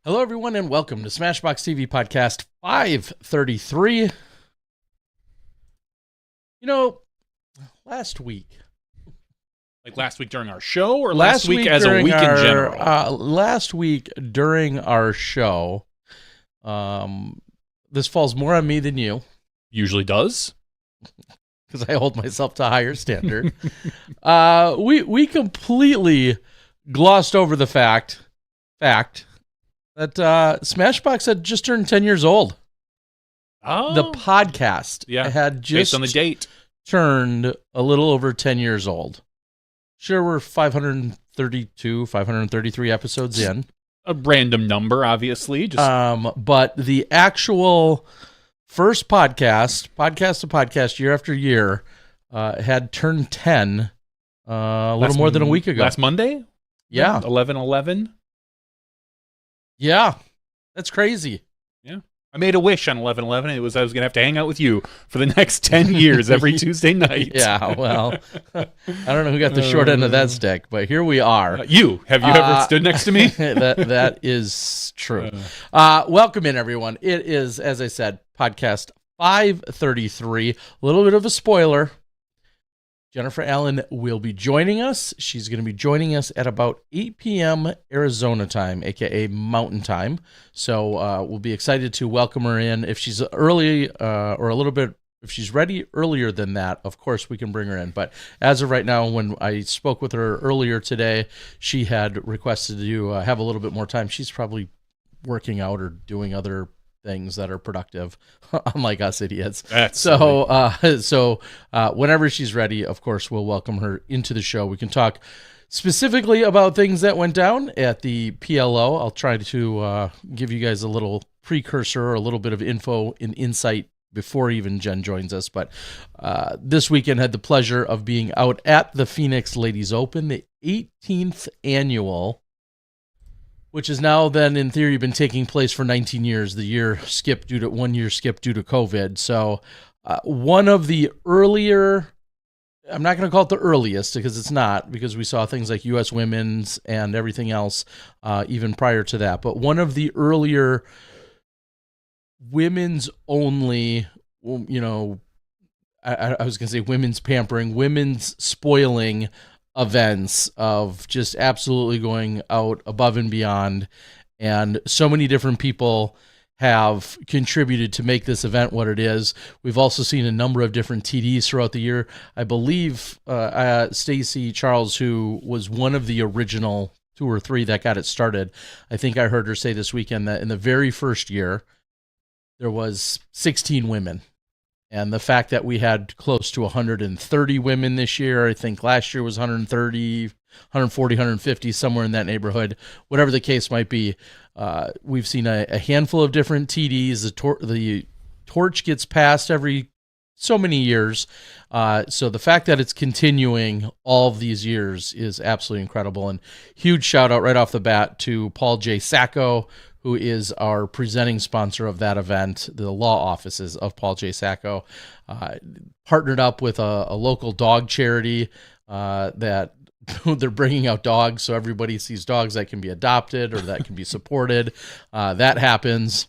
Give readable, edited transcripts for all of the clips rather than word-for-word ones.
Hello, everyone, and welcome to SmashBoxxTV Podcast 533. You know, last week... Like last week during our show, or last week as a week in general? Last week during our show. This falls more on me than you. Usually does. Because I hold myself to a higher standard. We completely glossed over the fact that SmashBoxx had just turned 10 years old. Oh. The podcast had just based on the date turned a little over 10 years old. Sure, we're 533 episodes in. A random number, obviously. But the actual first podcast to podcast, year after year, had turned 10 a little more than a week ago. Last Monday? Yeah. 11/11? Yeah, that's crazy. Yeah. I made a wish on 11/11. I was going to have to hang out with you for the next 10 years every Tuesday night. Yeah, well, I don't know who got the short end of that stick, but here we are. Have you ever stood next to me? That is true. Welcome in, everyone. It is, as I said, podcast 533. A little bit of a spoiler. Jennifer Allen will be joining us. She's going to be joining us at about 8 p.m. Arizona time, a.k.a. Mountain Time. So we'll be excited to welcome her in. If she's early or a little bit, if she's ready earlier than that, of course, we can bring her in. But as of right now, when I spoke with her earlier today, she had requested to have a little bit more time. She's probably working out or doing other things that are productive, unlike us idiots. So whenever she's ready, of course, we'll welcome her into the show. We can talk specifically about things that went down at the PLO. I'll try to give you guys a little precursor or a little bit of info and insight before even Jen joins us. But this weekend had the pleasure of being out at the Phoenix Ladies Open, the 18th annual, which has now then, in theory, been taking place for 19 years. The year skipped due to 1 year skipped due to COVID. So one of the earlier, I'm not going to call it the earliest because it's not, because we saw things like U.S. Women's and everything else even prior to that. But one of the earlier women's only, I was going to say women's pampering, women's spoiling events of just absolutely going out above and beyond, and so many different people have contributed to make this event what it is. We've also seen a number of different TDs throughout the year. I believe Stacy Charles, who was one of the original 2 or 3 that got it started, I think I heard her say this weekend that in the very first year there was 16 women. And the fact that we had close to 130 women this year, I think last year was 130, 140, 150, somewhere in that neighborhood, whatever the case might be. We've seen a handful of different TDs. The torch gets passed every so many years. So the fact that it's continuing all of these years is absolutely incredible. And huge shout out right off the bat to Paul J. Sacco, who is our presenting sponsor of that event, the law offices of Paul J. Sacco, partnered up with a local dog charity that they're bringing out dogs so everybody sees dogs that can be adopted or that can be supported. That happens.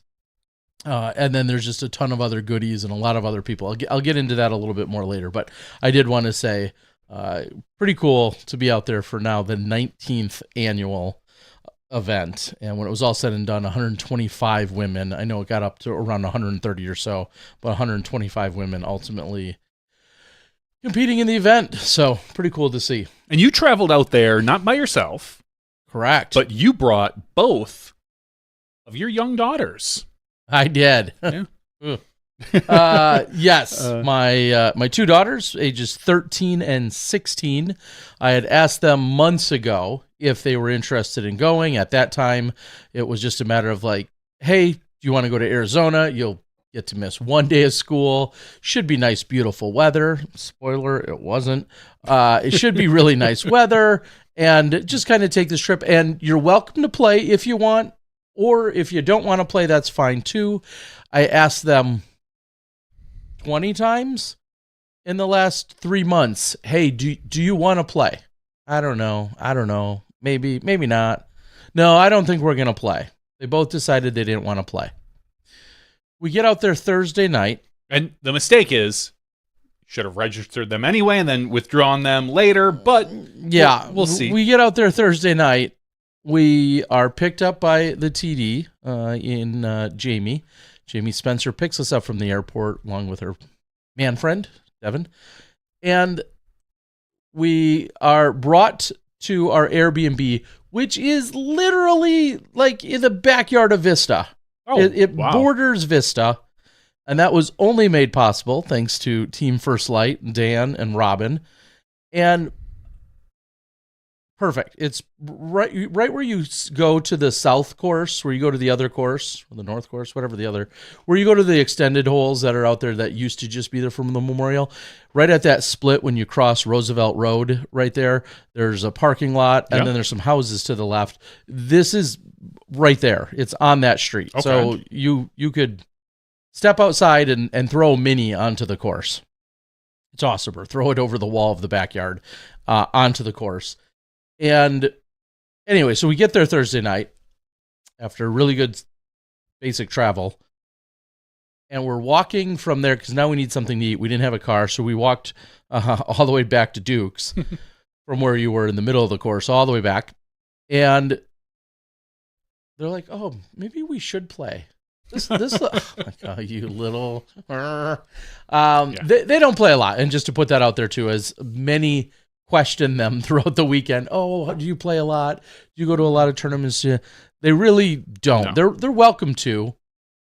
And then there's just a ton of other goodies and a lot of other people. I'll get into that a little bit more later, but I did want to say pretty cool to be out there for now the 19th annual event. And when it was all said and done, 125 women, I know it got up to around 130 or so, but 125 women ultimately competing in the event. So pretty cool to see. And you traveled out there not by yourself. Correct. But you brought both of your young daughters. I did. Yeah. Yes, my 2 daughters, ages 13 and 16. I had asked them months ago if they were interested in going. At that time, it was just a matter of like, hey, do you want to go to Arizona? You'll get to miss 1 day of school. Should be nice, beautiful weather. Spoiler, it wasn't. It should be really nice weather, and just kind of take this trip. And you're welcome to play if you want, or if you don't want to play, that's fine too. I asked them 20 times in the last 3 months, hey, do you want to play? I don't know. Maybe not. No, I don't think we're going to play. They both decided they didn't want to play. We get out there Thursday night. And the mistake is, should have registered them anyway and then withdrawn them later, but yeah, we'll see. We get out there Thursday night. We are picked up by the TD in Jamie. Jamie Spencer picks us up from the airport along with her man friend, Devin. And we are brought to our Airbnb, which is literally like in the backyard of Vista. Oh, it wow. borders Vista. And that was only made possible thanks to Team First Light, Dan and Robin. And perfect. It's right where you go to the south course, where you go to the other course, or the north course, whatever the other, where you go to the extended holes that are out there that used to just be there from the memorial. Right at that split when you cross Roosevelt Road right there, there's a parking lot, and then there's some houses to the left. This is right there. It's on that street. Okay. So you could step outside and throw a mini onto the course. It's awesome. Or throw it over the wall of the backyard onto the course. And anyway, so we get there Thursday night after really good basic travel. And we're walking from there because now we need something to eat. We didn't have a car, so we walked all the way back to Duke's from where you were in the middle of the course, all the way back. And they're like, oh, maybe we should play. This oh my God, you little. They don't play a lot. And just to put that out there too, as many question them throughout the weekend, oh, do you play a lot? Do you go to a lot of tournaments? They really don't. No. They're welcome to.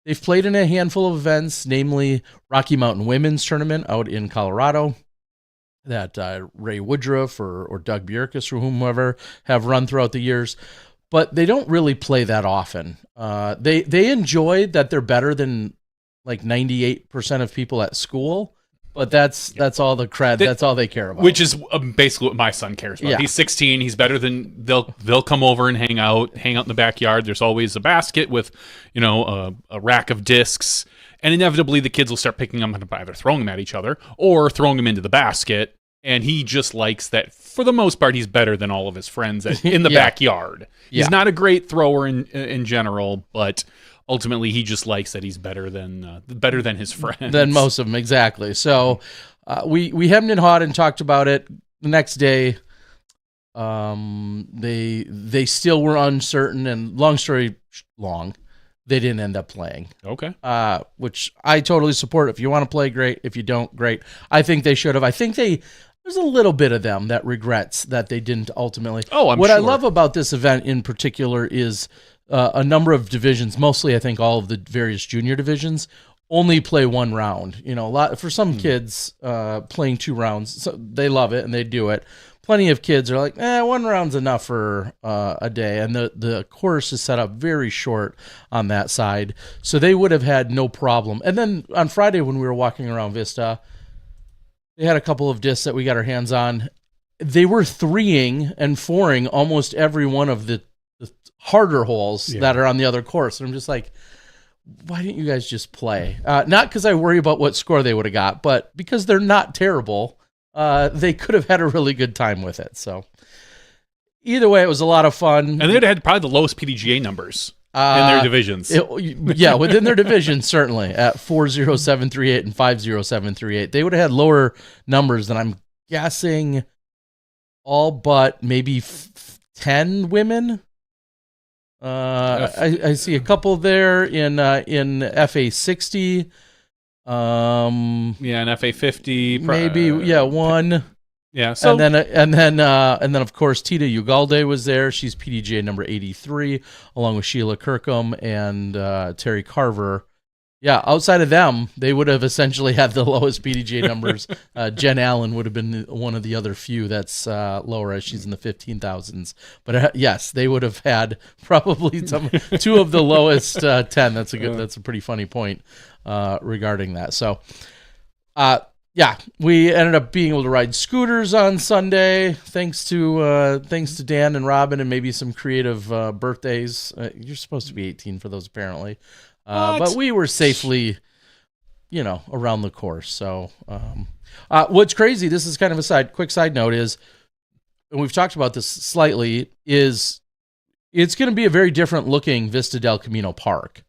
They've played in a handful of events, namely Rocky Mountain Women's Tournament out in Colorado that Ray Woodruff or Doug Bjerkes or whomever have run throughout the years. But they don't really play that often. They enjoy that they're better than like 98% of people at school, but that's all the cred. That's all they care about. Which is basically what my son cares about. Yeah. He's 16. He's better than they'll come over and hang out in the backyard. There's always a basket with, a rack of discs, and inevitably the kids will start picking them up and either throwing them at each other or throwing them into the basket. And he just likes that, for the most part, he's better than all of his friends in the backyard. He's not a great thrower in general, but ultimately he just likes that he's better than his friends. Than most of them, exactly. So we hemmed and hawed and talked about it. The next day, they still were uncertain, and long story long, they didn't end up playing. Okay. Which I totally support. If you want to play, great. If you don't, great. I think they should have. I think there's a little bit of them that regrets that they didn't ultimately. Oh, I'm What sure. I love about this event in particular is a number of divisions, mostly I think all of the various junior divisions, only play one round. A lot for some kids playing 2 rounds. So they love it and they do it. Plenty of kids are like, 1 round's enough for a day. And the course is set up very short on that side. So they would have had no problem. And then on Friday when we were walking around Vista, they had a couple of discs that we got our hands on. They were 3-ing and 4-ing almost every one of the harder holes that are on the other course. And I'm just like, why didn't you guys just play? Not because I worry about what score they would have got, but because they're not terrible. They could have had a really good time with it. So either way, it was a lot of fun. And they'd had probably the lowest PDGA numbers in their divisions. Within their division, certainly at 40738 and 50738. They would have had lower numbers than I'm guessing all but maybe 10 women. I see a couple there in FA 60. In FA 50, maybe one. Yeah. So and then of course Tita Ugalde was there. She's PDGA number 83, along with Sheila Kirkham and Terry Carver. Yeah, outside of them, they would have essentially had the lowest PDGA numbers. Jen Allen would have been one of the other few that's lower, as she's in the 15,000s. But yes, they would have had probably 2 of the lowest 10. That's a pretty funny point regarding that. So, we ended up being able to ride scooters on Sunday, thanks to Dan and Robin, and maybe some creative birthdays. You're supposed to be 18 for those, apparently. But we were safely, around the course. So, what's crazy, this is kind of a quick side note is, and we've talked about this slightly, is it's going to be a very different looking Vista del Camino Park,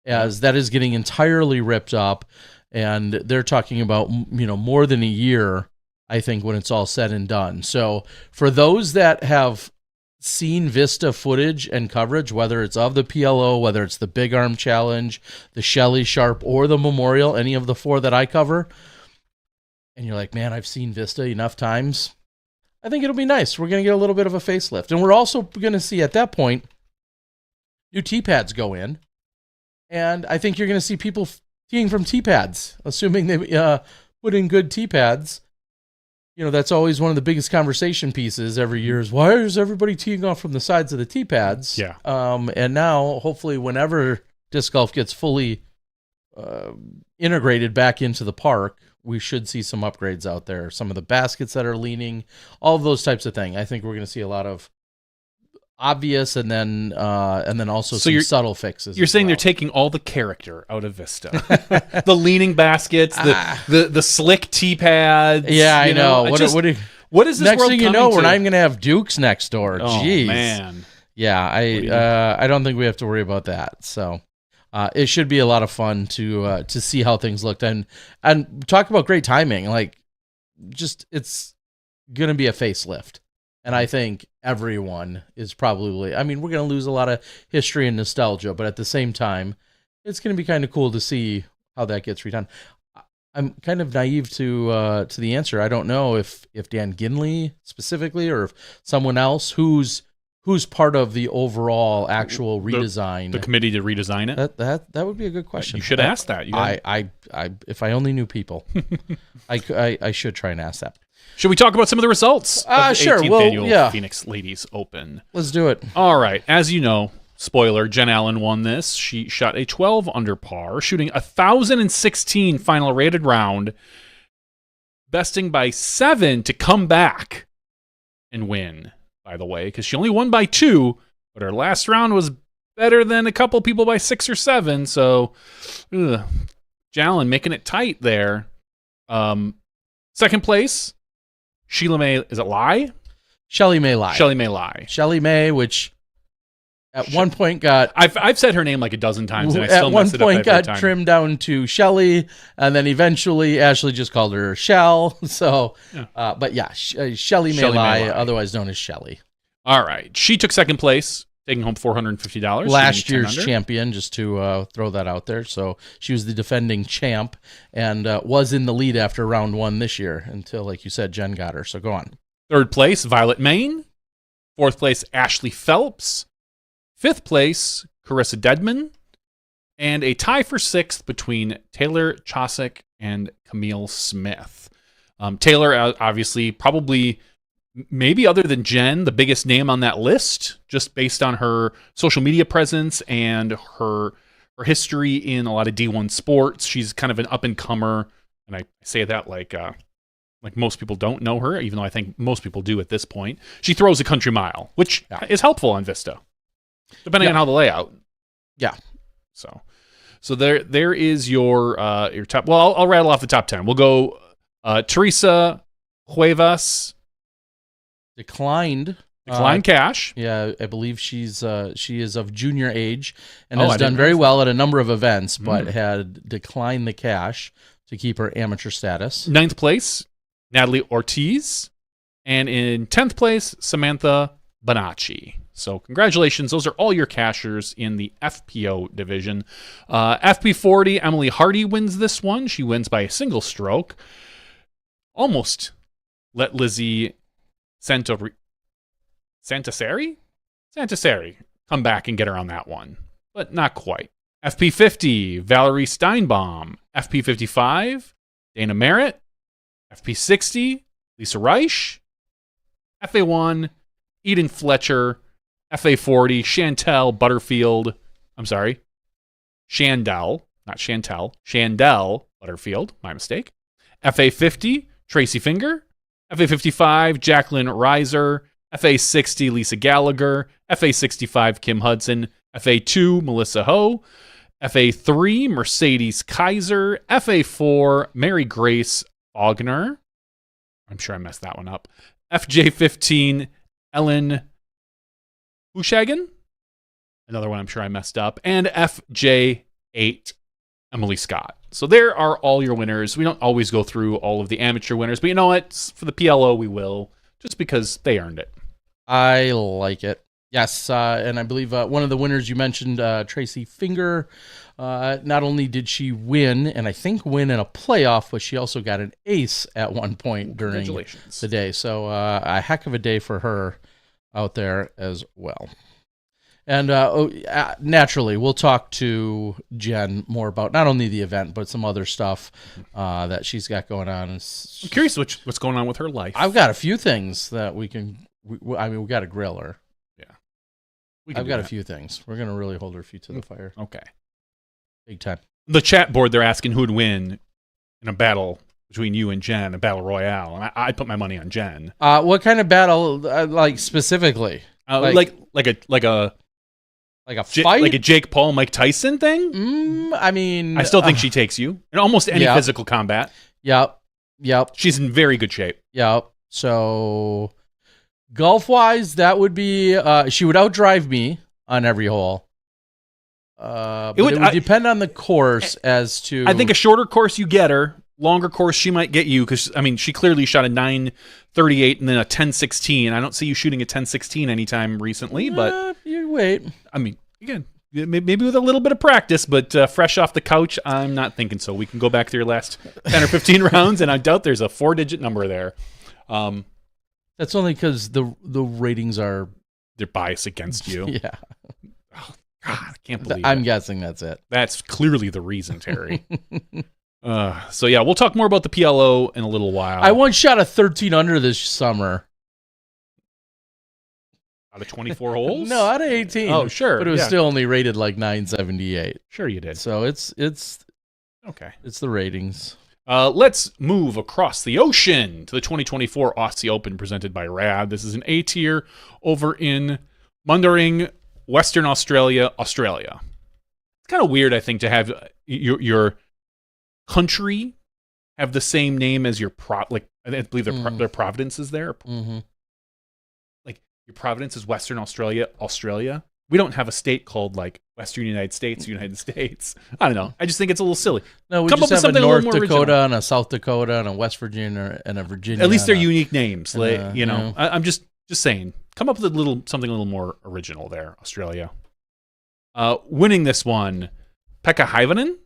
as that is getting entirely ripped up, and they're talking about, more than a year, I think, when it's all said and done. So for those that have seen Vista footage and coverage, whether it's of the PLO, whether it's the Big Arm Challenge, the Shelley Sharp, or the Memorial, any of the 4 that I cover, and you're like, man, I've seen Vista enough times, I think it'll be nice. We're going to get a little bit of a facelift. And we're also going to see at that point new tee pads go in. And I think you're going to see people teeing from tee pads, assuming they put in good tee pads. That's always one of the biggest conversation pieces every year is, why is everybody teeing off from the sides of the tee pads? Yeah. And now, hopefully, whenever disc golf gets fully integrated back into the park, we should see some upgrades out there. Some of the baskets that are leaning, all of those types of things. I think we're going to see a lot of obvious and then also some subtle fixes. You're saying they're taking all the character out of Vista. The leaning baskets, the slick tee pads. Yeah, I know. What is this next world thing you know, to? we're not even going to have Dukes next door. Oh, Jeez. man. Yeah, I don't think we have to worry about that. So it should be a lot of fun to see how things looked and talk about great timing. Like, just it's going to be a facelift. And I think everyone is probably, we're going to lose a lot of history and nostalgia, but at the same time, it's going to be kind of cool to see how that gets redone. I'm kind of naive to the answer. I don't know if Dan Ginley specifically or if someone else who's part of the overall actual redesign. The committee to redesign it? That would be a good question. You should ask that. I if I only knew people, I should try and ask that. Should we talk about some of the results of the sure. 18th annual Phoenix Ladies Open? Let's do it. All right. As you know, spoiler, Jen Allen won this. She shot a 12 under par, shooting 1,016 final rated round, besting by 7 to come back and win, by the way, because she only won by 2, but her last round was better than a couple people by 6 or 7, so Jen Allen making it tight there. Second place, Sheila May, is it Lai? Shelley May Lai. Shelley May Lai. Shelley May, which at one point got... I've said her name like a dozen times, and I still mess it up every time. At one point got trimmed down to Shelley, and then eventually Ashley just called her Shell. So, yeah. But yeah, Shelley May Lai, otherwise known as Shelley. All right. She took second place, taking home $450. Last year's champion, just to throw that out there. So she was the defending champ and was in the lead after round 1 this year until, like you said, Jen got her. So go on. Third place, Violet Main. Fourth place, Ashley Phelps. Fifth place, Carissa Dedman. And a tie for sixth between Taylor Chosick and Camille Smith. Taylor, obviously, probably... maybe other than Jen, the biggest name on that list, just based on her social media presence and her history in a lot of D1 sports. She's kind of an up-and-comer, and I say that like most people don't know her, even though I think most people do at this point. She throws a country mile, which is helpful on Vista, depending on how the layout. Yeah. So there is your top. Well, I'll rattle off the top 10. We'll go Teresa Cuevas. Declined cash. Yeah, I believe she is of junior age and has done very well at a number of events, but had declined the cash to keep her amateur status. 9th place, Natalie Ortiz. And in 10th place, Samantha Bonacci. So congratulations. Those are all your cashers in the FPO division. FP40, Emily Hardy wins this one. She wins by a single stroke. Almost let Lizzie Santasari come back and get her on that one, but not quite. FP50, Valerie Steinbaum. FP55, Dana Merritt. FP60, Lisa Reich. FA1, Eden Fletcher. FA40, Chantel Butterfield. I'm sorry, Shandell, not Chantel. Shandell Butterfield, my mistake. FA50, Tracy Finger. FA55, Jacqueline Reiser. FA60, Lisa Gallagher. FA65, Kim Hudson. FA2, Melissa Ho. FA3, Mercedes Kaiser. FA4, Mary Grace Ogner. I'm sure I messed that one up. FJ15, Ellen Hushagen. another one I'm sure I messed up, and FJ8, Emily Scott. So there are all your winners. We don't always go through all of the amateur winners, but you know what? For the PLO, we will, just because they earned it. I like it. Yes, and I believe one of the winners you mentioned, Tracy Finger, not only did she win, and I think win in a playoff, but she also got an ace at one point during the day. So a heck of a day for her out there as well. And naturally, we'll talk to Jen more about not only the event, but some other stuff that she's got going on. I'm curious what's going on with her life. I've got a few things that we can, we got to grill her. I've got a few things. We're going to really hold her feet to the fire. Okay. Big time. The chat board, they're asking who would win in a battle between you and Jen, a battle royale. And I put my money on Jen. What kind of battle, like specifically? Like a fight? Like a Jake Paul, Mike Tyson thing? I mean... I still think she takes you in almost any physical combat. Yep. She's in very good shape. Yep. So... golf-wise, that would be... she would outdrive me on every hole. But it would depend on the course as to... I think a shorter course, you get her. Longer course, she might get you. Because, I mean, she clearly shot a 9.38 and then a 10.16. I don't see you shooting a 10.16 anytime recently, but... you wait. I mean, again, maybe with a little bit of practice, but fresh off the couch, I'm not thinking so. We can go back to your last 10 or 15 rounds, and I doubt there's a 4-digit number there. That's only because the ratings are... they're biased against you. Yeah. Oh, God, I can't believe I'm guessing that's it. That's clearly the reason, Terry. So, yeah, we'll talk more about the PLO in a little while. I once shot a 13 under this summer. Out of 24 holes? No, out of 18. Oh, sure. But it was still only rated like 978. Sure you did. So it's okay. It's the ratings. Let's move across the ocean to the 2024 Aussie Open presented by RAD. This is an A tier over in Mundering, Western Australia. It's kind of weird, I think, to have your country have the same name as your I believe their Providence is there. Mm-hmm. Like your Providence is Western Australia. We don't have a state called like Western United States. I don't know. I just think it's a little silly. No, we Come just up with have a something North a little more Dakota original. and a South Dakota and a West Virginia and a Virginia. At least they're unique names. I'm just saying. Come up with something a little more original there, Australia. Winning this one, Pekka Haivanen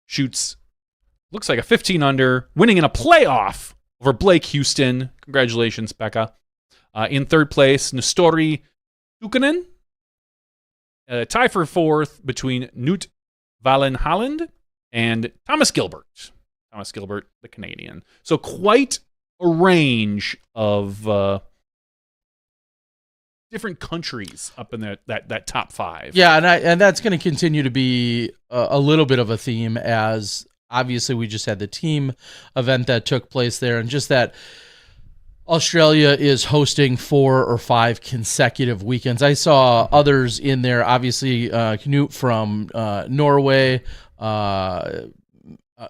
shoots, looks like a 15 under, winning in a playoff over Blake Houston. Congratulations, Pekka. In third place, Nestori Tukkanen. Tie for fourth between Knut Vallenhalland and Thomas Gilbert. Thomas Gilbert, the Canadian. So quite a range of different countries up in that top five. Yeah, and that's going to continue to be a little bit of a theme, as obviously we just had the team event that took place there, and just that Australia is hosting 4 or 5 consecutive weekends. I saw others in there, obviously Knut from Norway.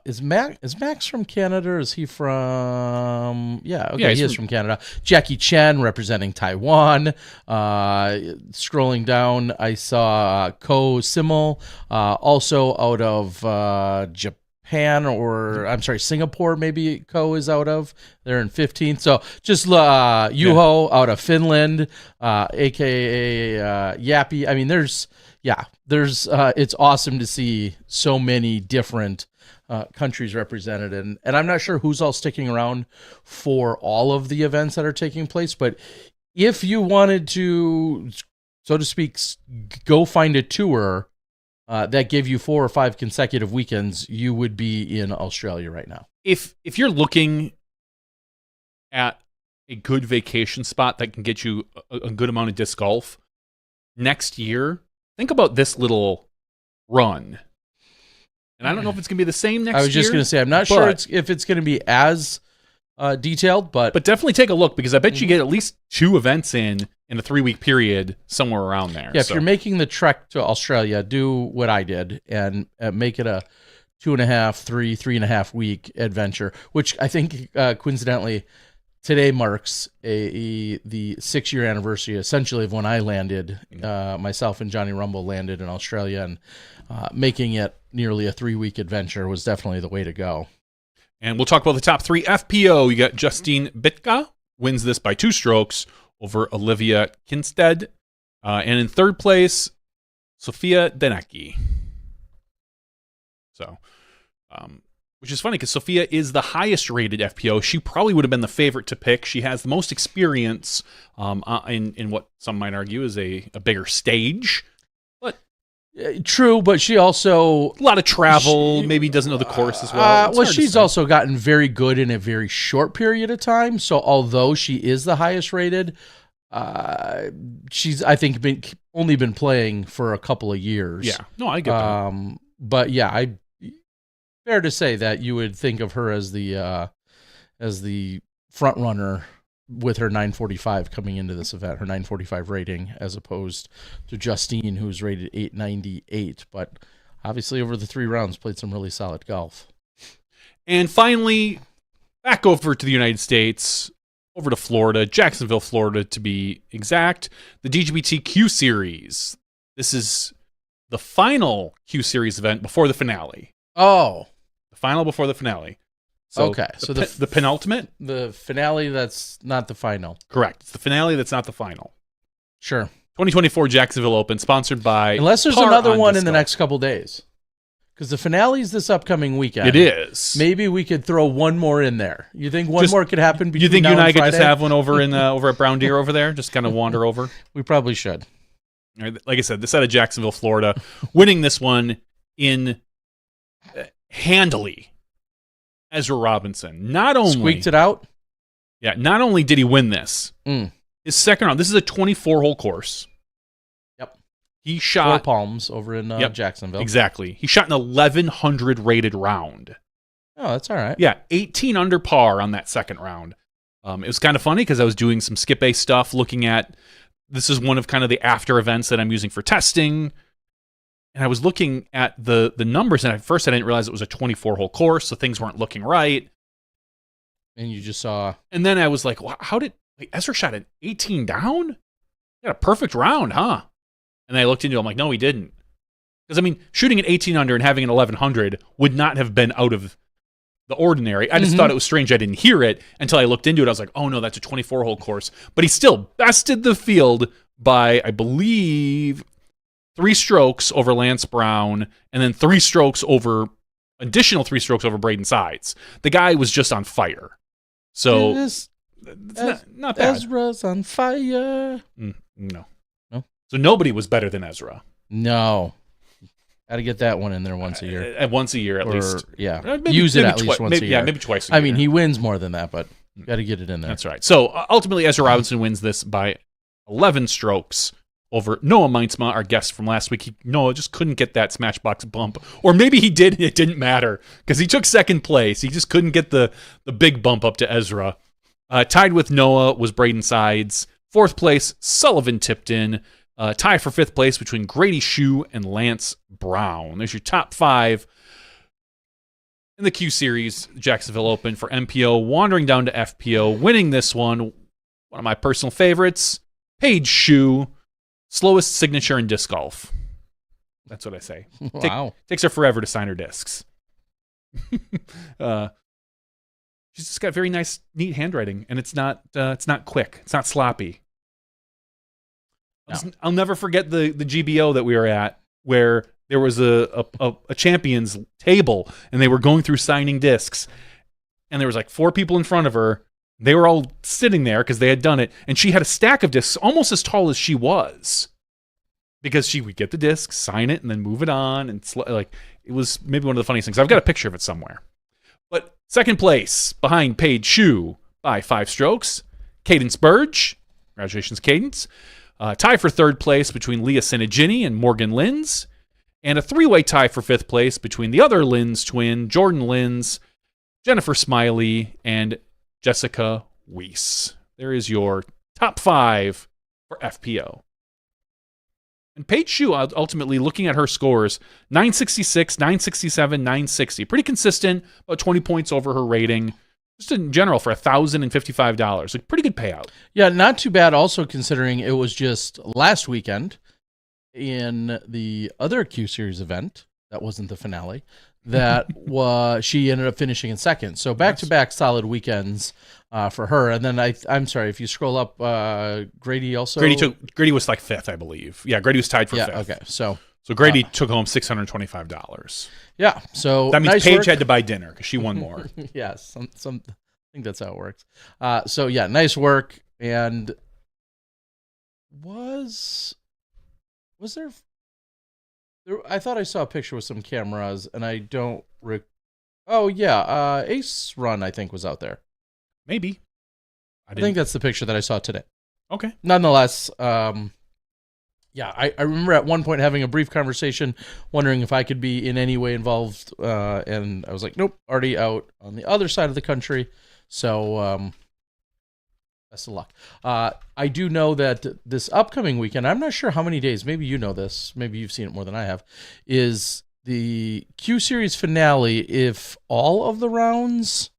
Is Max from Canada, or is he from... Yeah, okay, he is from Canada. Jackie Chen representing Taiwan. Scrolling down, I saw Ko Simmel, also out of Japan. Singapore, maybe Ko is out of. They're in 15th. So just Juho out of Finland, aka Yappy. I mean, there's it's awesome to see so many different countries represented, and I'm not sure who's all sticking around for all of the events that are taking place, but if you wanted to, so to speak, go find a tour that gave you 4 or 5 consecutive weekends, you would be in Australia right now. If you're looking at a good vacation spot that can get you a good amount of disc golf next year, think about this little run. And I don't know if it's going to be the same next year. I was just going to say, I'm not sure if it's going to be as detailed, but definitely take a look, because I bet you get at least 2 events in a 3-week period somewhere around there. Yeah, if you're making the trek to Australia, do what I did and make it a 2.5, 3.5 week adventure, which I think coincidentally today marks the 6-year anniversary, essentially, of when I landed. Myself and Johnny Rumble landed in Australia, and making it nearly a 3-week adventure was definitely the way to go. And we'll talk about the top 3 FPO. You got Justine Bitka, wins this by 2 strokes over Olivia Kinstead. And in third place, Sofia Denecki. So, which is funny because Sofia is the highest rated FPO. She probably would have been the favorite to pick. She has the most experience in what some might argue is a bigger stage. But true, but she also a lot of travel. Maybe doesn't know the course as well. Well, she's also gotten very good in a very short period of time. So although she is the highest rated, she's, I think, only been playing for a couple of years. Yeah, no, I get that. But yeah, fair to say that you would think of her as the front runner with her 945 coming into this event, her 945 rating, as opposed to Justine, who's rated 898. But obviously, over the 3 rounds, played some really solid golf. And finally, back over to the United States. Over to Florida, Jacksonville, Florida, to be exact. The DGBT Q Series. This is the final Q Series event before the finale. Oh. The final before the finale. So okay. So the penultimate? The finale that's not the final. Correct. It's the finale that's not the final. Sure. 2024 Jacksonville Open, sponsored by Unless there's another one in the next couple days. Because the finale's this upcoming weekend. It is. Maybe we could throw one more in there. You think one more could happen between You think now you and I and could Friday? just have one over over at Brown Deer over there? Just kind of wander over? We probably should. Like I said, this out of Jacksonville, Florida. Winning this one in handily. Ezra Robinson. Not only squeaked it out? Yeah, not only did he win this, his second round, this is a 24-hole course. Yep. He shot 4 Palms over in Jacksonville. Exactly. He shot an 1,100 rated round. Oh, that's all right. Yeah, 18 under par on that second round. It was kind of funny because I was doing some skip A stuff, looking at, this is one of kind of the after events that I'm using for testing. And I was looking at the numbers, and at first I didn't realize it was a 24-hole course, so things weren't looking right. And you just saw... And then I was like, wow, how did... Ezra shot an 18 down? He got a perfect round, huh? And then I looked into it, I'm like, no, he didn't. Because, I mean, shooting an 18 under and having an 1,100 would not have been out of the ordinary. I just thought it was strange I didn't hear it until I looked into it. I was like, oh, no, that's a 24-hole course. But he still bested the field by, I believe... 3 strokes over Lance Brown, and then 3 strokes over, additional 3 strokes over Braden Sides. The guy was just on fire. So, it's not bad. Ezra's on fire. No. So nobody was better than Ezra. No. Got to get that one in there once a year. Once a year, at least. Yeah. Use it at least once a year. Yeah, maybe twice a year. I mean, he wins more than that, but got to get it in there. That's right. So, ultimately, Ezra Robinson wins this by 11 strokes over Noah Meinsma, our guest from last week. Noah just couldn't get that Smashbox bump. Or maybe he did, and it didn't matter, because he took second place. He just couldn't get the big bump up to Ezra. Tied with Noah was Braden Sides. 4th place, Sullivan Tipton. Tie for 5th place between Grady Shue and Lance Brown. There's your top 5 in the Q Series, Jacksonville Open for MPO. Wandering down to FPO, winning this one of my personal favorites, Paige Shue. Slowest signature in disc golf. That's what I say. Wow. Takes her forever to sign her discs. She's just got very nice, neat handwriting, and it's not quick. It's not sloppy. No. I'll never forget the GBO that we were at, where there was a champions table, and they were going through signing discs, and there was like 4 people in front of her. They were all sitting there because they had done it, and she had a stack of discs almost as tall as she was, because she would get the disc, sign it, and then move it on, and it was maybe one of the funniest things. I've got a picture of it somewhere. But second place behind Paige Shue by 5 strokes, Cadence Burge. Congratulations, Cadence. Tie for 3rd place between Leah Sinigini and Morgan Linz, and a 3-way tie for 5th place between the other Linz twin, Jordan Linz, Jennifer Smiley, and Jessica Weiss. There is your top 5 for FPO. And Paige Shue, ultimately, looking at her scores, 966, 967, 960. Pretty consistent, about 20 points over her rating. just in general for $1,055. Like, pretty good payout. Yeah, not too bad. Also considering it was just last weekend in the other Q Series event that wasn't the finale. That she ended up finishing in second. So back-to-back solid weekends for her. And then I'm sorry, if you scroll up, Grady also. Grady was like fifth, I believe. Yeah, Grady was tied for fifth. Okay, so Grady took home $625. Yeah, so that means nice Paige work. had to buy dinner because she won more. Yeah, some I think that's how it works. So yeah, nice work. And was there? I thought I saw a picture with some cameras, and I don't. Oh yeah, Ace Run I think was out there. Maybe. I think that's the picture that I saw today. Okay. Nonetheless, yeah, I remember at one point having a brief conversation, wondering if I could be in any way involved, and I was like, nope, already out on the other side of the country. So, best of luck. I do know that this upcoming weekend, I'm not sure how many days, maybe you know this, maybe you've seen it more than I have, is the Q Series finale. If all of the rounds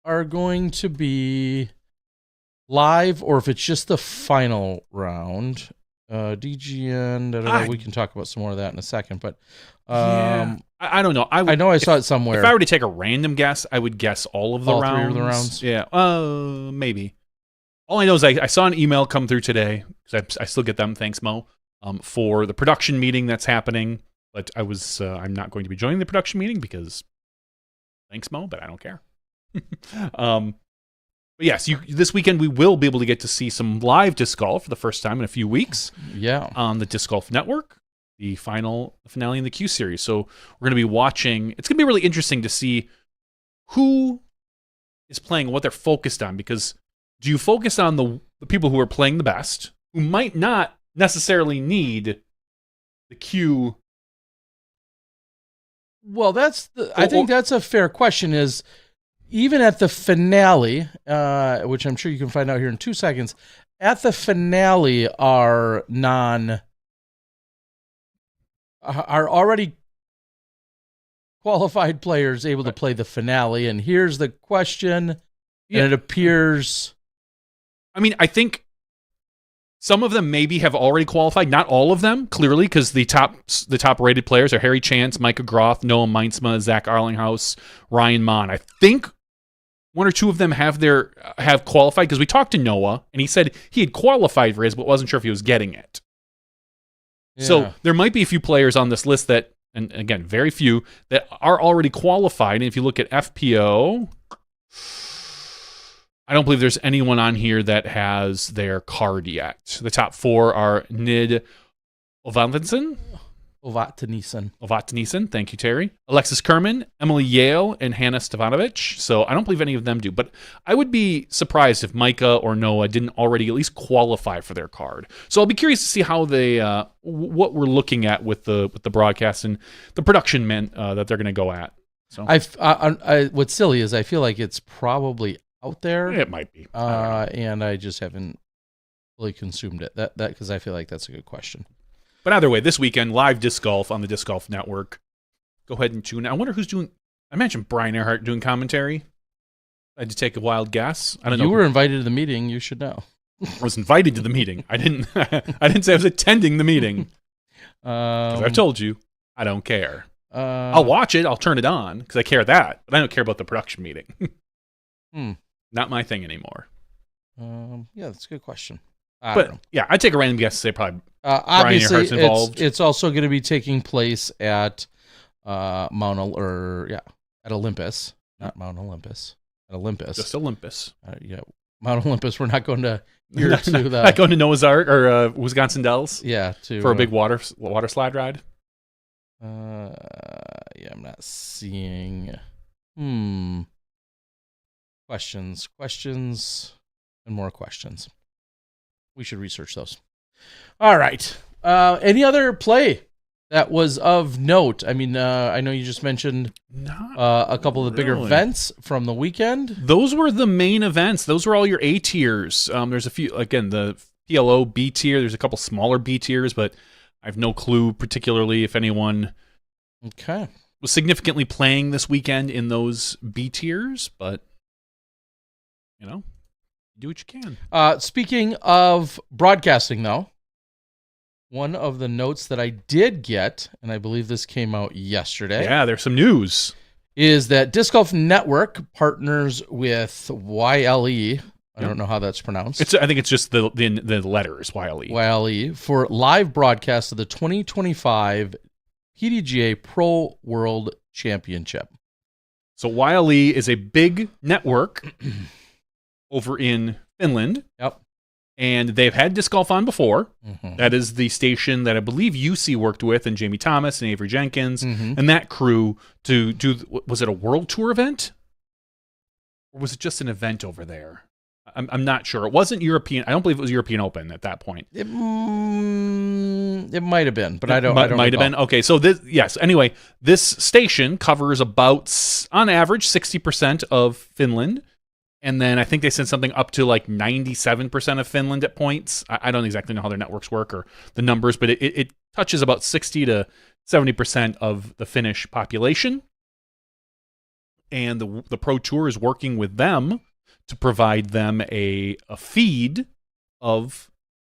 are going to be live, or if it's just the final round. DGN, we can talk about some more of that in a second, but yeah. I don't know. I know I saw it somewhere. If I were to take a random guess, I would guess all of the rounds. All 3 of the rounds? Yeah, maybe. All I know is I saw an email come through today, because I still get them, thanks Mo, for the production meeting that's happening, but I'm not going to be joining the production meeting because thanks Mo, but I don't care. But yes, this weekend we will be able to get to see some live disc golf for the first time in a few weeks. Yeah, on the Disc Golf Network, the finale in the Q Series. So we're going to be watching. It's going to be really interesting to see who is playing and what they're focused on. Because do you focus on the people who are playing the best, who might not necessarily need the Q? Well, I think that's a fair question. Is even at the finale, which I'm sure you can find out here in 2 seconds, at the finale are already qualified players able to play the finale. And here's the question, and it appears... I mean, I think some of them maybe have already qualified. Not all of them, clearly, because the top rated players are Harry Chance, Micah Groth, Noah Meinsma, Zach Arlinghaus, Ryan Mon. I think 1 or 2 of them have qualified, because we talked to Noah and he said he had qualified for his, but wasn't sure if he was getting it. Yeah. So there might be a few players on this list that, and again, very few, that are already qualified. And if you look at FPO, I don't believe there's anyone on here that has their card yet. The top 4 are Nid Ovantinson. Thank you, Terry. Alexis Kerman, Emily Yale, and Hannah Stevanovic. So I don't believe any of them do. But I would be surprised if Micah or Noah didn't already at least qualify for their card. So I'll be curious to see how they, what we're looking at with the broadcast and the production that they're going to go at. So what's silly is I feel like it's probably out there. It might be, and I just haven't fully consumed it. That because I feel like that's a good question. But either way, this weekend, live disc golf on the Disc Golf Network. Go ahead and tune in. I wonder who's doing... I mentioned Brian Earhart doing commentary. I had to take a wild guess. I don't know. You were invited to the meeting. You should know. I was invited to the meeting. I didn't say I was attending the meeting. Because I've told you, I don't care. I'll watch it. I'll turn it on because I care that. But I don't care about the production meeting. Not my thing anymore. Yeah, that's a good question. But yeah, I'd take a random guess to say probably obviously Brian involved. It's also going to be taking place at at Olympus, not Mount Olympus, at Olympus. Just Olympus. Yeah, Mount Olympus. We're not going to not going to Noah's Ark or Wisconsin Dells. Yeah, for a big water slide ride. Yeah, I'm not seeing. Questions, and more questions. We should research those. All right. Any other play that was of note? I mean, I know you just mentioned a couple of the bigger events from the weekend. Those were the main events. Those were all your A tiers. There's a few, again, the PLO B tier. There's a couple smaller B tiers, but I have no clue particularly if anyone was significantly playing this weekend in those B tiers, but do what you can. Speaking of broadcasting, though, one of the notes that I did get, and I believe this came out yesterday. Yeah, there's some news. Is that Disc Golf Network partners with YLE. I don't know how that's pronounced. I think it's just the letters, YLE. YLE for live broadcast of the 2025 PDGA Pro World Championship. So YLE is a big network over in Finland. Yep. And they've had disc golf on before. Mm-hmm. That is the station that I believe UC worked with, and Jamie Thomas and Avery Jenkins and that crew to do. Was it a world tour event, or was it just an event over there? I'm not sure. It wasn't European. I don't believe it was European Open at that point. It might have been, but I don't. Might have been. Okay, so Anyway, this station covers about, on average, 60% of Finland. And then I think they sent something up to like 97% of Finland at points. I don't exactly know how their networks work or the numbers, but it touches about 60 to 70% of the Finnish population. And the Pro Tour is working with them to provide them a feed of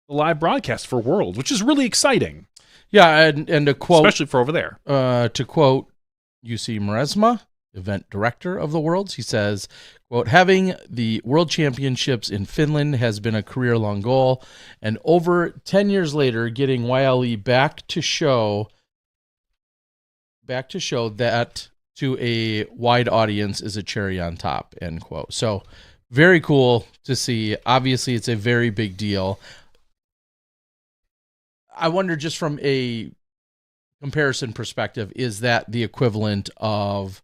the live broadcast for Worlds, which is really exciting. Yeah, and to quote, especially for over there. To quote UC Maresma, event director of the Worlds, he says, quote, having the World Championships in Finland has been a career-long goal, and over 10 years later, getting YLE back to show that to a wide audience is a cherry on top, end quote. So very cool to see. Obviously, it's a very big deal. I wonder, just from a comparison perspective, is that the equivalent of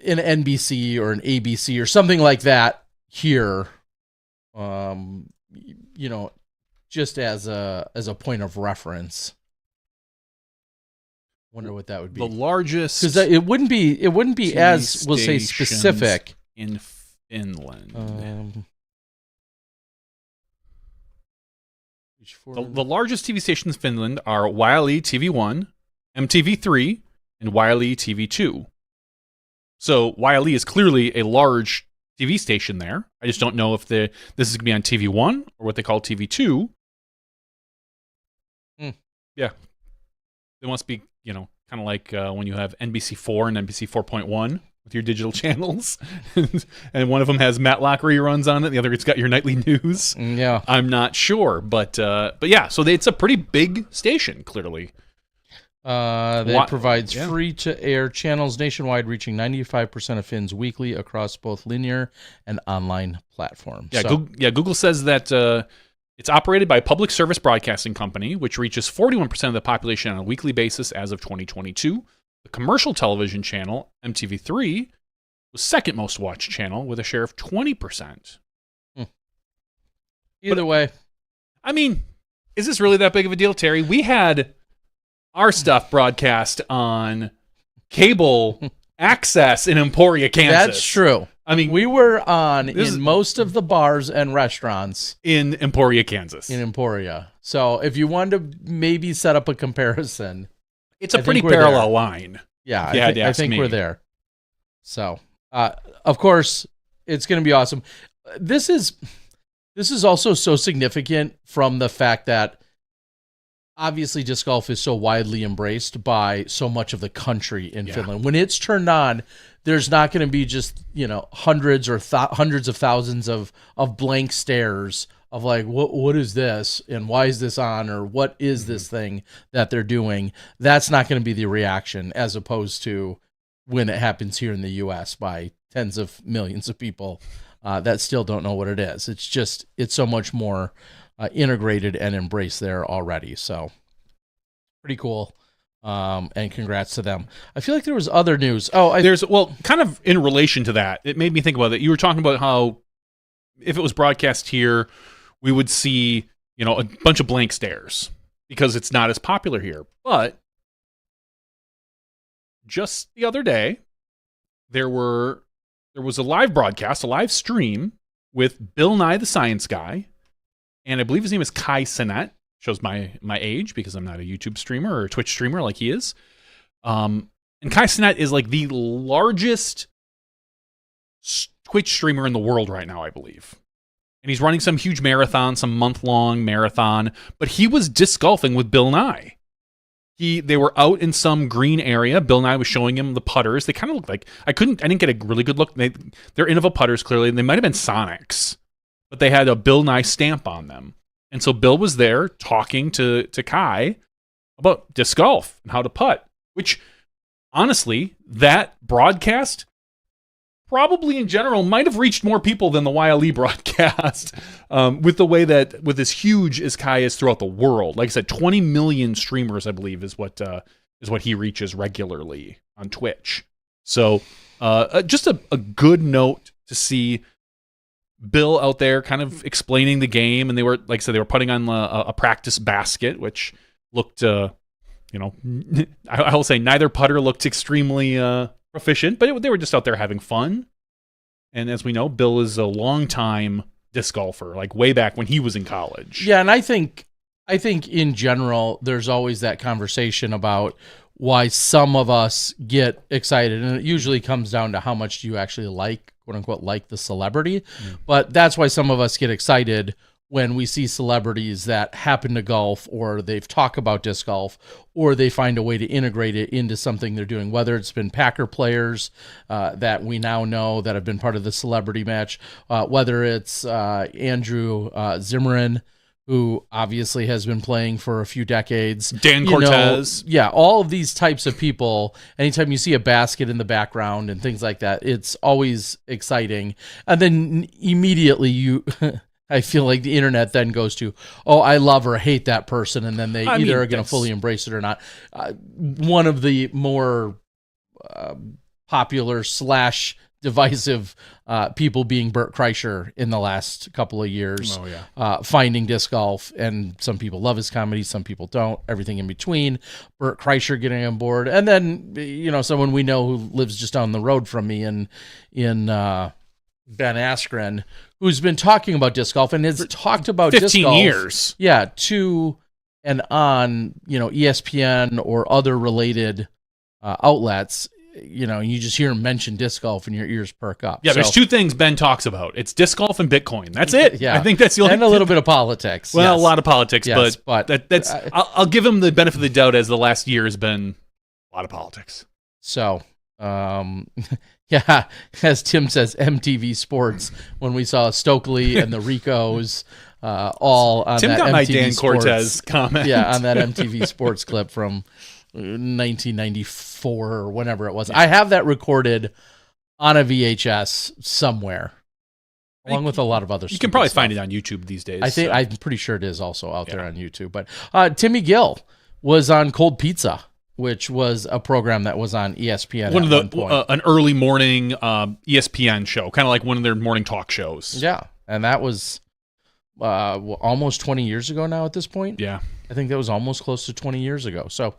an NBC or an ABC or something like that here? Just as a point of reference. Wonder what that would be. The largest, because it wouldn't be as, we'll say, specific in Finland. The largest TV stations in Finland are YLE TV1, MTV3, and YLE TV2. So YLE is clearly a large TV station there. I just don't know if this is going to be on TV1 or what they call TV2. Yeah. It must be, kind of like when you have NBC4 and NBC 4.1 with your digital channels. And one of them has Matlock reruns on it. The other, it's got your nightly news. Yeah. I'm not sure. But yeah, so it's a pretty big station, clearly. That provides free-to-air channels nationwide, reaching 95% of Finns weekly across both linear and online platforms. Yeah, Google says that it's operated by a public service broadcasting company, which reaches 41% of the population on a weekly basis as of 2022. The commercial television channel, MTV3, was second most watched channel with a share of 20%. Either way. I mean, is this really that big of a deal, Terry? We had our stuff broadcast on cable access in Emporia, Kansas. That's true. I mean, we were on in most of the bars and restaurants in Emporia, Kansas. In Emporia. So if you wanted to maybe set up a comparison, it's a pretty parallel line. Yeah, I think we're there. So, of course, it's going to be awesome. This is also so significant from the fact that obviously disc golf is so widely embraced by so much of the country in Finland. When it's turned on, there's not going to be just, hundreds or hundreds of thousands of blank stares of like, what is this and why is this on, or what is this thing that they're doing. That's not going to be the reaction, as opposed to when it happens here in the U.S. by tens of millions of people that still don't know what it is. It's so much more integrated and embraced there already. So pretty cool. And congrats to them. I feel like there was other news. Kind of in relation to that, it made me think about it. You were talking about how if it was broadcast here, we would see, a bunch of blank stares because it's not as popular here. But just the other day, there was a live broadcast, a live stream with Bill Nye the Science Guy, and I believe his name is Kai Cenat. Shows my age because I'm not a YouTube streamer or a Twitch streamer like he is. And Kai Cenat is like the largest Twitch streamer in the world right now, I believe. And he's running some huge marathon, some month-long marathon, but he was disc golfing with Bill Nye. They were out in some green area. Bill Nye was showing him the putters. They kind of looked like I didn't get a really good look. They're Innova putters clearly. They might have been Sonics, but they had a Bill Nye stamp on them. And so Bill was there talking to Kai about disc golf and how to putt, which honestly, that broadcast probably in general might have reached more people than the YLE broadcast with as huge as Kai is throughout the world. Like I said, 20 million streamers, I believe, is what he reaches regularly on Twitch. So just a good note to see Bill out there kind of explaining the game. And they were, like I said, they were putting on a practice basket, which looked, I will say neither putter looked extremely proficient, but they were just out there having fun. And as we know, Bill is a longtime disc golfer, like way back when he was in college. Yeah, and I think in general, there's always that conversation about why some of us get excited, and it usually comes down to how much do you actually like, quote unquote, like the celebrity. But that's why some of us get excited when we see celebrities that happen to golf, or they've talked about disc golf, or they find a way to integrate it into something they're doing, whether it's been Packer players that we now know that have been part of the celebrity match, whether it's Andrew Zimmern, who obviously has been playing for a few decades. Dan Cortez. All of these types of people, anytime you see a basket in the background and things like that, it's always exciting. And then immediately I feel like the internet then goes to, oh, I love or hate that person, and then they either are going to fully embrace it or not. One of the more popular / divisive people being Bert Kreischer in the last couple of years, finding disc golf, and some people love his comedy, some people don't, everything in between. Bert Kreischer getting on board, and then someone we know who lives just down the road from me in Ben Askren, who's been talking about disc golf and has talked about 15 disc golf, years. Yeah, to and on, ESPN or other related outlets. You just hear him mention disc golf and your ears perk up. Yeah, there's two things Ben talks about. It's disc golf and Bitcoin. That's it. Yeah. I think that's the only. And a little bit of politics. Well, yes. A lot of politics, yes, but that's. I'll give him the benefit of the doubt, as the last year has been a lot of politics. So, yeah, as Tim says, MTV Sports, when we saw Stokely and the Ricos all on Tim that got MTV my Dan Sports, Cortez comment. Yeah, on that MTV Sports clip from 1994 or whenever it was. I have that recorded on a VHS somewhere, along with a lot of other stuff. You can probably find it on YouTube these days. I'm pretty sure it is also out there on YouTube. But Timmy Gill was on Cold Pizza, which was a program that was on ESPN. One of the an early morning ESPN show, kind of like one of their morning talk shows. Yeah, and that was almost 20 years ago now at this point. Yeah, I think that was almost close to 20 years ago. So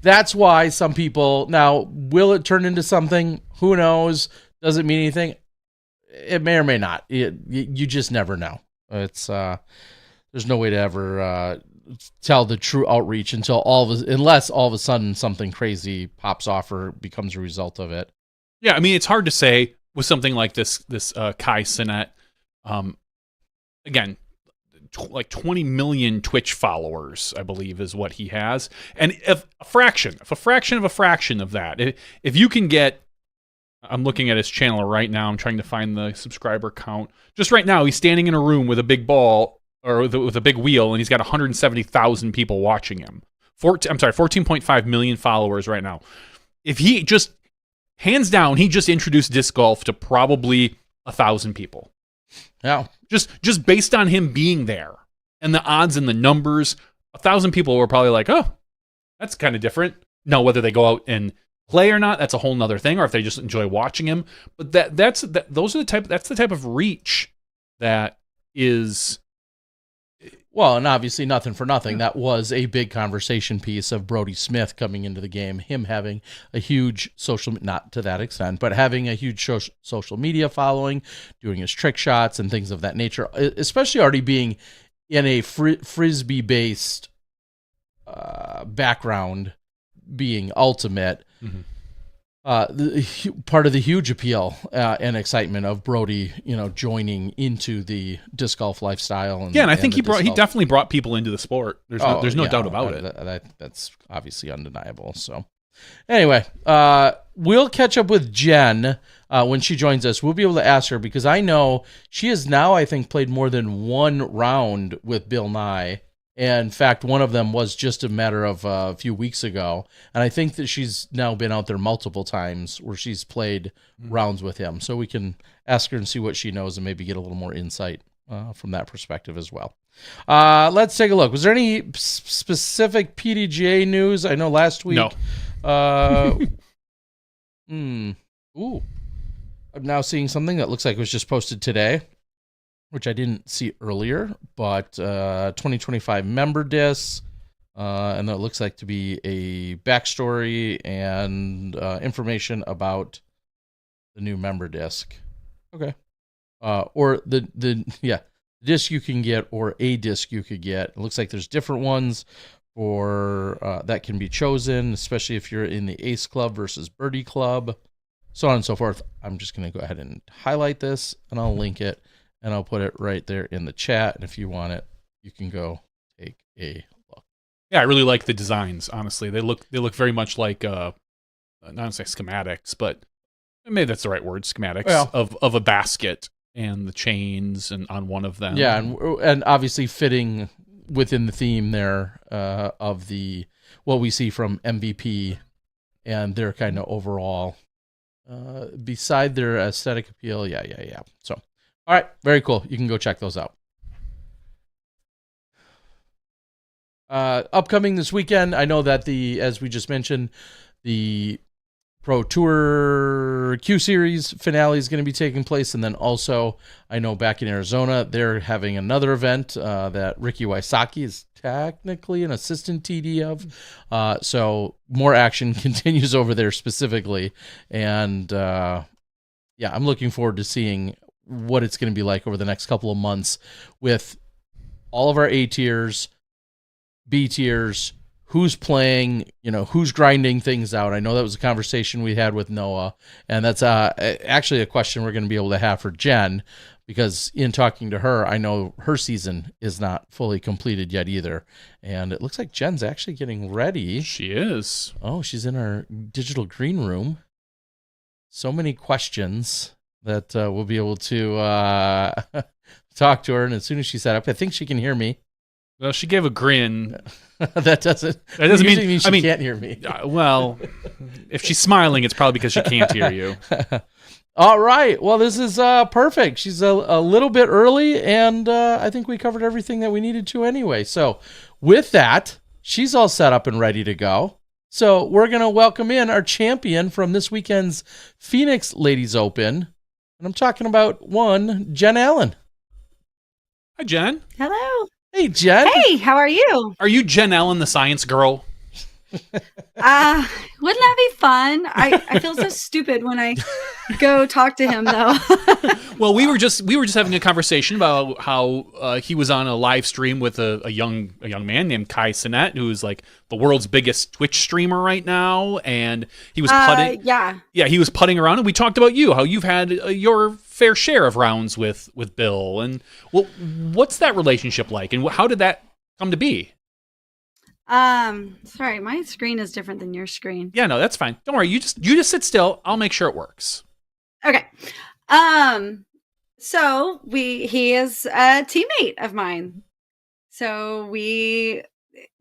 that's why some people now, will it turn into something? Who knows? Does it mean anything? It may or may not. You just never know. It's there's no way to ever tell the true outreach until unless all of a sudden something crazy pops off or becomes a result of it. Yeah, I mean, it's hard to say with something like this Kai Cenat. Again, like 20 million Twitch followers, I believe, is what he has. And if a fraction of that, if you can get, I'm looking at his channel right now, I'm trying to find the subscriber count. Just right now, he's standing in a room with a big ball, or with a big wheel, and he's got 170,000 people watching him. 14.5 million followers right now. If he just, hands down, he just introduced disc golf to probably 1,000 people. Yeah. Just based on him being there and the odds and the numbers, 1,000 people were probably like, oh, that's kind of different. Now, whether they go out and play or not, that's a whole nother thing, or if they just enjoy watching him. But that's the type of reach that is. Well, and obviously nothing for nothing. That was a big conversation piece of Brody Smith coming into the game, him having a huge not to that extent, but having a huge social media following, doing his trick shots and things of that nature, especially already being in a Frisbee-based background, being ultimate. Mm-hmm. Part of the huge appeal and excitement of Brody, joining into the disc golf lifestyle. And I think he definitely brought people into the sport. There's no doubt about it. That's obviously undeniable. So anyway, we'll catch up with Jen when she joins us. We'll be able to ask her, because I know she has now, I think, played more than one round with Bill Nye. And in fact, one of them was just a matter of a few weeks ago. And I think that she's now been out there multiple times where she's played rounds with him. So we can ask her and see what she knows and maybe get a little more insight from that perspective as well. Let's take a look. Was there any specific PDGA news? I know last week. No. Ooh. I'm now seeing something that looks like it was just posted today, which I didn't see earlier, but 2025 member discs, and that looks like to be a backstory and information about the new member disc. Okay. Or the disc you can get, or a disc you could get. It looks like there's different ones for that can be chosen, especially if you're in the Ace Club versus Birdie Club, so on and so forth. I'm just going to go ahead and highlight this, and I'll link it. And I'll put it right there in the chat. And if you want it, you can go take a look. Yeah, I really like the designs, honestly. They look very much like, not to say schematics, but maybe that's the right word, schematics, of a basket and the chains and on one of them. Yeah, and obviously fitting within the theme there of what we see from MVP and their kind of overall, beside their aesthetic appeal. Yeah. So. All right, very cool. You can go check those out. Upcoming this weekend, I know that as we just mentioned, the Pro Tour Q Series finale is going to be taking place, and then also I know back in Arizona they're having another event that Ricky Wysocki is technically an assistant TD of. So more action continues over there specifically, and I'm looking forward to seeing what it's going to be like over the next couple of months with all of our A tiers, B tiers, who's playing, who's grinding things out. I know that was a conversation we had with Noah, and that's actually a question we're going to be able to have for Jen, because in talking to her, I know her season is not fully completed yet either. And it looks like Jen's actually getting ready. She is. Oh, she's in our digital green room. So many questions that we'll be able to talk to her. And as soon as she's set up, I think she can hear me. Well, she gave a grin. that doesn't mean she can't hear me. Well, if she's smiling, it's probably because she can't hear you. All right. Well, this is perfect. She's a little bit early, and I think we covered everything that we needed to anyway. So with that, she's all set up and ready to go. So we're going to welcome in our champion from this weekend's Phoenix Ladies Open. And I'm talking about one, Jen Allen. Hi, Jen. Hello. Hey, Jen. Hey, how are you? Are you Jen Allen, the science girl? Wouldn't that be fun? I feel so stupid when I go talk to him, though. Well, we were just having a conversation about how he was on a live stream with a young man named Kai Sinet, who's like the world's biggest Twitch streamer right now, and he was putting. He was putting around, and we talked about you, how you've had your fair share of rounds with Bill, and what's that relationship like, and how did that come to be? Sorry, my screen is different than your screen. Yeah, no, that's fine. Don't worry. You just sit still. I'll make sure it works. Okay. So he is a teammate of mine. So we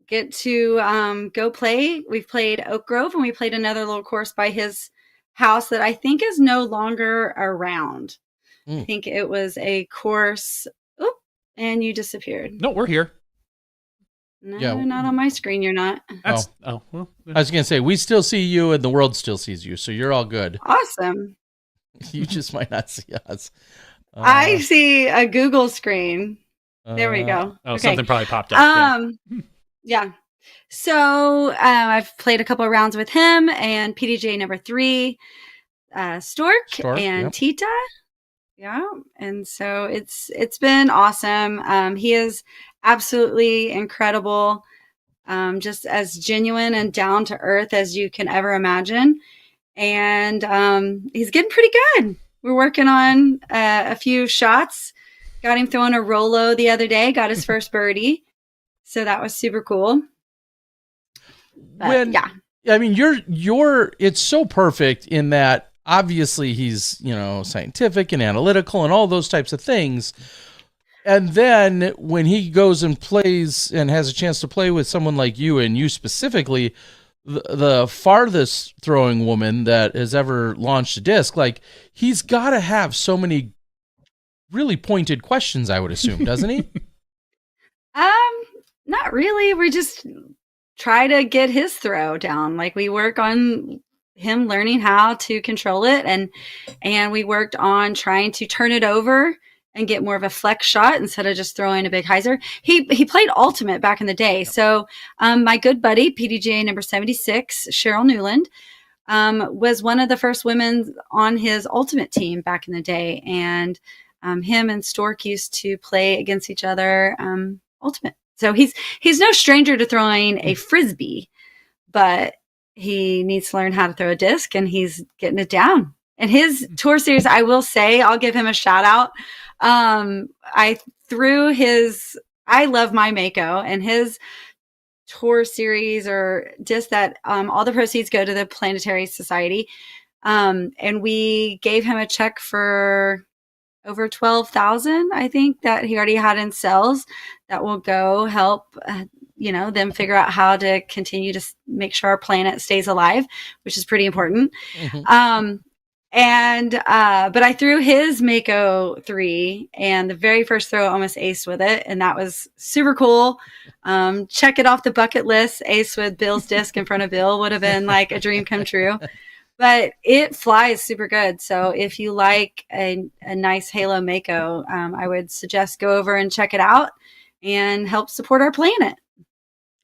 get to go play. We've played Oak Grove, and we played another little course by his house that I think is no longer around. I think it was a course. Oop, and you disappeared. No, we're here. No, not on my screen. You're not. Well, I was going to say, we still see you and the world still sees you, so you're all good. Awesome. You just might not see us. I see a Google screen. There we go. Oh, okay. Something probably popped up. Yeah. So I've played a couple of rounds with him and PDJ number 3, Stork and Tita. Yeah. And so it's been awesome. He is absolutely incredible. Just as genuine and down to earth as you can ever imagine. and he's getting pretty good. We're working on a few shots. Got him throwing a Rolo the other day. Got his first birdie, so that was super cool. But, yeah, I mean, it's so perfect in that obviously he's, scientific and analytical and all those types of things. And then when he goes and plays and has a chance to play with someone like you, and you specifically, the farthest throwing woman that has ever launched a disc, like, he's got to have so many really pointed questions, I would assume, doesn't he? Not really. We just try to get his throw down. Like, we work on him learning how to control it, and we worked on trying to turn it over and get more of a flex shot instead of just throwing a big hyzer. He played ultimate back in the day. So my good buddy, PDGA number 76, Cheryl Newland, was one of the first women on his ultimate team back in the day. And him and Stork used to play against each other ultimate. So he's no stranger to throwing a Frisbee, but he needs to learn how to throw a disc, and he's getting it down. And his tour series, I will say, I'll give him a shout out. I love my Mako, and his tour series or disc that all the proceeds go to the Planetary Society. And we gave him a check for over 12,000, I think, that he already had in cells that will go help, them figure out how to continue to make sure our planet stays alive, which is pretty important. Mm-hmm. But I threw his Mako 3, and the very first throw almost aced with it, and that was super cool. Check it off the bucket list. Ace with Bill's disc in front of Bill would have been like a dream come true. But it flies super good. So if you like a nice Halo Mako, I would suggest go over and check it out and help support our planet.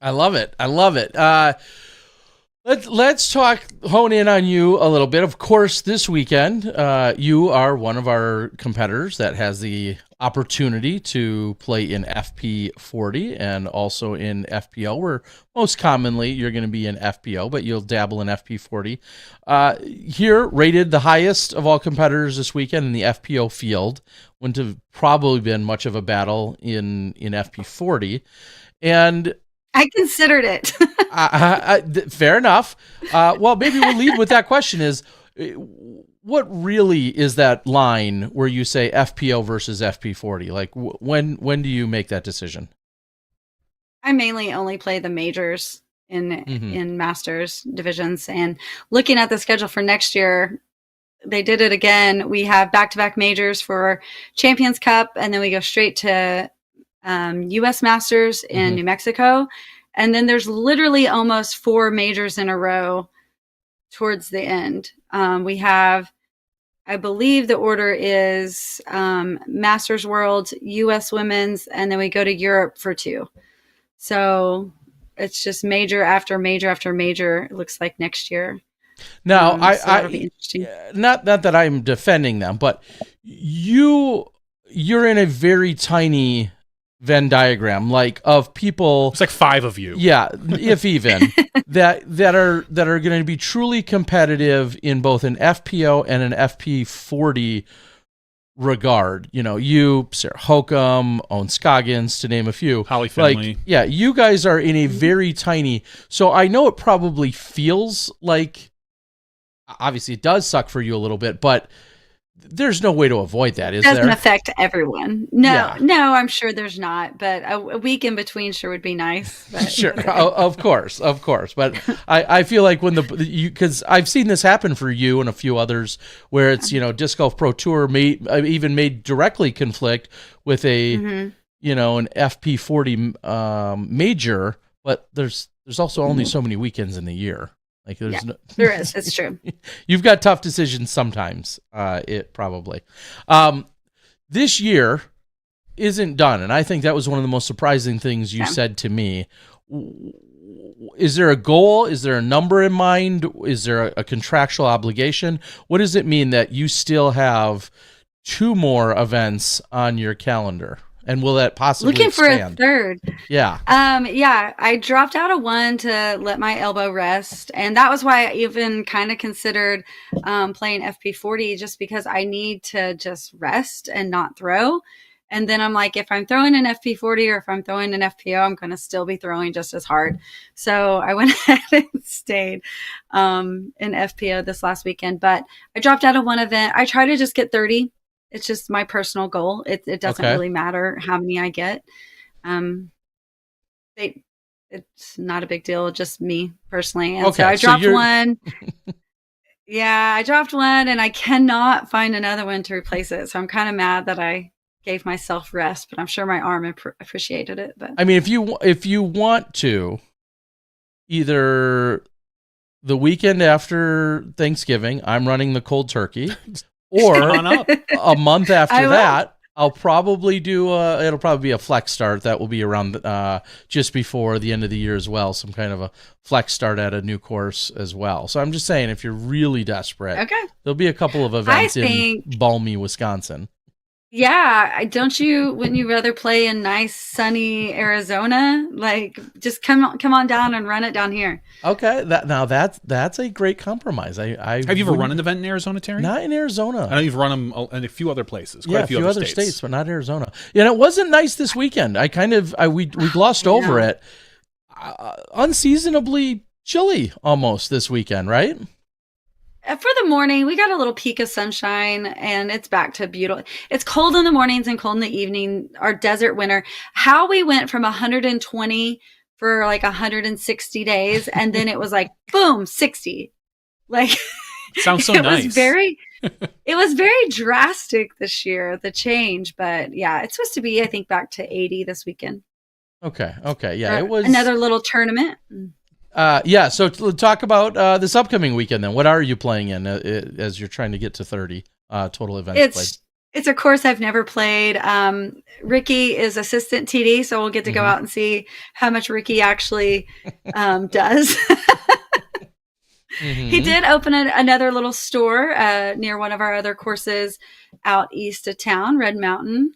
I love it. Let's hone in on you a little bit. Of course, this weekend, you are one of our competitors that has the opportunity to play in FP40 and also in FPO, where most commonly you're going to be in FPO, but you'll dabble in FP40. Here, rated the highest of all competitors this weekend in the FPO field. Wouldn't have probably been much of a battle in FP40. And I considered it. Fair enough. Well, maybe we'll lead with that question is, what really is that line where you say FPO versus FP40? Like, when do you make that decision? I mainly only play the majors in Masters divisions. And looking at the schedule for next year, they did it again. We have back-to-back majors for Champions Cup, and then we go straight to U.S. Masters in New Mexico. And then there's literally almost 4 majors in a row towards the end. We have, I believe the order is Masters World, U.S. Women's, and then we go to Europe for 2. So it's just major after major after major, it looks like next year. Now, not that I'm defending them, but you're in a very tiny Venn diagram, like, of people. It's like 5 of you. Yeah, if even that are going to be truly competitive in both an FPO and an FP40 regard. You, Sarah Hokum, Owen Scoggins, to name a few. Holly Finley. Like, yeah, you guys are in a very tiny. So I know it probably feels like, obviously it does suck for you a little bit, but there's no way to avoid that, is there? It doesn't affect everyone. No, I'm sure there's not, but a week in between sure would be nice. But. Sure, of course. But I feel like when because I've seen this happen for you and a few others where it's, Disc Golf Pro Tour even made directly conflict with a, an FP40 major, but there's also only so many weekends in the year. Like, there is. It's true. You've got tough decisions sometimes. It probably. This year isn't done, and I think that was one of the most surprising things you said to me. Is there a goal? Is there a number in mind? Is there a contractual obligation? What does it mean that you still have 2 more events on your calendar And will that possibly looking expand? for a third? Yeah. Yeah, I dropped out of one to let my elbow rest, and that was why I even kind of considered playing FP40, just because I need to just rest and not throw. And then I'm like, if I'm throwing an FP40 or if I'm throwing an FPO, I'm going to still be throwing just as hard. So I went ahead and stayed in FPO this last weekend, but I dropped out of one event. I try to just get 30. It's just my personal goal. It doesn't really matter how many I get. It's not a big deal, just me personally. And so I dropped one. Yeah, I dropped one and I cannot find another one to replace it. So I'm kind of mad that I gave myself rest, but I'm sure my arm appreciated it. But I mean, if you want to, either the weekend after Thanksgiving, I'm running the cold turkey, or a month after that, I'll probably do it'll probably be a flex start. That will be around just before the end of the year as well. Some kind of a flex start at a new course as well. So I'm just saying, if you're really desperate, there'll be a couple of events in balmy Wisconsin. Yeah, wouldn't you rather play in nice sunny Arizona? Like, just come on down and run it down here. Okay, that's a great compromise. Have you ever run an event in Arizona, Terry? Not in Arizona. I know you've run them in a few other places. Quite a few other states, but not Arizona. And it wasn't nice this weekend. We glossed over it. Unseasonably chilly almost this weekend, right? For the morning, we got a little peak of sunshine, and it's back to beautiful. It's cold in the mornings and cold in the evening. Our desert winter. How we went from 120 for like 160 days, and then it was like boom, 60. Like, sounds so nice. It was very drastic this year, the change. But yeah, it's supposed to be, I think, back to 80 this weekend. Okay, yeah, it was another little tournament. So talk about this upcoming weekend then. What are you playing in as you're trying to get to 30 total events played? It's a course I've never played. Ricky is assistant TD, so we'll get to go out and see how much Ricky actually does. He did open another little store near one of our other courses out east of town, Red Mountain.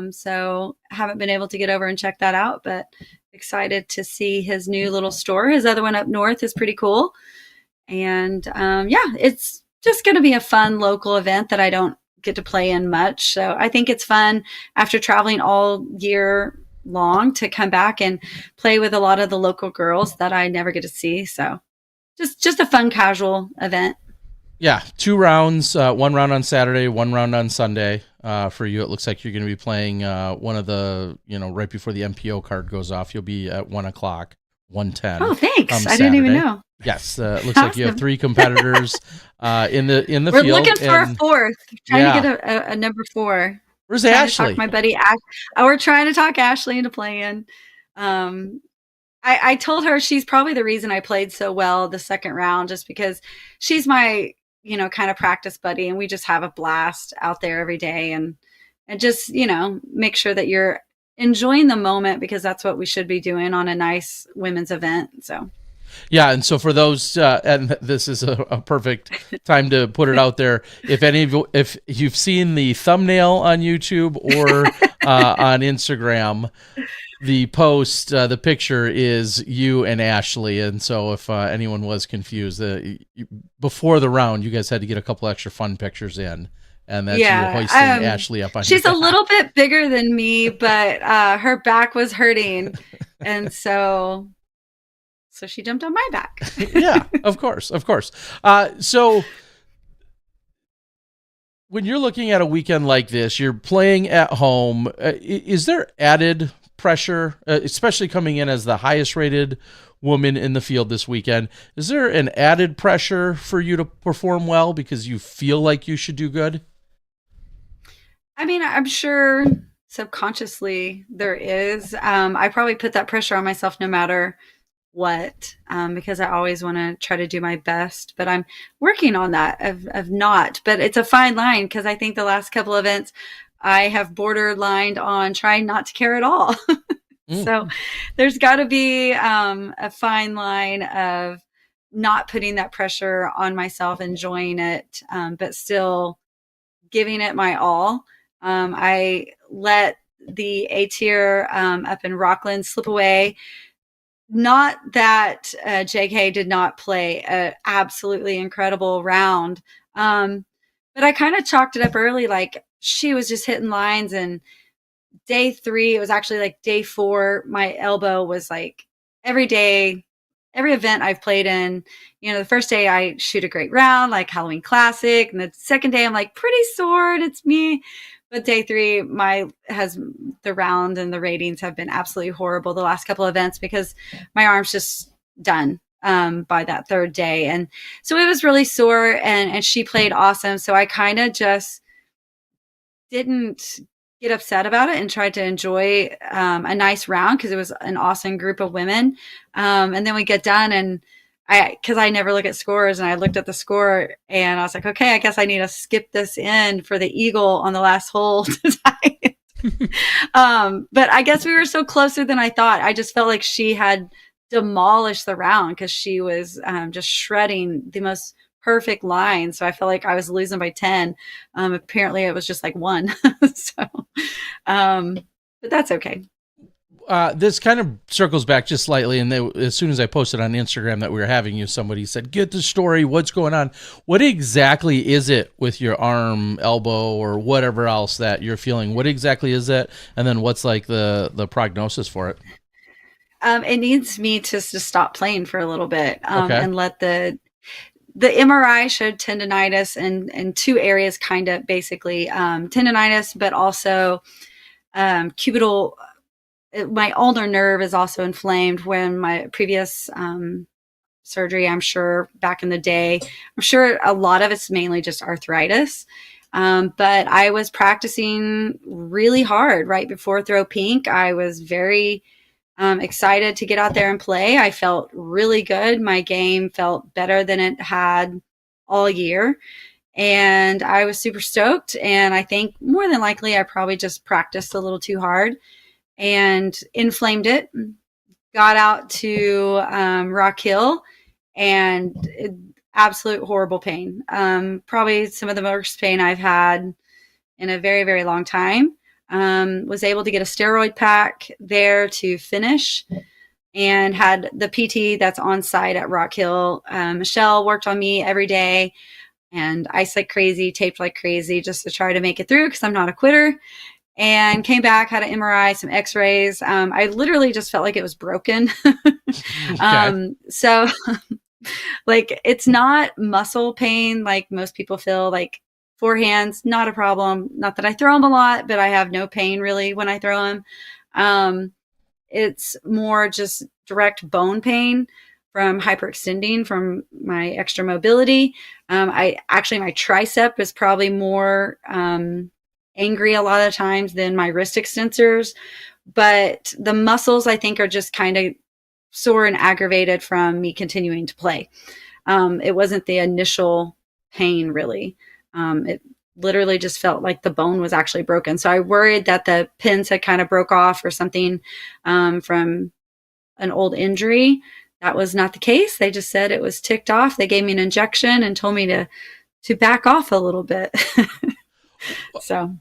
So haven't been able to get over and check that out, but excited to see his new little store. His other one up north is pretty cool. And it's just going to be a fun local event that I don't get to play in much. So I think it's fun after traveling all year long to come back and play with a lot of the local girls that I never get to see. So just a fun casual event. Yeah, 2 rounds, 1 round on Saturday, 1 round on Sunday. For you, it looks like you're going to be playing one of the, right before the MPO card goes off. You'll be at 1 o'clock, 1:10. Oh, thanks. I didn't even know. Yes, looks awesome. Like you have 3 competitors in the field. We're looking for a fourth. Trying to get a number 4. Where's Ashley? My buddy Ash. We're trying to talk Ashley into playing. I told her she's probably the reason I played so well the second round, just because she's my kind of practice buddy, and we just have a blast out there every day and just, make sure that you're enjoying the moment, because that's what we should be doing on a nice women's event. So. Yeah, and so for those, and this is a perfect time to put it out there. If you've seen the thumbnail on YouTube or on Instagram, the post, the picture is you and Ashley. And so if anyone was confused, before the round, you guys had to get a couple extra fun pictures in. And that's you hoisting Ashley up on she's a little bit bigger than me, but her back was hurting. And so she jumped on my back. Yeah, of course. So when you're looking at a weekend like this, you're playing at home. Is there added pressure, especially coming in as the highest rated woman in the field this weekend? Is there an added pressure for you to perform well because you feel like you should do good? I mean, I'm sure subconsciously there is. I probably put that pressure on myself no matter what, because I always want to try to do my best, but I'm working on that of not, but it's a fine line, because I think the last couple of events I have borderlined on trying not to care at all. So there's got to be a fine line of not putting that pressure on myself, enjoying it, but still giving it my all. I let the A tier up in Rockland slip away. Not that JK did not play an absolutely incredible round, but I kind of chalked it up early, like she was just hitting lines. And day 3, it was actually like day 4, my elbow was like every day, every event I've played in, the first day I shoot a great round, like Halloween Classic. And the second day I'm like pretty sore, it's me. But day 3, the round and the ratings have been absolutely horrible the last couple of events because my arm's just done by that 3rd day. And so it was really sore, and she played awesome. So I kind of just didn't get upset about it and tried to enjoy a nice round because it was an awesome group of women. And then we get done, and because I never look at scores, and I looked at the score and I was like, okay, I guess I need to skip this in for the eagle on the last hole tonight. But I guess we were so closer than I thought. I just felt like she had demolished the round because she was just shredding the most perfect line. So I felt like I was losing by 10. Apparently it was just like 1. So, but that's okay. This kind of circles back just slightly, and as soon as I posted on Instagram that we were having you, somebody said, "Get the story. What's going on? What exactly is it with your arm, elbow, or whatever else that you're feeling? What exactly is it? And then what's like the prognosis for it?" It needs me to stop playing for a little bit Okay. and let the MRI showed tendonitis in 2 areas, kind of basically tendonitis, but also cubital. My ulnar nerve is also inflamed. When my previous surgery, I'm sure back in the day, I'm sure a lot of it's mainly just arthritis. But I was practicing really hard right before Throw Pink. I was very excited to get out there and play. I felt really good. My game felt better than it had all year. And I was super stoked. And I think more than likely, I probably just practiced a little too hard and inflamed it. Got out to Rock Hill, and absolute horrible pain. Probably some of the worst pain I've had in a very, very long time. Was able to get a steroid pack there to finish, and had the PT that's on site at Rock Hill. Michelle worked on me every day and iced like crazy, taped like crazy just to try to make it through because I'm not a quitter. And came back, had an MRI, some x-rays. I literally just felt like it was broken. Okay. So like, it's not muscle pain like most people feel. Like forehands, not a problem. Not that I throw them a lot, but I have no pain really when I throw them. It's more just direct bone pain from hyperextending from my extra mobility. My tricep is probably more angry a lot of times than my wrist extensors, but the muscles I think are just kind of sore and aggravated from me continuing to play. It wasn't the initial pain really. It literally just felt like the bone was actually broken. So I worried that the pins had kind of broke off or something from an old injury. That was not the case. They just said it was ticked off. They gave me an injection and told me to back off a little bit. So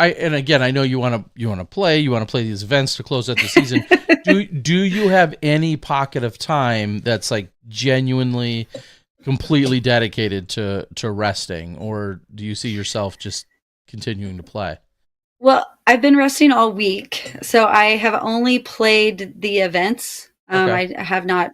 I know you want to play these events to close out the season. do you have any pocket of time that's like genuinely completely dedicated to resting, or do you see yourself just continuing to play? Well, I've been resting all week, so I have only played the events. Okay. I have not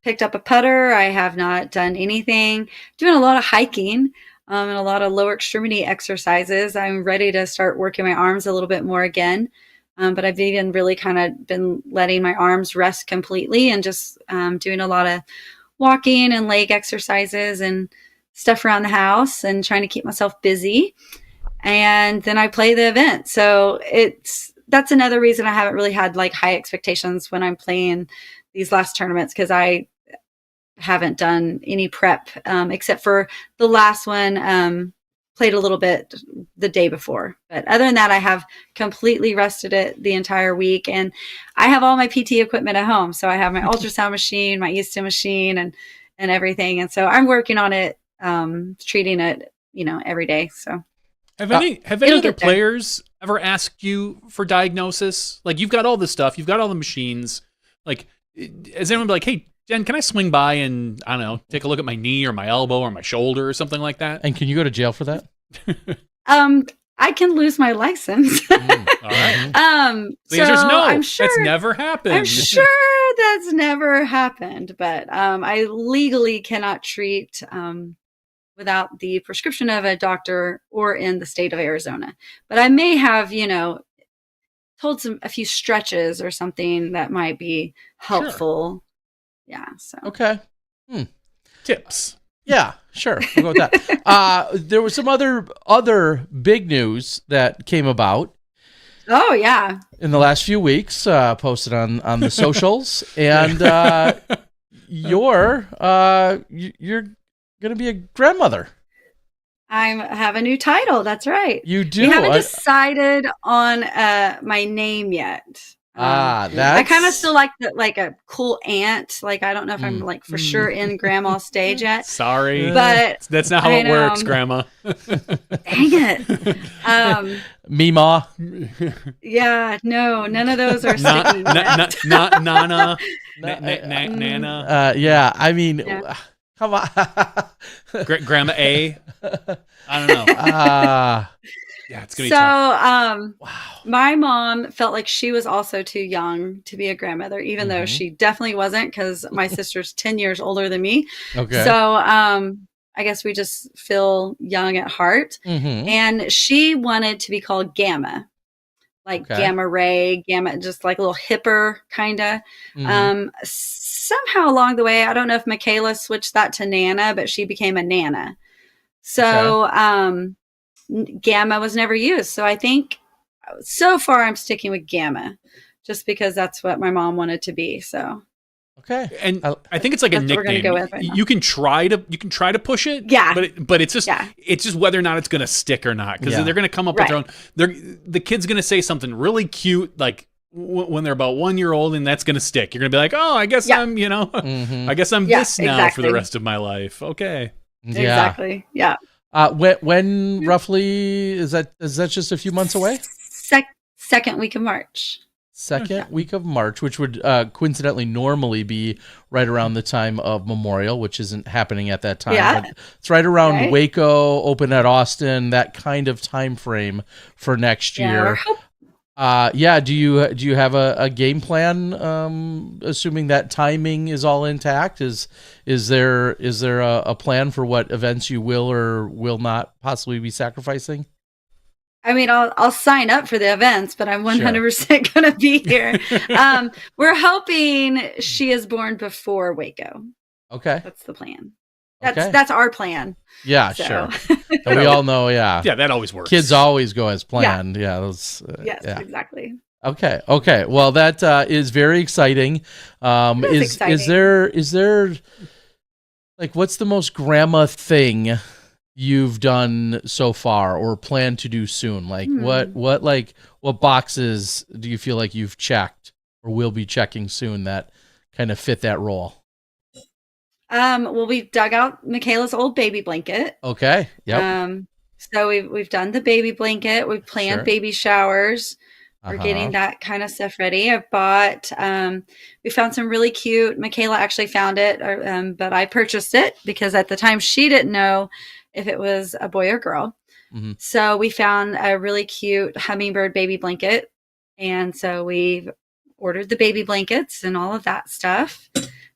picked up a putter. I have not done anything. Doing a lot of hiking. And a lot of lower extremity exercises. I'm ready to start working my arms a little bit more again. But I've even really kind of been letting my arms rest completely and just doing a lot of walking and leg exercises and stuff around the house and trying to keep myself busy. And then I play the event. So that's another reason I haven't really had like high expectations when I'm playing these last tournaments, because I haven't done any prep except for the last one. Played a little bit the day before, but other than that, I have completely rested it the entire week, and I have all my PT equipment at home. So I have my ultrasound machine, my Easton machine, and everything. And so I'm working on it, treating it, every day. So have any other players ever asked you for diagnosis? Like, you've got all this stuff, you've got all the machines. Like, has anyone be like, hey, Jen, can I swing by and, I don't know, take a look at my knee or my elbow or my shoulder or something like that? And can you go to jail for that? I can lose my license. All right. The answer is no. I'm sure that's never happened. I'm sure that's never happened, but I legally cannot treat without the prescription of a doctor or in the state of Arizona. But I may have, told a few stretches or something that might be helpful. Sure. Yeah. So okay. Tips. Yeah, sure. We'll go with that. There was some other big news that came about. Oh yeah. In the last few weeks, posted on the socials, and you're gonna be a grandmother. I have a new title. That's right. You do. We haven't decided on my name yet. I kind of still like a cool aunt. Like, I don't know if I'm like for sure in grandma stage yet. Sorry, but that's not how it works, Grandma. Dang it. Mima. Yeah, no, none of those are sticking. Not Nana. Nana. Yeah, I mean, come on. Grandma A. I don't know. Yeah, it's gonna be tough. Wow. My mom felt like she was also too young to be a grandmother, even though she definitely wasn't, because my sister's 10 years older than me. Okay. So I guess we just feel young at heart. And she wanted to be called Gamma, like Gamma Ray, Gamma, just like a little hipper kind of. Somehow along the way, I don't know if Michaela switched that to Nana, but she became a Nana. So Gamma was never used. So I think so far I'm sticking with Gamma just because that's what my mom wanted to be. So okay. And I think it's like a nickname. Go with right you can try to push it. Yeah. But it's just whether or not it's going to stick or not, because they're going to come up with their own. The kid's going to say something really cute, like when they're about 1 year old, and that's going to stick. You're going to be like, oh, I guess I'm, I guess I'm this now for the rest of my life. Okay. Exactly. Yeah. When roughly is that just a few months away? Second week of March. Second week of March, which would coincidentally normally be right around the time of Memorial, which isn't happening at that time. Yeah. But it's right around Waco, Open at Austin, that kind of time frame for next year. Do you have a game plan? Assuming that timing is all intact, is there a plan for what events you will or will not possibly be sacrificing? I mean, I'll sign up for the events, but I'm 100% going to be here. We're hoping she is born before Waco. Okay, that's the plan. That's our plan. Yeah, sure. And we all know, yeah, that always works. Kids always go as planned. Yes, exactly. Okay. Well, that is very exciting. Exciting. Is there like, what's the most grandma thing you've done so far or plan to do soon? Like what boxes do you feel like you've checked or will be checking soon that kind of fit that role? Well, we've dug out Michaela's old baby blanket. Okay. Yep. So we've done the baby blanket. We've planned baby showers. We're getting that kind of stuff ready. I bought, we found some really cute, Michaela actually found it, but I purchased it because at the time she didn't know if it was a boy or girl. So we found a really cute hummingbird baby blanket. And so we've ordered the baby blankets and all of that stuff.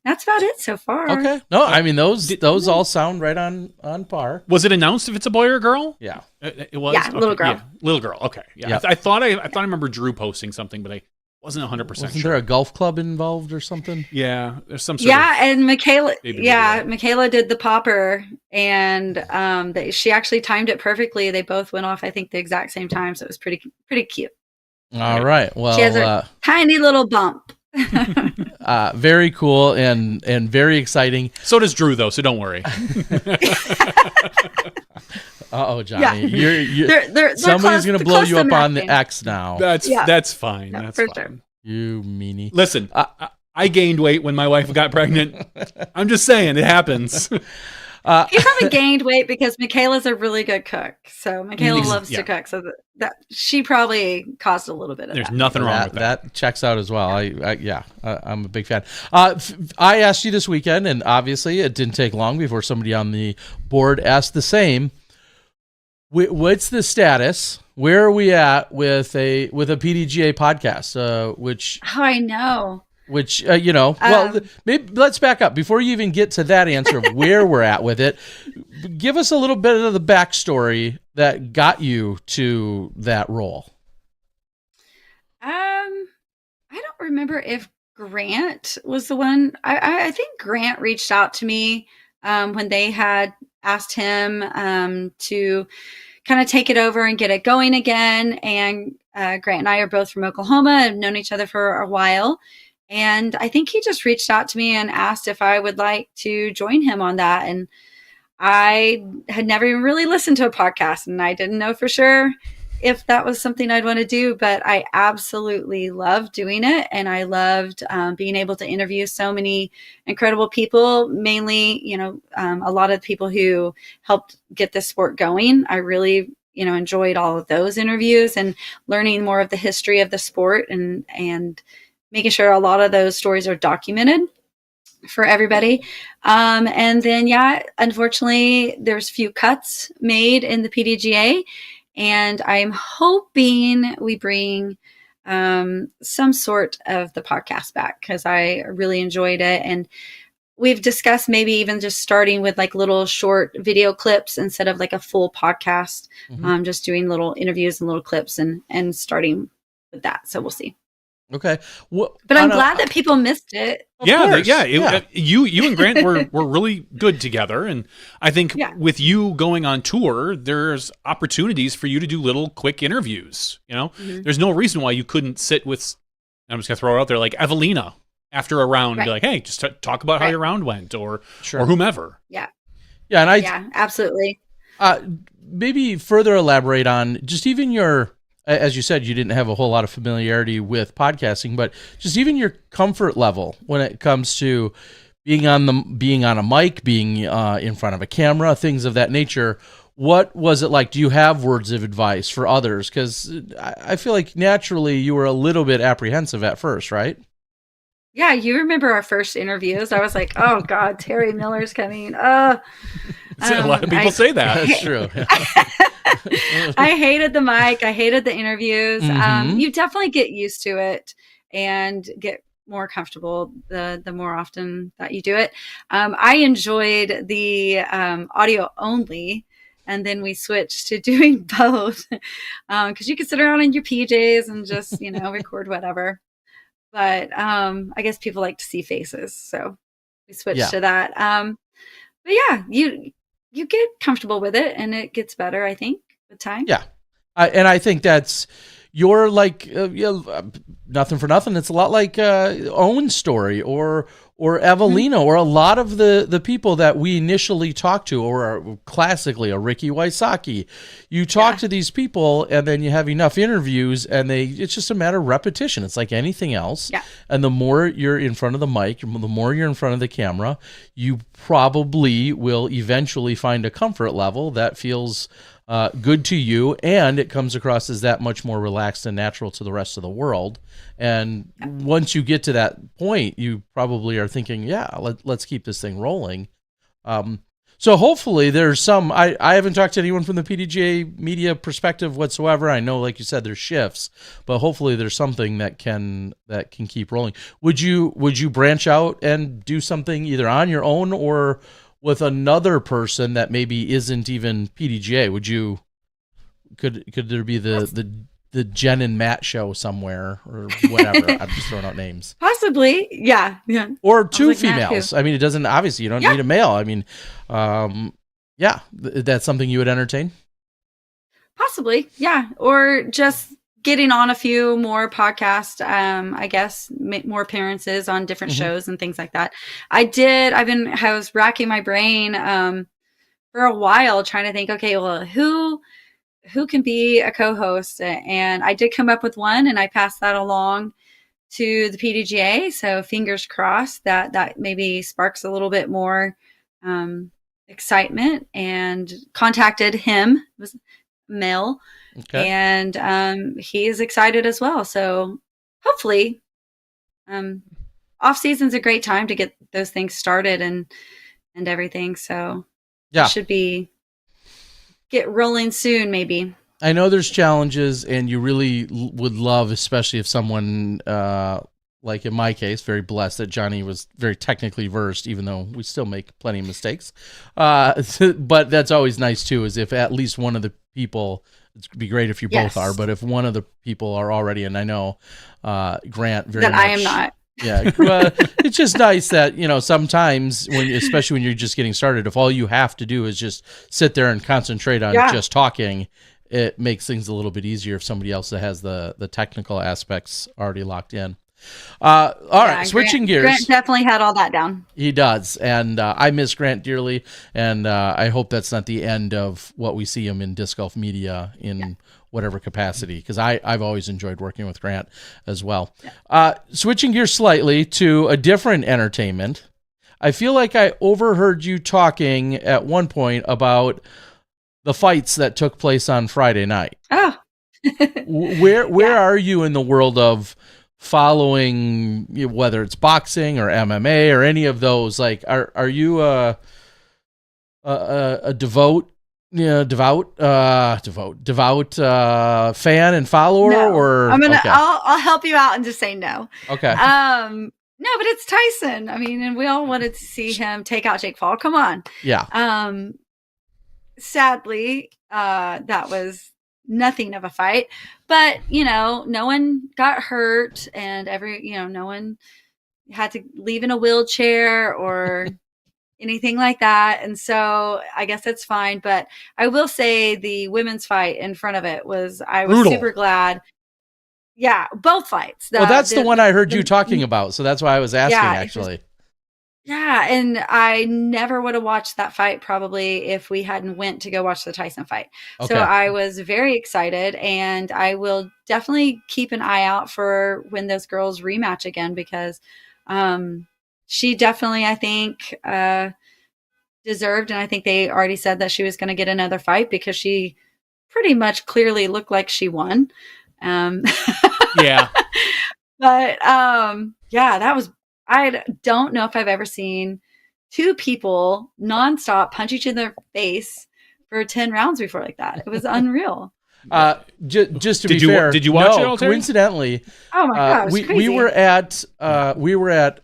That's about it so far. Okay. No, I mean, those all sound right on par. Was it announced if it's a boy or a girl? Yeah. It was? Yeah, little girl. Yeah, little girl. Okay. Yeah. Yep. I thought I remember Drew posting something, but I wasn't 100% sure. Wasn't there a golf club involved or something? Yeah. There's some sort of and Michaela Michaela did the popper, and she actually timed it perfectly. They both went off, I think, the exact same time, so it was pretty cute. All right. Well, she has a tiny little bump. Very cool and very exciting. So does Drew, though, so don't worry. Johnny, you're somebody's going to blow you up on the X now. That's fine. That's fine. Sure. You meanie. Listen, I gained weight when my wife got pregnant. I'm just saying, it happens. He probably gained weight because Michaela's a really good cook. So Michaela loves to cook. So that she probably caused a little bit of There's that. nothing wrong with that. That checks out as well. I'm a big fan. I asked you this weekend, and obviously it didn't take long before somebody on the board asked the same. What's the status? Where are we at with a PDGA podcast? Which I know. Which, well, maybe let's back up. Before you even get to that answer of where we're at with it, give us a little bit of the backstory that got you to that role. I don't remember if Grant was the one. I think Grant reached out to me when they had asked him to kind of take it over and get it going again. And Grant and I are both from Oklahoma and have known each other for a while. And I think he just reached out to me and asked if I would like to join him on that. And I had never even really listened to a podcast, and I didn't know for sure if that was something I'd want to do, but I absolutely loved doing it. And I loved being able to interview so many incredible people, mainly, a lot of people who helped get the sport going. I really, enjoyed all of those interviews and learning more of the history of the sport and making sure a lot of those stories are documented for everybody. And then, unfortunately, there's few cuts made in the PDGA, and I'm hoping we bring some sort of the podcast back because I really enjoyed it. And we've discussed maybe even just starting with like little short video clips instead of like a full podcast, just doing little interviews and little clips and starting with that. So we'll see. Okay. But I'm glad that people missed it. You and Grant were really good together. And I think with you going on tour, there's opportunities for you to do little quick interviews. There's no reason why you couldn't sit with, I'm just going to throw it out there, like Evelina after a round and be like, hey, just talk about how your round went or whomever. Yeah. Yeah. And absolutely. Maybe further elaborate on just even your, as you said, you didn't have a whole lot of familiarity with podcasting, but just even your comfort level when it comes to being on a mic, being in front of a camera, things of that nature. What was it like? Do you have words of advice for others? Because I feel like naturally you were a little bit apprehensive at first, right? Yeah, you remember our first interviews. I was like, oh, God, Terry Miller's coming. A lot of people say that. That's true. I hated the mic. I hated the interviews. You definitely get used to it and get more comfortable the more often that you do it. I enjoyed the audio only, and then we switched to doing both because you can sit around in your PJs and just, record whatever. But I guess people like to see faces, so we switched to that. But yeah, you get comfortable with it, and it gets better, I think, with time. Yeah, and I think that's you're like nothing for nothing. It's a lot like Owen's story or Evelina or a lot of the people that we initially talked to, or classically a Ricky Wysocki. You talk to these people, and then you have enough interviews, and it's just a matter of repetition. It's like anything else. Yeah. And the more you're in front of the mic, the more you're in front of the camera, you probably will eventually find a comfort level that feels good to you, and it comes across as that much more relaxed and natural to the rest of the world. And once you get to that point, you probably are thinking, let's keep this thing rolling. So hopefully there's some, I haven't talked to anyone from the PDGA media perspective whatsoever. I know, like you said, there's shifts, but hopefully there's something that can keep rolling. Would you branch out and do something either on your own or with another person that maybe isn't even PDGA? Could there be the Jen and Matt show somewhere or whatever? I'm just throwing out names. Possibly. Yeah. Or two females. I mean, it doesn't, obviously you don't need a male. I mean, that's something you would entertain? Possibly. Yeah. Or just getting on a few more podcasts, I guess, make more appearances on different shows and things like that. I was racking my brain for a while trying to think, okay, well, who can be a co-host? And I did come up with one, and I passed that along to the PDGA. So fingers crossed that maybe sparks a little bit more excitement and contacted him. It was male. Okay. And he is excited as well. So hopefully, off season's a great time to get those things started and everything. So yeah, it should get rolling soon, maybe. I know there's challenges, and you really would love, especially if someone, like in my case, very blessed that Johnny was very technically versed, even though we still make plenty of mistakes. But that's always nice too, is if at least one of the people, it'd be great if you both are, but if one of the people are already, and I know Grant very that much. I am not. Yeah, it's just nice that, sometimes especially when you're just getting started, if all you have to do is just sit there and concentrate on just talking, it makes things a little bit easier if somebody else that has the technical aspects already locked in. All right, switching gears. Grant definitely had all that down. He does, and I miss Grant dearly, and I hope that's not the end of what we see him in disc golf media in whatever capacity, because I've always enjoyed working with Grant as well. Switching gears slightly to a different entertainment, I feel like I overheard you talking at one point about the fights that took place on Friday night. Oh. Where are you in the world of following, whether it's boxing or MMA or any of those? Like, are you a devout fan and follower? No. Or I'll help you out and just say no. Okay. No, but it's Tyson. I mean, and we all wanted to see him take out Jake Paul. Come on. Yeah. Sadly, that was nothing of a fight, but no one got hurt, and no one had to leave in a wheelchair or anything like that. And so I guess that's fine. But I will say the women's fight in front of it was brutal. Super glad. Yeah, both fights. That's the one I heard you talking about. So that's why I was asking, actually. And I never would have watched that fight probably if we hadn't went to go watch the Tyson fight. Okay. So I was very excited, and I will definitely keep an eye out for when those girls rematch again, because she definitely, I think, deserved, and I think they already said that she was going to get another fight because she pretty much clearly looked like she won. Yeah. But that was, I don't know if I've ever seen two people nonstop punch each other in the face for 10 rounds before like that. It was unreal. Just to be fair, did you watch it all, Terry? Oh Coincidentally, my God, we were at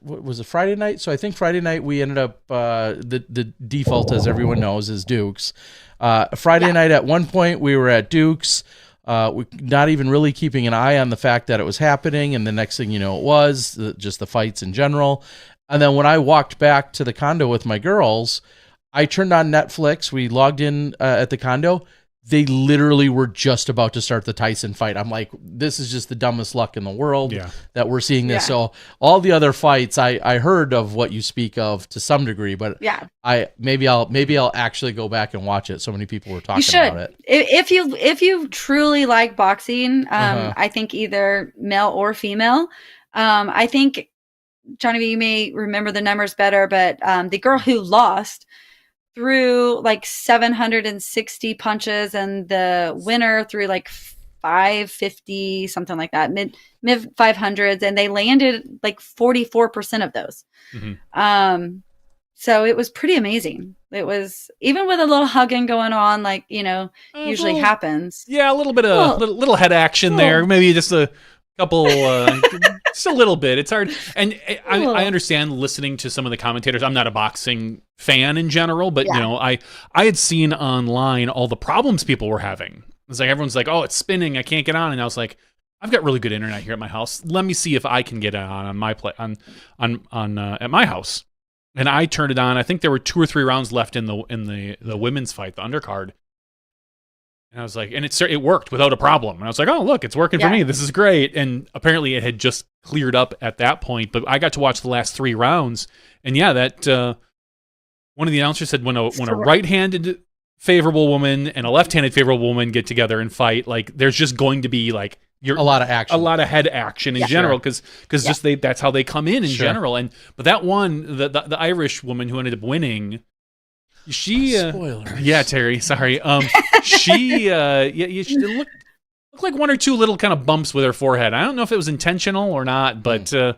what was it, Friday night? So I think Friday night we ended up the default, as everyone knows, is Duke's. Friday night at one point we were at Duke's. Not even really keeping an eye on the fact that it was happening, and the next thing you know, it was just the fights in general. And then when I walked back to the condo with my girls, I turned on Netflix. We logged in at the condo. They literally were just about to start the Tyson fight. I'm like, this is just the dumbest luck in the world that we're seeing this. So all the other fights, I heard of what you speak of to some degree, but maybe I'll actually go back and watch it. So many people were talking about it. If you truly like boxing, I think either male or female. I think, Johnny, you may remember the numbers better, but the girl who lost threw like 760 punches, and the winner threw like 550, something like that, mid 500s, and they landed like 44% of those. Mm-hmm. So it was pretty amazing. It was, even with a little hugging going on, like, usually happens. Yeah, a little bit of little head action there. Maybe just a couple, just a little bit. It's hard. And I understand listening to some of the commentators. I'm not a boxing fan in general, but I had seen online all the problems people were having. It's like, everyone's like, oh, it's spinning, I can't get on. And I was like, I've got really good internet here at my house. Let me see if I can get it on my at my house. And I turned it on. I think there were 2 or 3 rounds left in the women's fight, the undercard. And I was like, and it worked without a problem. And I was like, oh, look, it's working for me. This is great. And apparently it had just cleared up at that point. But I got to watch the last 3 rounds. And that one of the announcers said when a right-handed favorable woman and a left-handed favorable woman get together and fight, like, there's just going to be like a lot of action, a lot of head action in general, because that's how they come in general. But that one, the Irish woman who ended up winning, She Spoilers. Yeah, Terry, sorry. She looked like one or two little kind of bumps with her forehead. I don't know if it was intentional or not, but it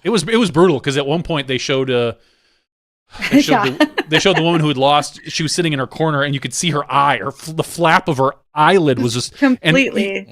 was brutal because at one point they showed they showed the woman who had lost. She was sitting in her corner, and you could see her eye, the flap of her eyelid was just completely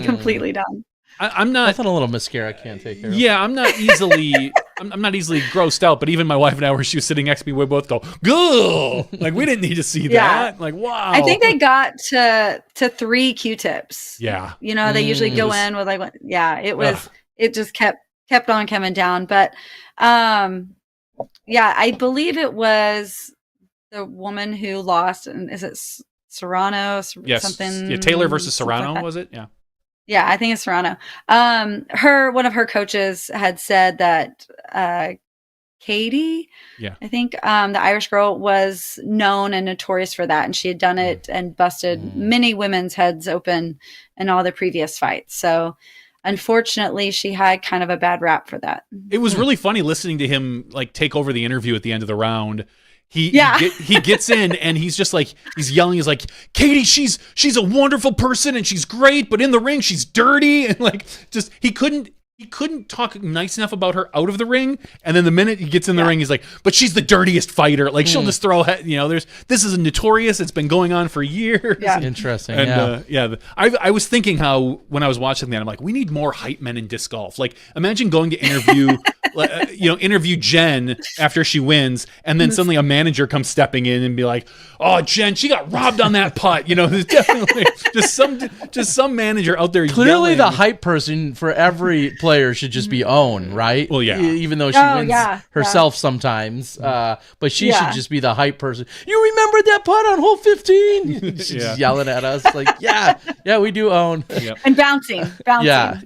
completely done. I'm not. Nothing a little mascara can't take care of. Yeah, I'm not easily grossed out. But even my wife and I, where she was sitting next to me, we both go, "Gah!" Like we didn't need to see that. Like wow. I think they got to 3 Q-tips. Yeah. They usually go in with like, it was. It just kept on coming down. But I believe it was the woman who lost. And is it Serrano? Yes. Something. Yeah, Taylor versus Serrano, like was it? Yeah. Yeah, I think it's Serrano. One of her coaches had said that Katie, I think, the Irish girl, was known and notorious for that, and she had done it and busted many women's heads open in all the previous fights. So, unfortunately, she had kind of a bad rap for that. It was really funny listening to him like take over the interview at the end of the round. He gets in and he's just like, he's yelling. He's like, Katie, she's a wonderful person and she's great, but in the ring she's dirty, and like just he couldn't talk nice enough about her out of the ring. And then the minute he gets in the ring, he's like, but she's the dirtiest fighter. Like she'll just throw, this is notorious. It's been going on for years. Yeah. Interesting. And I was thinking how when I was watching that, I'm like, we need more hype men in disc golf. Like imagine going to interview, interview Jen after she wins, and then suddenly a manager comes stepping in and be like, oh, Jen, she got robbed on that putt. There's definitely just some manager out there. Clearly yelling. the hype person for every player should just be Owen, right? Well, yeah. Even though she wins herself sometimes, but she should just be the hype person. You remembered that putt on hole 15? She's just yelling at us like, yeah, we do own. Yep. And bouncing. Yeah,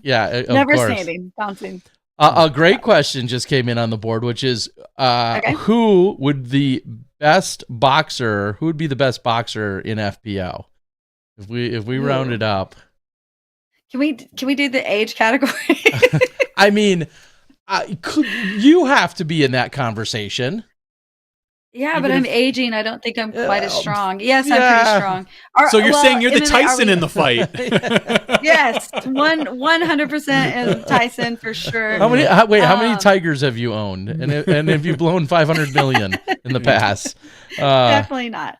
never course. standing, bouncing. A great question just came in on the board, which is who would be the best boxer in FPO? If we round it up. Can we do the age category? I mean, you have to be in that conversation. Yeah, but I'm aging. I don't think I'm quite as strong. Yes, I'm pretty strong. So you're saying you're the Tyson in the fight? Yes, 100% is Tyson for sure. How many tigers have you owned? And have you blown 500 million in the past? Definitely not.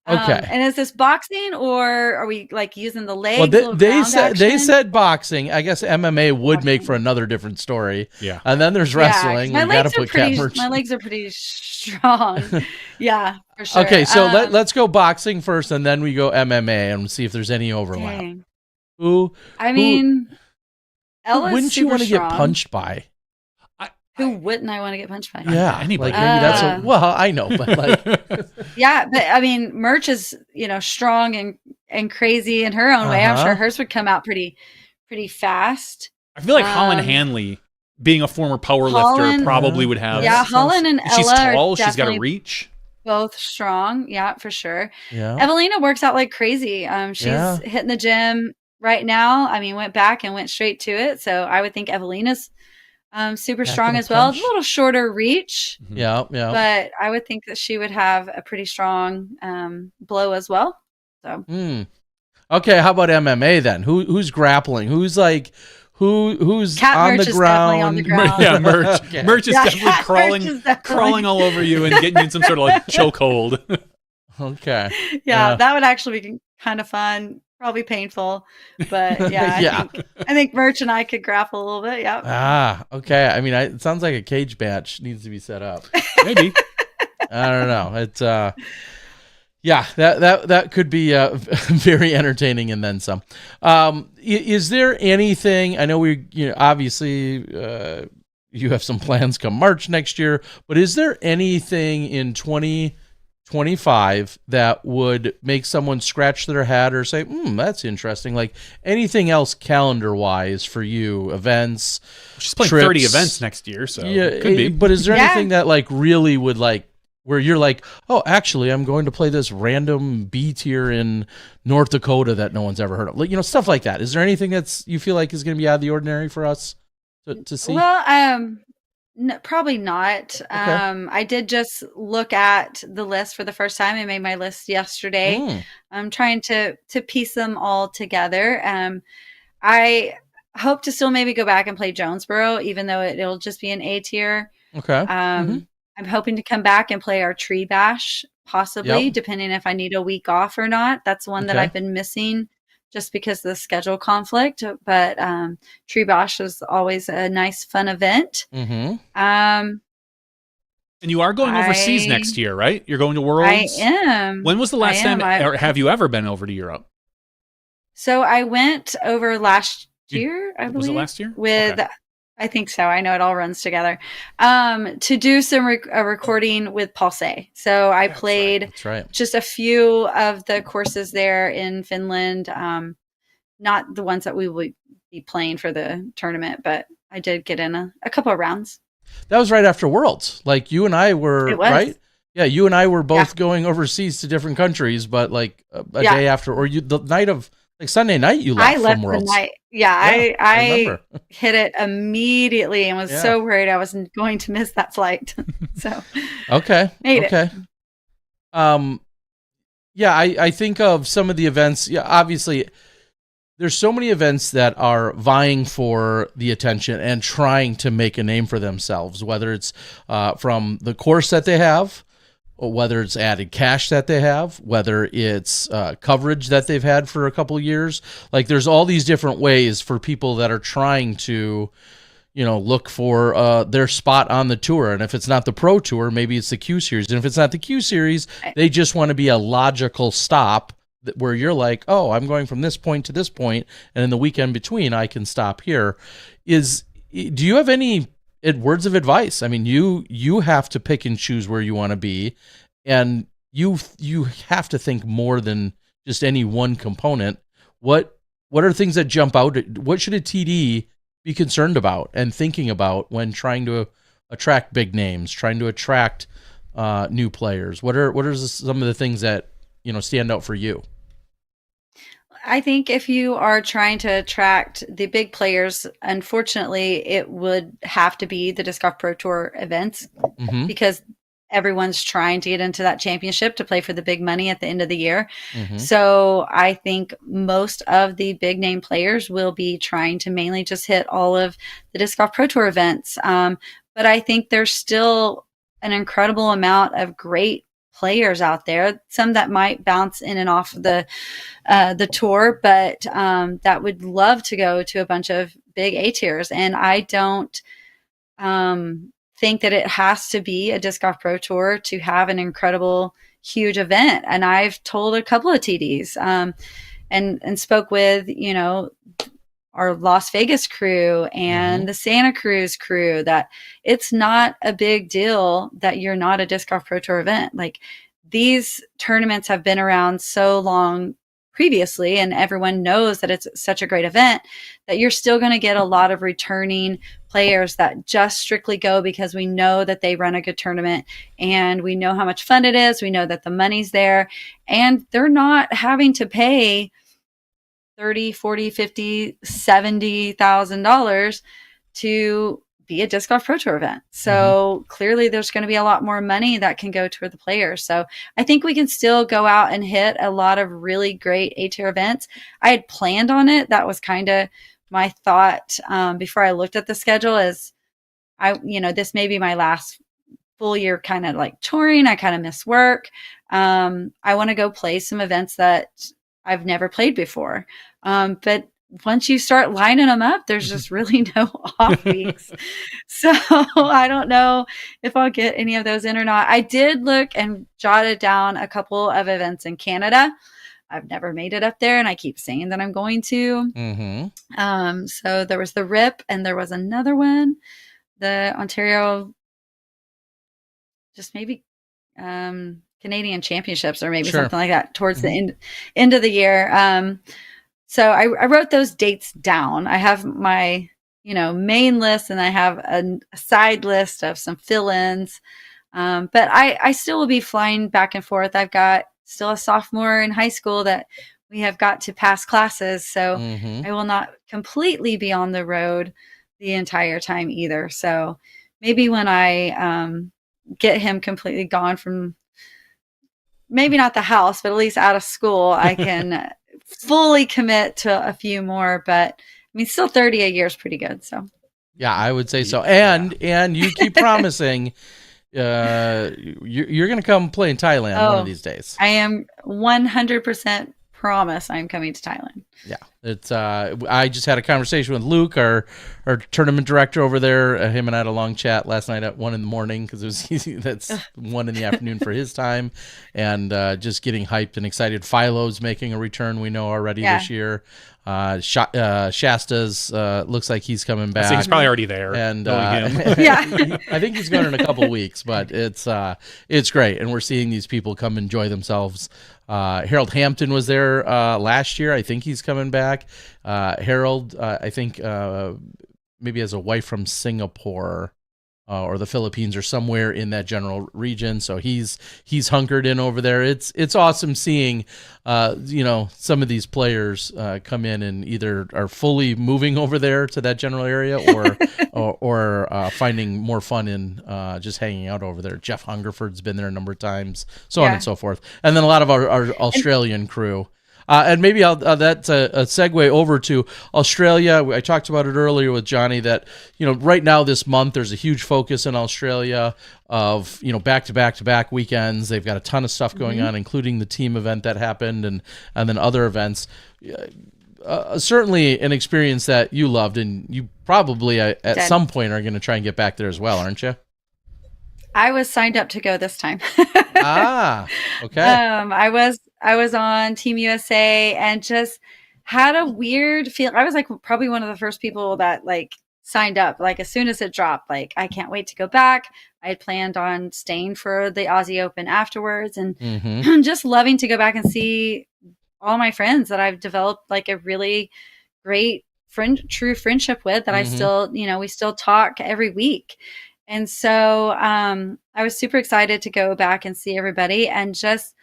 Okay. And is this boxing, or are we like using the legs? Well, they said boxing. I guess MMA would make for another different story. Yeah. And then there's wrestling. My legs are pretty strong. Yeah, for sure. Okay, so let's go boxing first, and then we go MMA and see if there's any overlap. Dang. Ella's wouldn't you want to get punched by? Who wouldn't I want to get punched by? Yeah, anybody. Like maybe that's I know, but like, yeah, but I mean, Merch is strong and crazy in her own way. I'm sure hers would come out pretty fast. I feel like Holland Hanley, being a former powerlifter, probably would have. Yeah, Holland and Ella. She's tall. She's got a reach. Both strong. Yeah, for sure. Yeah. Evelina works out like crazy. She's hitting the gym right now. I mean, went back and went straight to it. So I would think Evelina's super strong as well. It's a little shorter reach. Yeah. But I would think that she would have a pretty strong blow as well. So. Okay, how about MMA then? Who's grappling? Who's like who's on the ground? On the ground? Yeah, Merch. Okay. Merch is definitely crawling all over you and getting you in some sort of like chokehold. Okay. Yeah, that would actually be kind of fun. Probably painful, but yeah, I think Merch and I could grapple a little bit. Yeah. Okay. I mean, it sounds like a cage match needs to be set up. Maybe. I don't know. It's that could be very entertaining and then some. Is there anything? I know obviously you have some plans come March next year, but is there anything in 2025 that would make someone scratch their head or say, that's interesting? Like anything else calendar wise for you, events? She's playing trips? 30 events next year, so it could be. But is there anything that like really would like where you're like, oh, actually I'm going to play this random B tier in North Dakota that no one's ever heard of? Like, stuff like that. Is there anything that's you feel like is going to be out of the ordinary for us to see? Well, Probably not. Okay. I did just look at the list for the first time. I made my list yesterday. Mm, I'm trying to piece them all together. I hope to still maybe go back and play Jonesboro, even though it'll just be an A tier. okay. Hmm. I'm hoping to come back and play our tree bash, Yep. possibly, depending if I need a week off or not. That's one that Okay. I've been missing just because of the schedule conflict. But tree bash is always a nice, fun event. Hmm. Um, And you are going overseas I next year, right? You're going to I Worlds. am. When was the I last time, am. I or have you ever been over to Europe? So I went over last You, year, I was it believe, last year? with Okay. I think so. I know it all runs together. To do some a recording with Pulse. So I That's right. played That's right. just a few of the courses there in Finland. Not the ones that we would be playing for the tournament, but I did get in a couple of rounds. That was right after Worlds. Like you and I were, It was. right? Yeah, you and I were Yeah. both going overseas to different countries, but like a Yeah. day after, or you the night of like Sunday night, you I left from left the Worlds. night. Yeah, Yeah, I I remember. hit it immediately and was Yeah. so worried I was going to miss that flight. So Okay. made it. Okay. Um. Yeah, I think of some of the events. Yeah, obviously, there's so many events that are vying for the attention and trying to make a name for themselves, whether it's from the course that they have, or whether it's added cash that they have, whether it's coverage that they've had for a couple of years. Like there's all these different ways for people that are trying to, look for their spot on the tour. And if it's not the Pro Tour, maybe it's the Q Series. And if it's not the Q Series, they just want to be a logical stop where you're like, oh, I'm going from this point to this point, and in the weekend between, I can stop here. Do you have any words of advice? I mean, you have to pick and choose where you want to be, and you have to think more than just any one component. What are things that jump out? What should a TD be concerned about and thinking about when trying to attract big names, trying to attract new players? What are some of the things that stand out for you? I think if you are trying to attract the big players, unfortunately, it would have to be the Disc Golf Pro Tour events Mm-hmm. because everyone's trying to get into that championship to play for the big money at the end of the year. Mm-hmm. So I think most of the big name players will be trying to mainly just hit all of the Disc Golf Pro Tour events. But I think there's still an incredible amount of great players out there, some that might bounce in and off the tour, but that would love to go to a bunch of big A tiers. And I don't think that it has to be a Disc Golf Pro Tour to have an incredible, huge event. And I've told a couple of TDs and spoke with, our Las Vegas crew and the Santa Cruz crew that it's not a big deal that you're not a Disc Golf Pro Tour event. Like these tournaments have been around so long previously, and everyone knows that it's such a great event that you're still going to get a lot of returning players that just strictly go because we know that they run a good tournament and we know how much fun it is. We know that the money's there and they're not having to pay 30, 40, 50, $70,000 to be a Disc Golf Pro Tour event. So clearly there's going to be a lot more money that can go toward the players. So I think we can still go out and hit a lot of really great A-tier events. I had planned on it. That was kind of my thought before I looked at the schedule is this may be my last full year kind of like touring. I kind of miss work. I want to go play some events that I've never played before. But once you start lining them up, there's just really no off weeks. So I don't know if I'll get any of those in or not. I did look and jotted down a couple of events in Canada. I've never made it up there and I keep saying that I'm going to. So there was the RIP and there was another one, the Ontario, just maybe Canadian Championships or maybe something like that towards the end of the year. So I wrote those dates down. I have my, main list and I have a side list of some fill-ins. But I still will be flying back and forth. I've got still a sophomore in high school that we have got to pass classes. So I will not completely be on the road the entire time either. So maybe when I get him completely gone from, maybe not the house, but at least out of school, I can fully commit to a few more. But I mean, still 30 a year is pretty good. So yeah, I would say so. And you keep promising you're going to come play in Thailand one of these days. I am 100% promise I'm coming to Thailand. Yeah, it's. I just had a conversation with Luke, our tournament director over there. Him and I had a long chat last night at 1 a.m. because it was easy. That's 1 p.m. for his time, and just getting hyped and excited. Philo's making a return. We know already this year. Shasta's looks like he's coming back. I think he's probably already there. And yeah, I think he's going in a couple of weeks, but it's great, and we're seeing these people come enjoy themselves. Harold Hampton was there last year. I think he's coming back. Harold, I think maybe has a wife from Singapore or the Philippines or somewhere in that general region. So he's hunkered in over there. It's awesome seeing some of these players come in and either are fully moving over there to that general area or finding more fun in just hanging out over there. Jeff Hungerford's been there a number of times, so on and so forth. And then a lot of our Australian crew. And maybe that's a segue over to Australia. I talked about it earlier with Johnny that, right now this month there's a huge focus in Australia of, back-to-back-to-back weekends. They've got a ton of stuff going on, including the team event that happened and then other events. Certainly an experience that you loved, and you probably at some point are going to try and get back there as well, aren't you? I was signed up to go this time. Okay. I was on Team USA and just had a weird feel. I was like probably one of the first people that signed up. Like as soon as it dropped, I can't wait to go back. I had planned on staying for the Aussie Open afterwards, and just loving to go back and see all my friends that I've developed a really great true friendship with that I still, we still talk every week. And so I was super excited to go back and see everybody, and just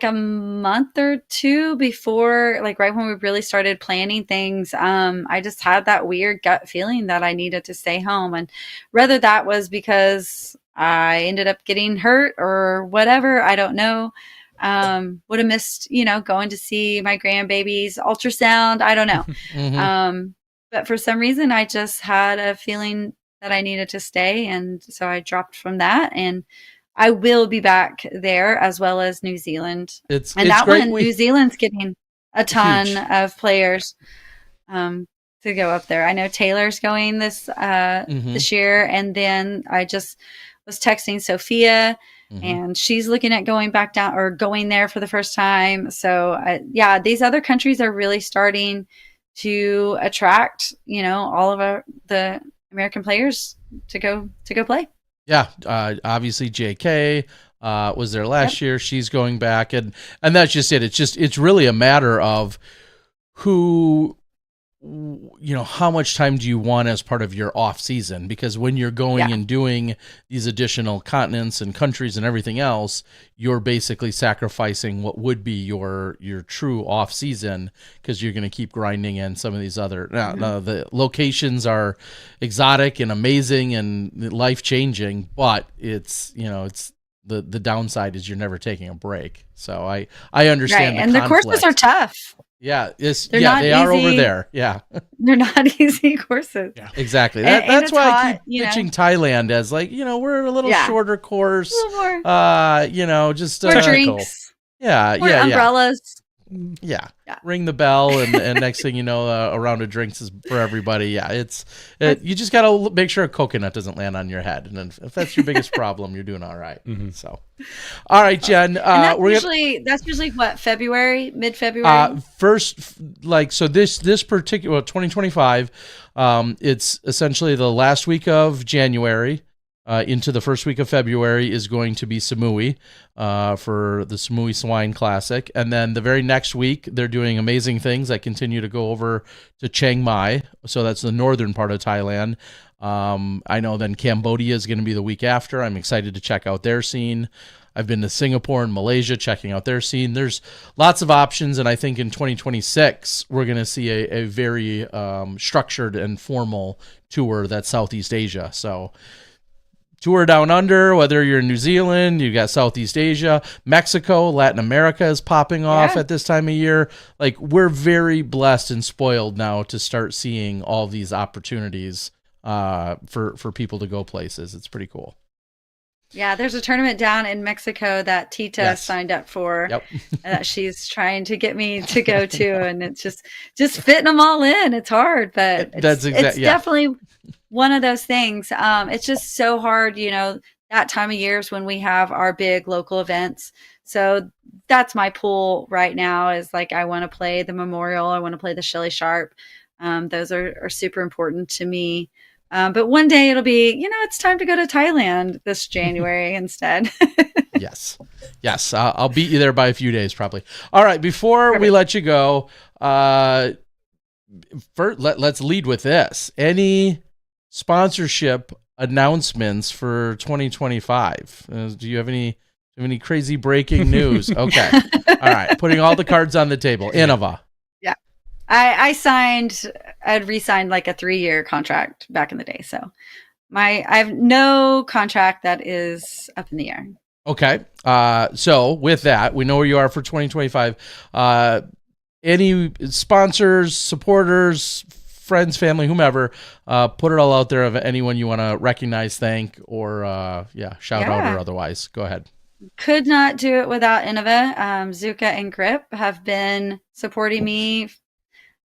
a month or two before, right when we really started planning things, I just had that weird gut feeling that I needed to stay home. And whether that was because I ended up getting hurt or whatever, I don't know. Would have missed, going to see my grandbaby's ultrasound. I don't know. But for some reason, I just had a feeling that I needed to stay. And so I dropped from that, and I will be back there as well as New Zealand. It's that great. New Zealand's getting a ton of players to go up there. I know Taylor's going this year, and then I just was texting Sophia, and she's looking at going back down or going there for the first time. So these other countries are really starting to attract all of the American players to go play. Yeah, obviously JK was there last year. She's going back, and that's just it. It's really a matter of who, how much time do you want as part of your off season? Because when you're going and doing these additional continents and countries and everything else, you're basically sacrificing what would be your true off season, because you're going to keep grinding in some of these other. Now, the locations are exotic and amazing and life changing, but it's the downside is you're never taking a break. So I understand. Right, and the courses are tough. Yeah, they are over there. Yeah, they're not easy courses. Yeah, exactly. That's why I keep pitching Thailand as we're a little shorter course. A little more. Just more drinks. More umbrellas. Yeah. Ring the bell, and next thing you know, a round of drinks is for everybody. Yeah, you just gotta make sure a coconut doesn't land on your head, and then if that's your biggest problem, you're doing all right. So, all right, Jen. That's usually what, February, mid-February. This particular 2025, it's essentially the last week of January. Into the first week of February is going to be Samui for the Samui Swine Classic. And then the very next week, they're doing amazing things. I continue to go over to Chiang Mai. So that's the northern part of Thailand. I know then Cambodia is going to be the week after. I'm excited to check out their scene. I've been to Singapore and Malaysia, checking out their scene. There's lots of options, and I think in 2026 we're going to see a very structured and formal tour that's Southeast Asia. So tour down under, whether you're in New Zealand, you got Southeast Asia, Mexico, Latin America is popping off at this time of year. Like, we're very blessed and spoiled now to start seeing all these opportunities for people to go places. It's pretty cool. Yeah, there's a tournament down in Mexico that Tita signed up for, that she's trying to get me to go to, and it's just fitting them all in. It's hard, but it's definitely one of those things. It's just so hard, you know, that time of years when we have our big local events. So that's my pull right now, is like, I want to play the Memorial. I want to play the Shelley Sharp. Those are super important to me. But one day it'll be, you know, it's time to go to Thailand this January instead. Yes. I'll beat you there by a few days, probably. All right. Before we let you go, let's lead with this. Any sponsorship announcements for 2025? Do you have any crazy breaking news? Okay. All right. Putting all the cards on the table. Innova. Yeah. I'd re-signed like a 3-year contract back in the day. So I have no contract that is up in the air. Okay. So with that, we know where you are for 2025. Any sponsors, supporters, friends, family, whomever, put it all out there of anyone you want to recognize, thank, or shout out or otherwise. Go ahead. Could not do it without Innova. Zuka and Grip have been supporting me,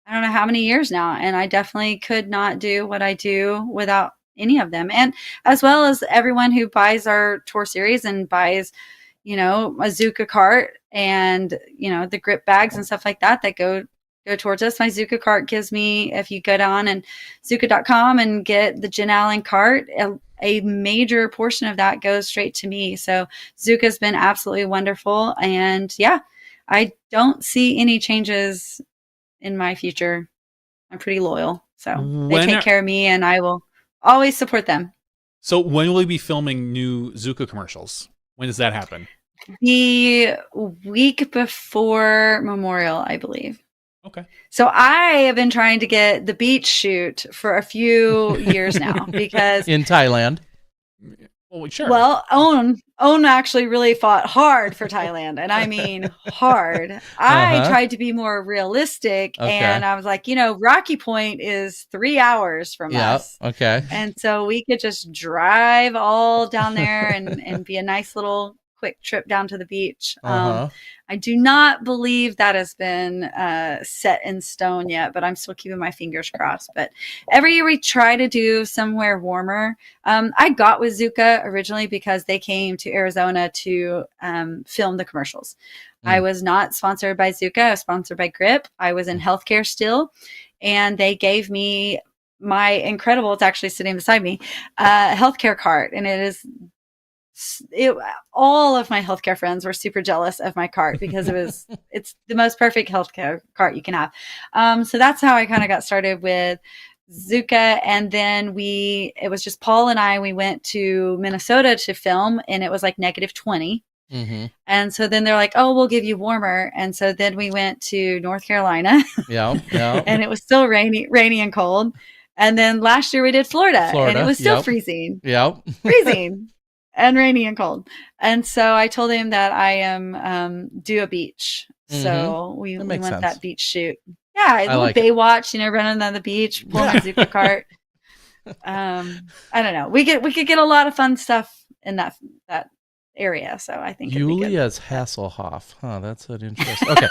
I don't know how many years now, and I definitely could not do what I do without any of them. And as well as everyone who buys our tour series and buys, you know, a Zuka cart and, you know, the grip bags and stuff like that go towards us. My Zuka cart gives me, if you go down and Zuka.com and get the Jen Allen cart, a major portion of that goes straight to me. So Zuka's been absolutely wonderful. And I don't see any changes in my future. I'm pretty loyal. So they take care of me, and I will always support them. So when will we be filming new Zuka commercials? When does that happen? The week before Memorial, I believe. Okay. So I have been trying to get the beach shoot for a few years now, because in Thailand. Well, sure. Well, Own actually really fought hard for Thailand, and I mean hard. I tried to be more realistic, and I was like, you know, Rocky Point is 3 hours from us. Okay. And so we could just drive all down there and be a nice little quick trip down to the beach. I do not believe that has been set in stone yet, but I'm still keeping my fingers crossed. But every year we try to do somewhere warmer. I got with Zuka originally because they came to Arizona to film the commercials. I was not sponsored by Zuka. I was sponsored by Grip. I was in healthcare still, and they gave me my incredible, it's actually sitting beside me, healthcare cart. And all of my healthcare friends were super jealous of my cart because it's the most perfect healthcare cart you can have. So that's how I kind of got started with Zuka. And then it was just Paul and I, we went to Minnesota to film, and it was like -20. And so then they're like, oh, we'll give you warmer. And so then we went to North Carolina. And it was still rainy and cold. And then last year we did Florida. And it was still freezing. Freezing. And rainy and cold. And so I told him that I am due a beach. So we went sense. That beach shoot. Yeah, a little Baywatch, you know, running on the beach, pulling my Zuka cart. I don't know. We could get a lot of fun stuff in that area. So I think Julia's Hasselhoff. That's an interesting. Okay.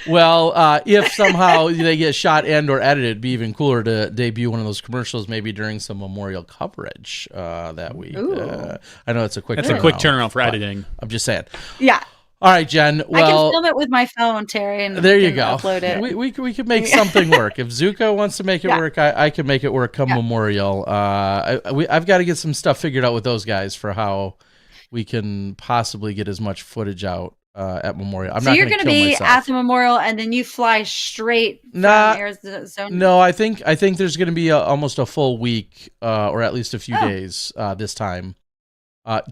Well, if somehow they get shot and or edited, it'd be even cooler to debut one of those commercials maybe during some Memorial coverage that week. I know it's a quick turnaround for editing. I'm just saying. Yeah. All right, Jen. Well, I can film it with my phone, Terry, and there you go. Upload it. We could make something work. If Zuka wants to make it work, I can make it work come Memorial. I've got to get some stuff figured out with those guys for how we can possibly get as much footage out at Memorial. I'm not you're going to be at the Memorial, and then you fly straight from Arizona? No, I think there's going to be almost a full week, or at least a few days this time.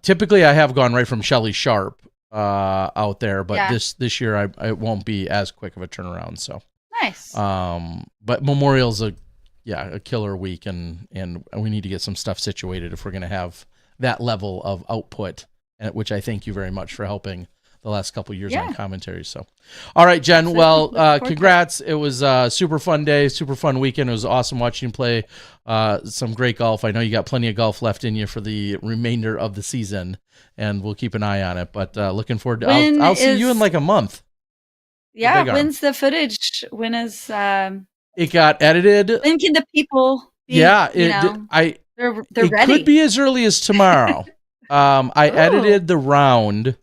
Typically, I have gone right from Shelly Sharp out there, but Yeah. this year it won't be as quick of a turnaround. So Nice. but Memorial's a killer week, and we need to get some stuff situated if we're going to have that level of output, which I thank you very much for helping the last couple of years on commentary. So, all right, Jen. Absolutely. Well, congrats. It was a super fun day, super fun weekend. It was awesome watching you play some great golf. I know you got plenty of golf left in you for the remainder of the season, and we'll keep an eye on it. But looking forward to. I'll see you in like a month. Yeah. When's the footage? When is? It got edited. When can the people? Be, yeah, they're it ready. could be as early as tomorrow. I edited the round.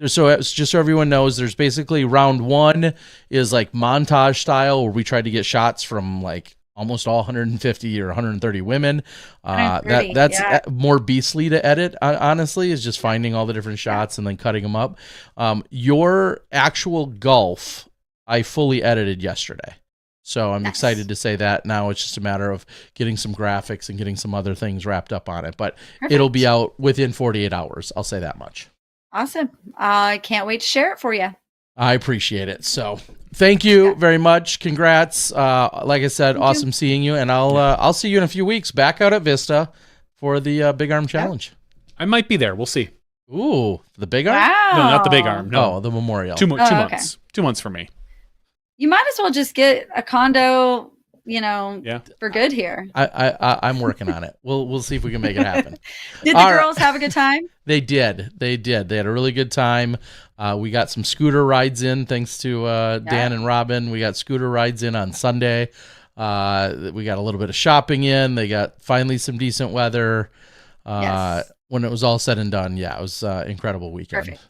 So it's just so everyone knows, there's basically round 1 is like montage style, where we tried to get shots from like almost all 150 or 130 women. That's more beastly to edit, honestly, is just finding all the different shots and then cutting them up. Your actual golf, I fully edited yesterday. So I'm excited to say that. Now it's just a matter of getting some graphics and getting some other things wrapped up on it. But it'll be out within 48 hours. I'll say that much. Awesome. I can't wait to share it for you. I appreciate it. So thank you very much. Congrats. Like I said, awesome seeing you. And I'll see you in a few weeks back out at Vista for the Big Arm Challenge. I might be there. We'll see. Ooh, the Big Arm? Wow. No, not the Big Arm. No, the Memorial. 2 months. 2 months for me. You might as well just get a condo, for good here. I'm working on it. We'll see if we can make it happen. Did the girls have a good time? They did. They had a really good time. We got some scooter rides in, thanks to Dan and Robin. We got scooter rides in on Sunday. We got a little bit of shopping in. They got finally some decent weather. When it was all said and done, it was an incredible weekend. Perfect.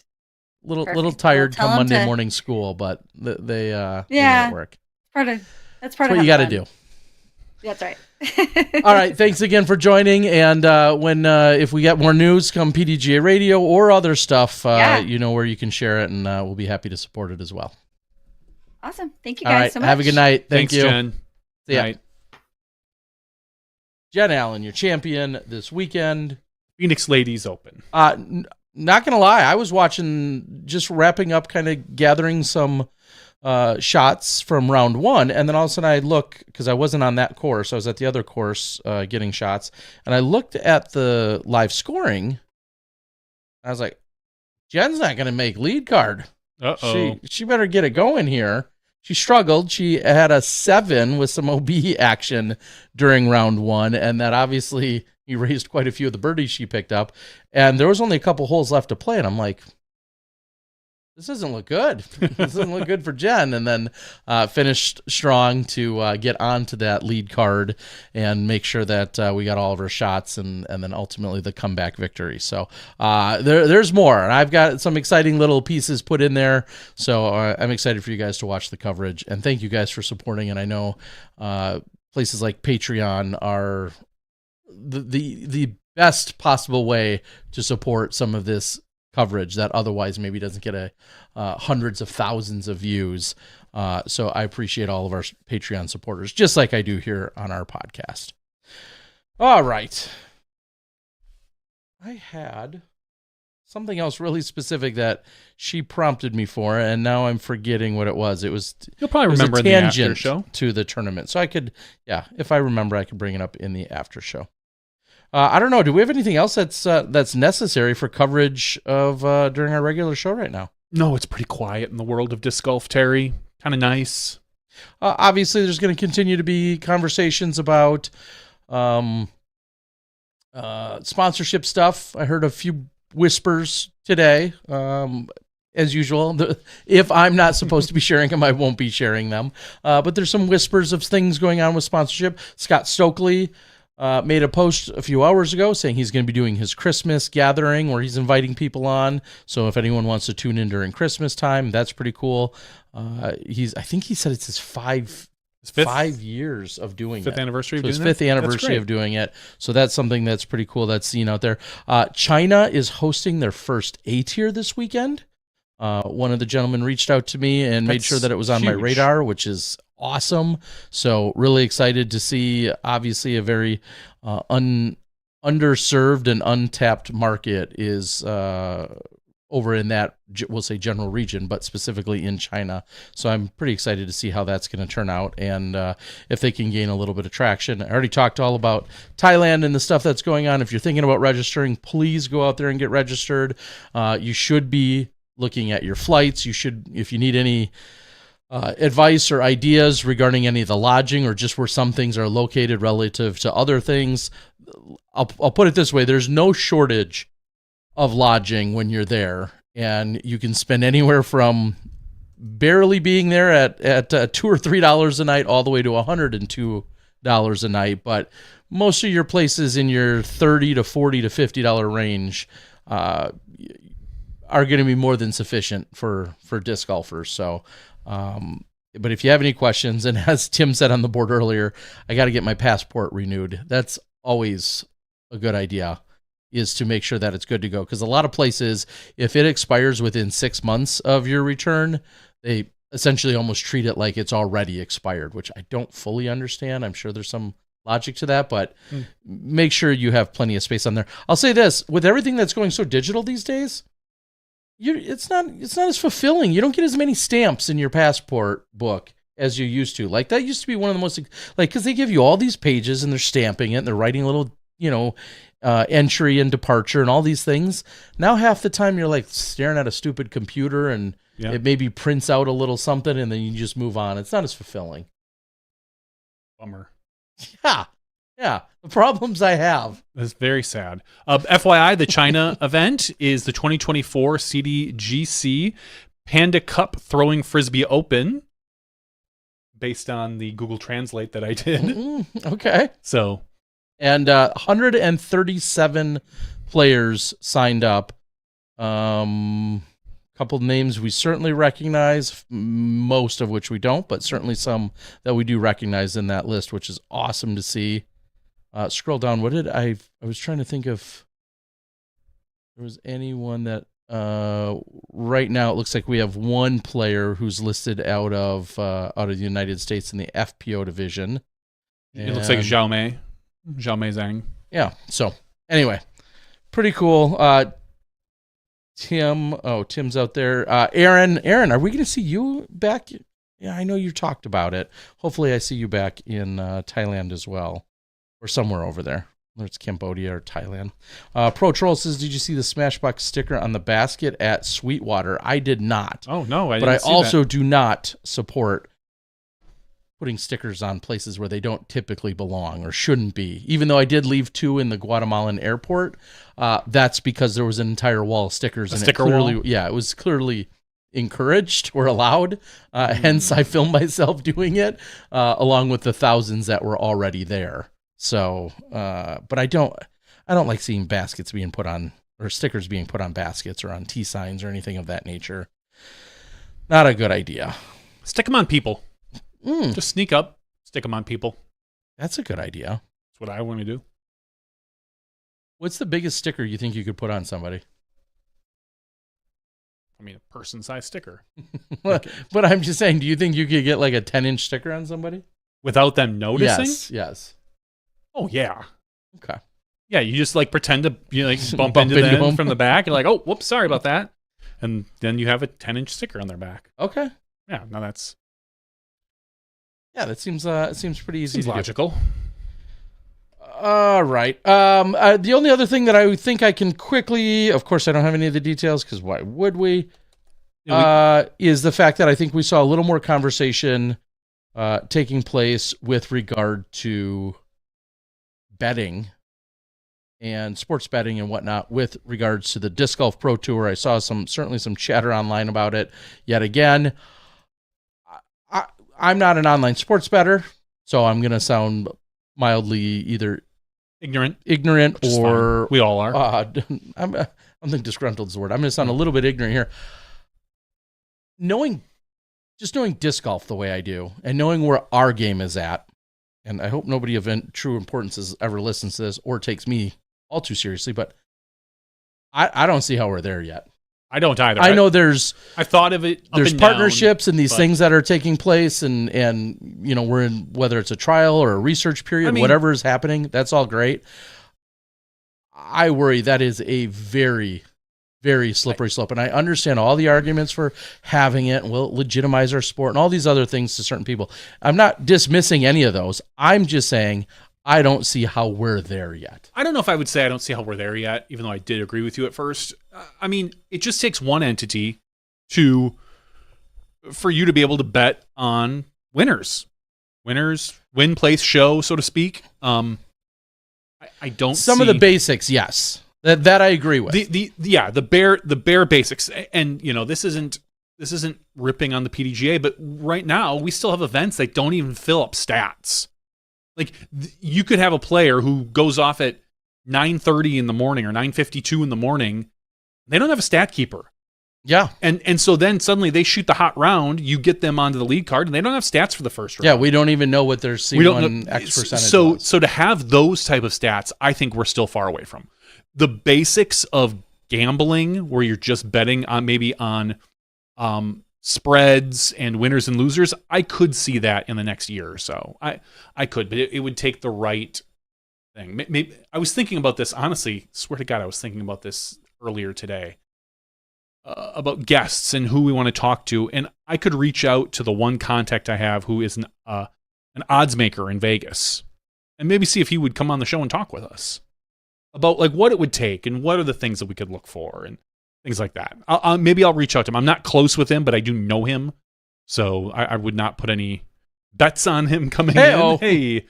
Little tired come Monday morning school, but they made it work. That's part of what you got to do. That's right. All right, thanks again for joining. And if we get more news, come PDGA Radio or other stuff, you know where you can share it, and we'll be happy to support it as well. Awesome. Thank you guys so much. Have a good night. Thanks, you, Jen. See ya. Jen Allen, your champion this weekend. Phoenix Ladies Open. Not gonna lie, I was watching, just wrapping up, kind of gathering some shots from round 1, and then all of a sudden I look, because I wasn't on that course, I was at the other course getting shots, and I looked at the live scoring, and I was like, Jen's not gonna make lead card. She better get it going here. She struggled. She had a 7 with some OB action during round 1, and that obviously erased quite a few of the birdies she picked up. And there was only a couple holes left to play, and I'm like, this doesn't look good. This doesn't look good for Jen. And then finished strong to get onto that lead card and make sure that we got all of her shots, and then ultimately the comeback victory. So there's more. And I've got some exciting little pieces put in there. So I'm excited for you guys to watch the coverage. And thank you guys for supporting. And I know places like Patreon are the best possible way to support some of this coverage that otherwise maybe doesn't get hundreds of thousands of views. So I appreciate all of our Patreon supporters, just like I do here on our podcast. All right. I had something else really specific that she prompted me for, and now I'm forgetting what it was. You'll probably remember in the after show to the tournament. So I could, if I remember, I could bring it up in the after show. I don't know. Do we have anything else that's necessary for coverage of during our regular show right now? No, it's pretty quiet in the world of disc golf, Terry. Kind of nice. Obviously, there's going to continue to be conversations about sponsorship stuff. I heard a few whispers today. As usual, if I'm not supposed to be sharing them, I won't be sharing them. But there's some whispers of things going on with sponsorship. Scott Stokely made a post a few hours ago saying he's going to be doing his Christmas gathering where he's inviting people on. So if anyone wants to tune in during Christmas time, that's pretty cool. I think he said it's his 5 years of doing fifth it. Anniversary of so doing his fifth anniversary of doing it. So that's something that's pretty cool that's seen out there. China is hosting their first A-tier this weekend. One of the gentlemen reached out to me and made sure that it was on my radar, which is awesome. So really excited to see, obviously, a very underserved and untapped market is over in that, we'll say, general region, but specifically in China. So I'm pretty excited to see how that's going to turn out and if they can gain a little bit of traction. I already talked all about Thailand and the stuff that's going on. If you're thinking about registering, please go out there and get registered. You should be looking at your flights. You should, if you need any advice or ideas regarding any of the lodging or just where some things are located relative to other things, I'll put it this way. There's no shortage of lodging when you're there, and you can spend anywhere from barely being there at $2 or $3 a night all the way to $102 a night. But most of your places in your $30 to $40 to $50 range are going to be more than sufficient for disc golfers. So, but if you have any questions, and as Tim said on the board earlier, I got to get my passport renewed. That's always a good idea, is to make sure that it's good to go. Because a lot of places, if it expires within 6 months of your return, they essentially almost treat it like it's already expired, which I don't fully understand. I'm sure there's some logic to that, but make sure you have plenty of space on there. I'll say this, with everything that's going so digital these days, it's not as fulfilling. You don't get as many stamps in your passport book as you used to. Like, that used to be one of the most, like, because they give you all these pages and they're stamping it and they're writing a little, entry and departure and all these things. Now half the time you're like staring at a stupid computer and it maybe prints out a little something and then you just move on. It's not as fulfilling. Bummer. Yeah. The problems I have. That's very sad. FYI, the China event is the 2024 CDGC Panda Cup Throwing Frisbee Open, based on the Google Translate that I did. Okay. So, and 137 players signed up. Couple of names we certainly recognize, most of which we don't, but certainly some that we do recognize in that list, which is awesome to see. Scroll down. What did I was trying to think if there was anyone that right now it looks like we have one player who's listed out of the United States in the FPO division. It looks like Zhao Mei Zhang. Yeah. So anyway, pretty cool. Tim's out there. Aaron, are we going to see you back? Yeah, I know you talked about it. Hopefully I see you back in Thailand as well, or somewhere over there. Whether it's Cambodia or Thailand. Pro Troll says, did you see the SmashBox sticker on the basket at Sweetwater? I did not. Oh, no, I didn't. But I see also that. do not support putting stickers on places where they don't typically belong or shouldn't be. Even though I did leave 2 in the Guatemalan airport, that's because there was an entire wall of stickers. And sticker it clearly, wall? Yeah, it was clearly encouraged or allowed. Hence, I filmed myself doing it, along with the thousands that were already there. So, but I don't like seeing baskets being put on, or stickers being put on baskets or on T signs or anything of that nature. Not a good idea. Stick them on people. Just sneak up, stick them on people. That's a good idea. That's what I want to do. What's the biggest sticker you think you could put on somebody? I mean, a person-sized sticker. But I'm just saying, do you think you could get like a 10-inch sticker on somebody? Without them noticing? Yes. Oh, yeah. Okay. Yeah, you just like pretend to bump into them from the back. You're like, oh, whoops, sorry about that. And then you have a 10-inch sticker on their back. Okay. Yeah, no, that's... Yeah, that seems pretty easy. Seems to logical. Do. All right. The only other thing that I think I can quickly, of course, I don't have any of the details because why would we? Is the fact that I think we saw a little more conversation taking place with regard to betting and sports betting and whatnot with regards to the Disc Golf Pro Tour. I saw certainly some chatter online about it yet again. I'm not an online sports bettor, so I'm going to sound mildly either ignorant or... We all are. I don't think disgruntled is the word. I'm going to sound a little bit ignorant here. Knowing disc golf the way I do, and knowing where our game is at, and I hope nobody of true importance ever listens to this or takes me all too seriously, but I don't see how we're there yet. I don't either. I know I thought of it. There's partnerships and these things that are taking place, and we're in, whether it's a trial or a research period, whatever is happening, that's all great. I worry that is a very, very slippery slope. And I understand all the arguments for having it and will legitimize our sport and all these other things to certain people. I'm not dismissing any of those. I'm just saying I don't see how we're there yet. I don't know if I would say I don't see how we're there yet, even though I did agree with you at first. I mean, it just takes one entity for you to be able to bet on winners, win, place, show, so to speak. I don't some see of the basics, yes, that I agree with. The bare basics, and this isn't ripping on the PDGA, but right now we still have events that don't even fill up stats. Like you could have a player who goes off at 9:30 in the morning or 9:52 in the morning. They don't have a stat keeper. Yeah. And so then suddenly they shoot the hot round, you get them onto the lead card, and they don't have stats for the first round. Yeah, we don't even know what their C1 X percentage was. So to have those type of stats, I think we're still far away from. The basics of gambling, where you're just betting on maybe on spreads and winners and losers, I could see that in the next year or so. I could, but it would take the right thing. Maybe, I was thinking about this, honestly, swear to God, I was thinking about this earlier today. About guests and who we want to talk to, and I could reach out to the one contact I have who is an odds maker in Vegas, and maybe see if he would come on the show and talk with us about like what it would take and what are the things that we could look for and things like that. Maybe I'll reach out to him. I'm not close with him, but I do know him, so I would not put any bets on him coming in. Hey.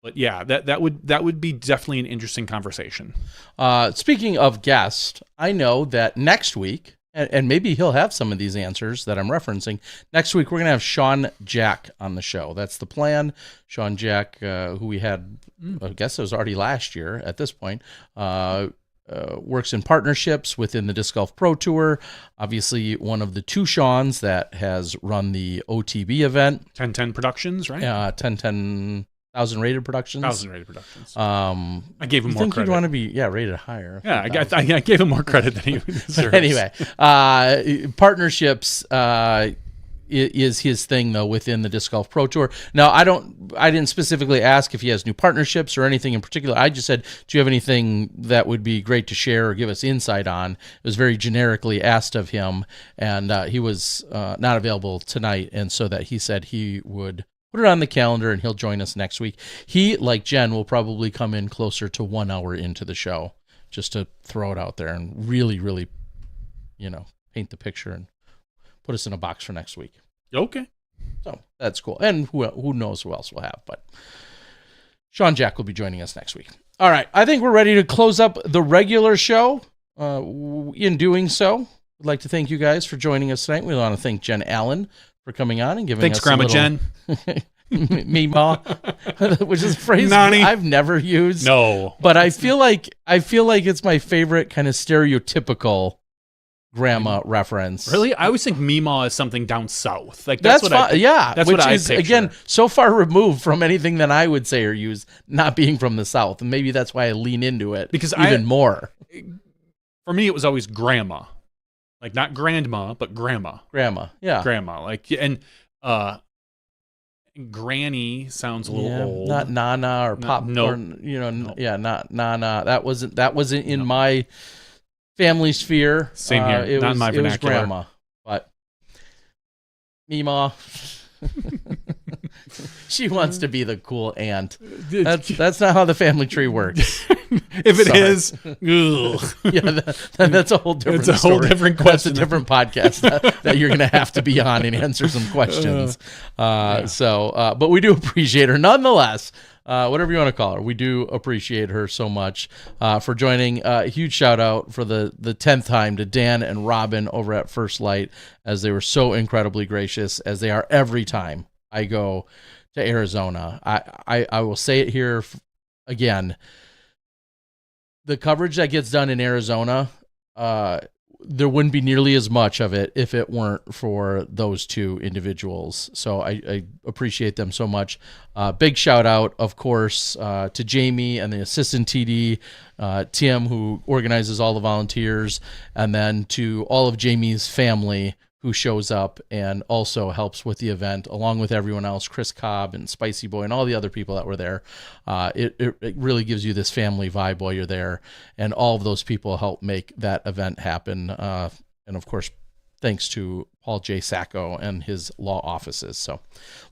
But yeah, that would be definitely an interesting conversation. Speaking of guests, I know that next week, and maybe he'll have some of these answers that I'm referencing. Next week, we're going to have Sean Jack on the show. That's the plan. Sean Jack, who we had, I guess it was already last year at this point, works in partnerships within the Disc Golf Pro Tour. Obviously, one of the two Seans that has run the OTB event. 1010 Productions, right? 1010... 1,000 Rated Productions. 1,000 Rated Productions. I gave him more credit. I think you'd want to be, rated higher. Yeah, I gave him more credit than he deserves. Anyway, partnerships is his thing, though, within the Disc Golf Pro Tour. Now, I didn't specifically ask if he has new partnerships or anything in particular. I just said, do you have anything that would be great to share or give us insight on? It was very generically asked of him, and he was not available tonight, and so that he said he would put it on the calendar, and he'll join us next week. He, like Jen, will probably come in closer to 1 hour into the show, just to throw it out there and really, really, paint the picture and put us in a box for next week. Okay. So that's cool. And who knows who else we'll have, but Sean Jack will be joining us next week. All right. I think we're ready to close up the regular show. In doing so, I'd like to thank you guys for joining us tonight. We want to thank Jen Allen for coming on and giving us Grandma Jen. Meemaw, which is a phrase Nani. I've never used. No. But I feel like it's my favorite kind of stereotypical grandma reference. Really? I always think Meemaw is something down south. Like that's what I that's what which I is picture. Again, so far removed from anything that I would say or use, not being from the South. And maybe that's why I lean into it because even more. For me, it was always grandma. Like not grandma, but grandma. Grandma, yeah. Grandma. Like, and granny sounds a little old. Not Nana or Pop. Nope. Not Nana. That wasn't in my family sphere. Same here. It not was, in my it was vernacular. grandma. But Meemaw. She wants to be the cool aunt. That's not how the family tree works. If it is, that's a whole different It's a whole different question. That's a different podcast that you're going to have to be on and answer some questions. But we do appreciate her nonetheless. Whatever you want to call her, we do appreciate her so much for joining. A huge shout out for the 10th time to Dan and Robin over at First Light, as they were so incredibly gracious, as they are every time I go to Arizona. I will say it here again. The coverage that gets done in Arizona, there wouldn't be nearly as much of it if it weren't for those two individuals. So I appreciate them so much. Big shout out, of course, to Jamie and the assistant TD, Tim, who organizes all the volunteers, and then to all of Jamie's family who shows up and also helps with the event, along with everyone else, Chris Cobb and Spicy Boy and all the other people that were there. It really gives you this family vibe while you're there, and all of those people help make that event happen. And of course, thanks to Paul J. Sacco and his law offices. So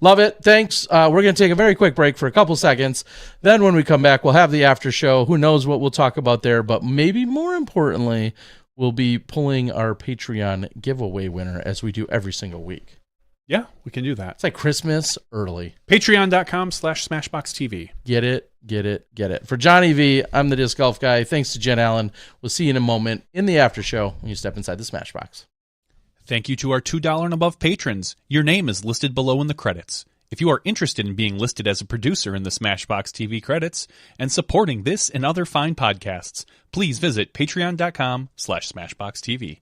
love it. Thanks. We're going to take a very quick break for a couple seconds. Then when we come back, we'll have the after show. Who knows what we'll talk about there, but maybe more importantly, we'll be pulling our Patreon giveaway winner as we do every single week. Yeah, we can do that. It's like Christmas early. Patreon.com/SmashBoxxTV. Get it, get it, get it. For Johnny V, I'm the Disc Golf Guy. Thanks to Jen Allen. We'll see you in a moment in the after show when you step inside the Smashbox. Thank you to our $2 and above patrons. Your name is listed below in the credits. If you are interested in being listed as a producer in the Smashbox TV credits and supporting this and other fine podcasts, please visit patreon.com/SmashBoxxTV.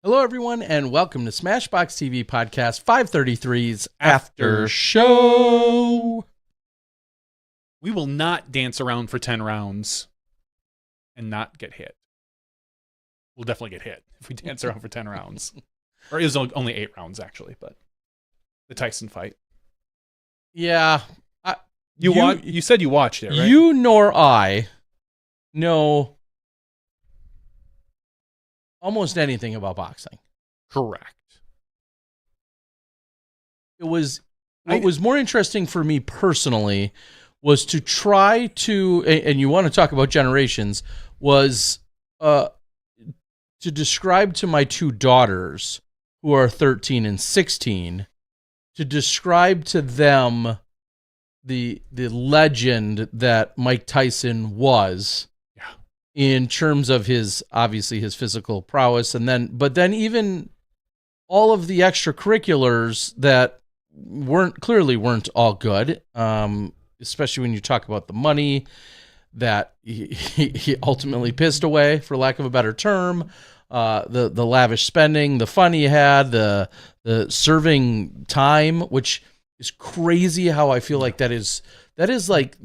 Hello, everyone, and welcome to Smashbox TV Podcast 533's After Show. We will not dance around for 10 rounds and not get hit. We'll definitely get hit if we dance around for 10 rounds. Or it was only 8 rounds, actually, but the Tyson fight. Yeah. You said you watched it, right? You nor I know almost anything about boxing. Correct. What was more interesting for me personally was to try to, and you want to talk about generations, was to describe to my two daughters, who are 13 and 16, to describe to them the legend that Mike Tyson was. In terms of his physical prowess, but then even all of the extracurriculars that weren't all good, especially when you talk about the money that he ultimately pissed away, for lack of a better term, the lavish spending, the fun he had, the serving time, which is crazy how I feel like that is like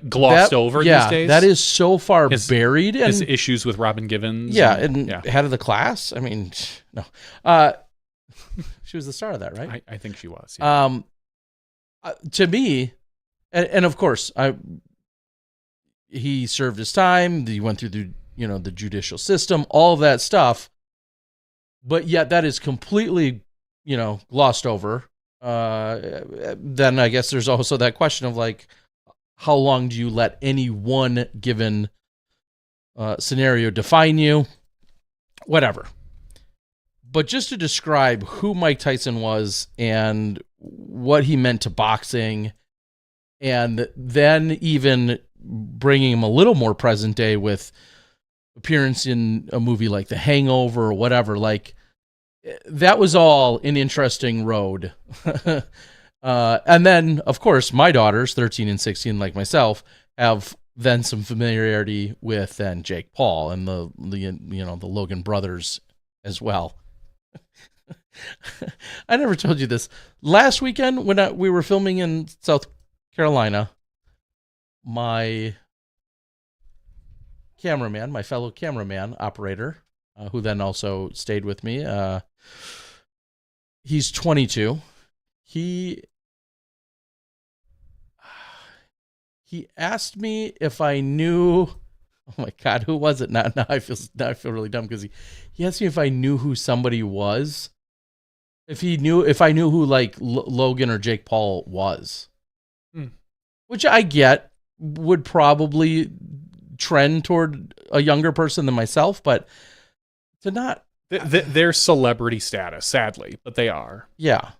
glossed over these days. That is so far buried. And his issues with Robin Givens. Head of the class. I mean, no. She was the star of that, right? I think she was. Yeah. To me, and of course, he served his time. He went through the judicial system, all of that stuff. But yet that is completely, glossed over. Then I guess there's also that question of like, how long do you let any one given scenario define you? Whatever. But just to describe who Mike Tyson was and what he meant to boxing, and then even bringing him a little more present day with appearance in a movie like The Hangover or whatever, like, that was all an interesting road. And then, of course, my daughters, 13 and 16, like myself, have then some familiarity with then Jake Paul and the Logan brothers as well. I never told you this. Last weekend when we were filming in South Carolina, my cameraman, my fellow cameraman operator, who then also stayed with me, he's he asked me if I knew. Oh my God, who was it? Now I feel really dumb because he asked me if I knew who somebody was. If I knew who like Logan or Jake Paul was, which I get would probably trend toward a younger person than myself, but to not. They're celebrity status, sadly, but they are. Yeah.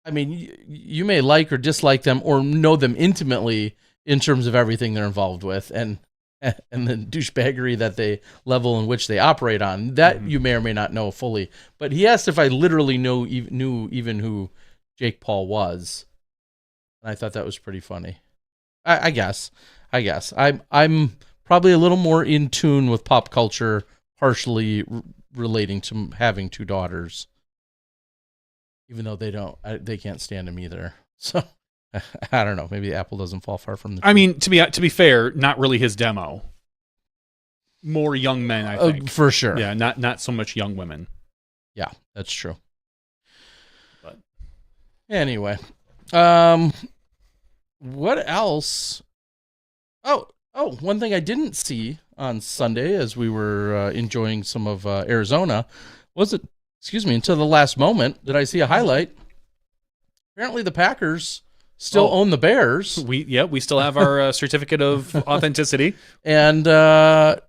I mean, you may like or dislike them or know them intimately in terms of everything they're involved with and the douchebaggery that they level in which they operate on. That you may or may not know fully. But he asked if I literally knew even who Jake Paul was. And I thought that was pretty funny. I guess. I'm probably a little more in tune with pop culture, partially relating to having two daughters, even though they can't stand him either. So I don't know. Maybe the apple doesn't fall far from the tree. I mean, to be fair, not really his demo. More young men, I think, for sure. Yeah, not so much young women. Yeah, that's true. But anyway, what else? Oh, one thing I didn't see on Sunday as we were enjoying some of Arizona was it, until the last moment did I see a highlight. Apparently the Packers still own the Bears. We still have our certificate of authenticity. And a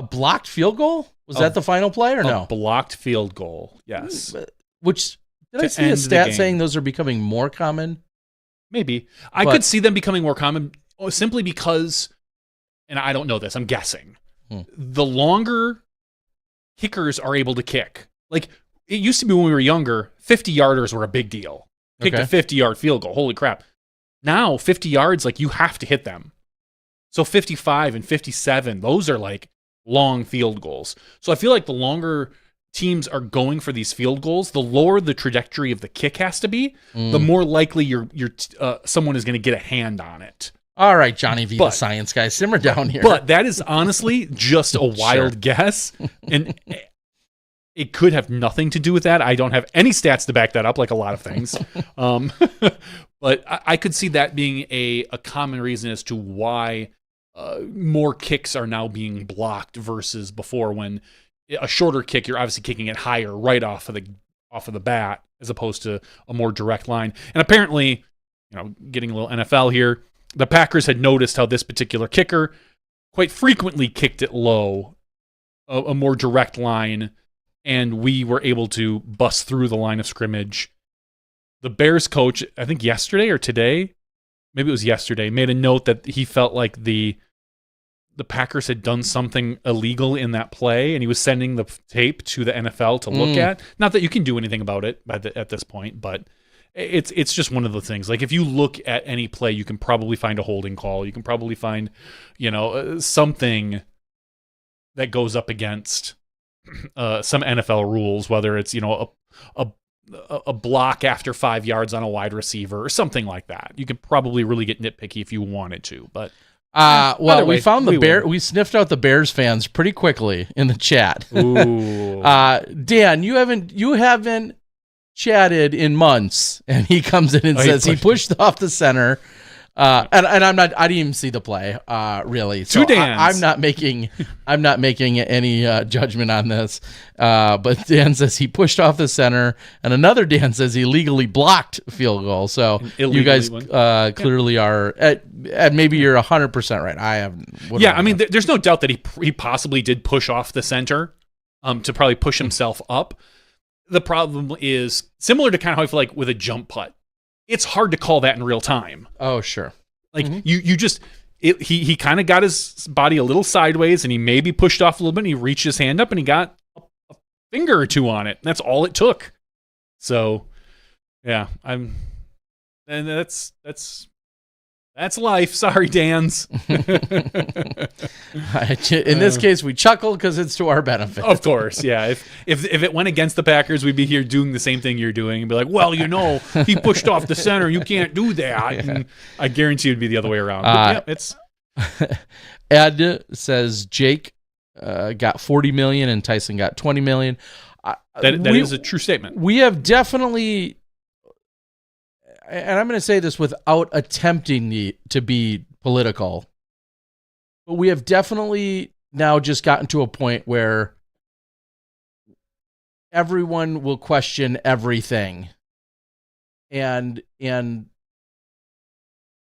blocked field goal? Was that the final play or no? A blocked field goal, yes. Which, did I see a stat saying those are becoming more common? Maybe. I could see them becoming more common simply because, and I don't know this, I'm guessing, the longer kickers are able to kick. Like, it used to be when we were younger, 50-yarders were a big deal. Kicked a 50-yard field goal. Holy crap. Now, 50 yards, like, you have to hit them. So 55 and 57, those are, like, long field goals. So I feel like the longer teams are going for these field goals, the lower the trajectory of the kick has to be, the more likely someone is going to get a hand on it. All right, Johnny V, the science guy, simmer down here. But that is honestly just a wild guess. And it could have nothing to do with that. I don't have any stats to back that up, like a lot of things. But I could see that being a common reason as to why more kicks are now being blocked versus before, when a shorter kick, you're obviously kicking it higher right off of the bat, as opposed to a more direct line. And apparently, getting a little NFL here, the Packers had noticed how this particular kicker quite frequently kicked it low, a more direct line, and we were able to bust through the line of scrimmage. The Bears coach, I think yesterday or today, maybe it was yesterday, made a note that he felt like the Packers had done something illegal in that play, and he was sending the tape to the NFL to look at. Not that you can do anything about it at this point, but it's just one of the things. Like, if you look at any play, you can probably find a holding call. You can probably find, something that goes up against some NFL rules, whether it's, a block after 5 yards on a wide receiver or something like that. You could probably really get nitpicky if you wanted to, but we found we sniffed out the Bears fans pretty quickly in the chat. Ooh. Dan, you haven't chatted in months, and he comes in and says he pushed off the center. And I didn't even see the play, really. So I'm not making any judgment on this. But Dan says he pushed off the center, and another Dan says he legally blocked field goal. So you guys clearly are, and maybe you're 100% right. I haven't. I mean, there's no doubt that he possibly did push off the center, to probably push himself up. The problem is similar to kind of how I feel like with a jump putt. It's hard to call that in real time. Oh, sure. Like, he kind of got his body a little sideways, and he maybe pushed off a little bit, and he reached his hand up, and he got a finger or two on it. That's all it took. So, yeah, and that's life. Sorry, Dans. In this case, we chuckle because it's to our benefit. Of course, yeah. If it went against the Packers, we'd be here doing the same thing you're doing and be like, well, he pushed off the center. You can't do that. And I guarantee it'd be the other way around. It's Ed says Jake got $40 million and Tyson got $20 million. That is a true statement. We have definitely. and I'm going to say this without attempting to be political, but we have definitely now just gotten to a point where everyone will question everything. And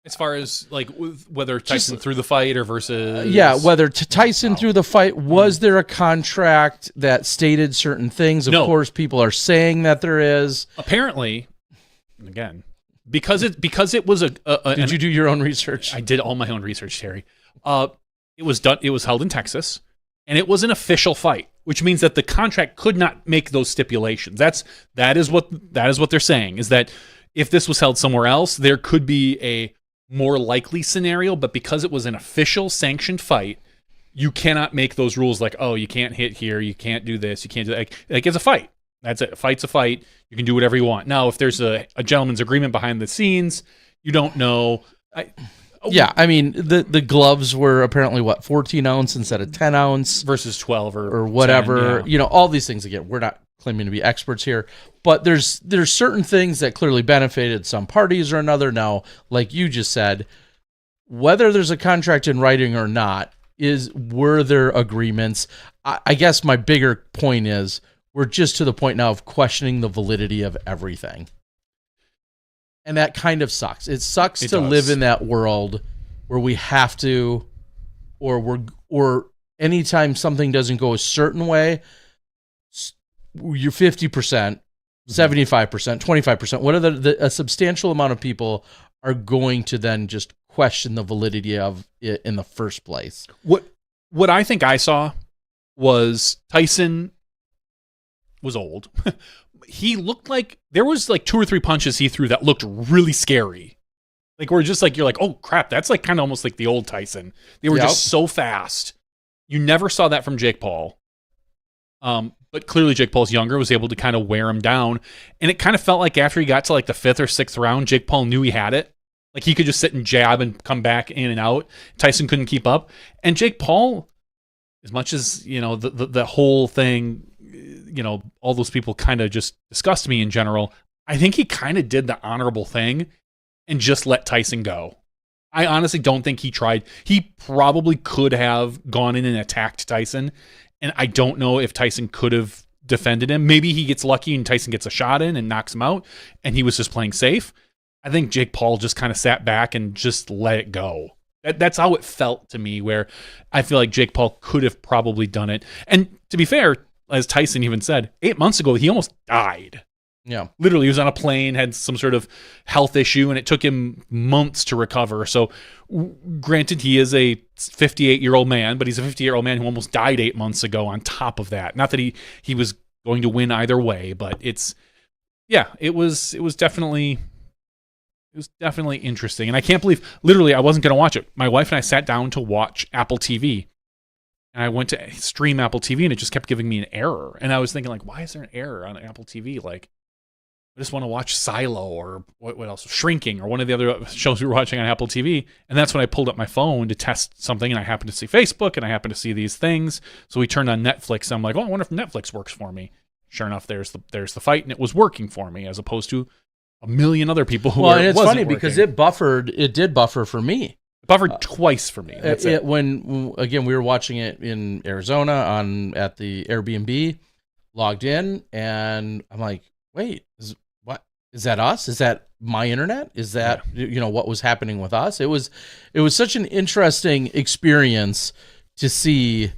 as far as like whether Tyson threw the fight or versus whether Tyson threw the fight, was there a contract that stated certain things? Of course, people are saying that there is. Apparently, again, because it was a did you do your own research? I did all my own research, Terry. It was done. It was held in Texas, and it was an official fight, which means that the contract could not make those stipulations. That is what they're saying, is that if this was held somewhere else, there could be a more likely scenario, but because it was an official sanctioned fight, you cannot make those rules like, oh, you can't hit here, you can't do this, you can't do that. Like it's a fight. That's it. A fight's a fight. You can do whatever you want. Now, if there's a gentleman's agreement behind the scenes, you don't know. I mean, the gloves were apparently 14 ounce instead of 10 ounce versus 12 or whatever. 10, yeah. All these things. Again, we're not claiming to be experts here, but there's certain things that clearly benefited some parties or another. Now, like you just said, whether there's a contract in writing or not, were there agreements? I guess my bigger point is we're just to the point now of questioning the validity of everything. And that kind of sucks. It sucks to live in that world where we have to, or anytime something doesn't go a certain way, you're 50%, 75%, 25%. What are a substantial amount of people are going to then just question the validity of it in the first place? What I think I saw was Tyson was old. He looked like there was like 2 or 3 punches he threw that looked really scary. Like we're just like, you're like, oh crap, that's like kind of almost like the old Tyson. They were just so fast. You never saw that from Jake Paul. But clearly Jake Paul's younger, was able to kind of wear him down. And it kind of felt like after he got to like the 5th or 6th round, Jake Paul knew he had it. Like he could just sit and jab and come back in and out. Tyson couldn't keep up. And Jake Paul, as much as, the whole thing, all those people kind of just disgust me in general, I think he kind of did the honorable thing and just let Tyson go. I honestly don't think he tried. He probably could have gone in and attacked Tyson, and I don't know if Tyson could have defended him. Maybe he gets lucky and Tyson gets a shot in and knocks him out, and he was just playing safe. I think Jake Paul just kind of sat back and just let it go. That's how it felt to me, where I feel like Jake Paul could have probably done it. And to be fair, as Tyson even said, 8 months ago, he almost died. Yeah. Literally, he was on a plane, had some sort of health issue, and it took him months to recover. So, granted, he is a 58-year-old man, but he's a 58-year-old man who almost died 8 months ago on top of that. Not that he was going to win either way, but it was definitely interesting. And I can't believe, literally, I wasn't going to watch it. My wife and I sat down to watch Apple TV. And I went to stream Apple TV, and it just kept giving me an error. And I was thinking, like, why is there an error on Apple TV? Like, I just want to watch Silo or what else? Shrinking or one of the other shows we were watching on Apple TV. And that's when I pulled up my phone to test something, and I happened to see Facebook, and I happened to see these things. So we turned on Netflix, and I'm like, oh, I wonder if Netflix works for me. Sure enough, there's the fight, and it was working for me, as opposed to a million other people who and it's funny because it did buffer for me. Buffered twice for me. That's it. When again we were watching it in Arizona at the Airbnb, logged in, and I'm like, wait, is that us? Is that my internet? Is that what was happening with us? It was such an interesting experience to see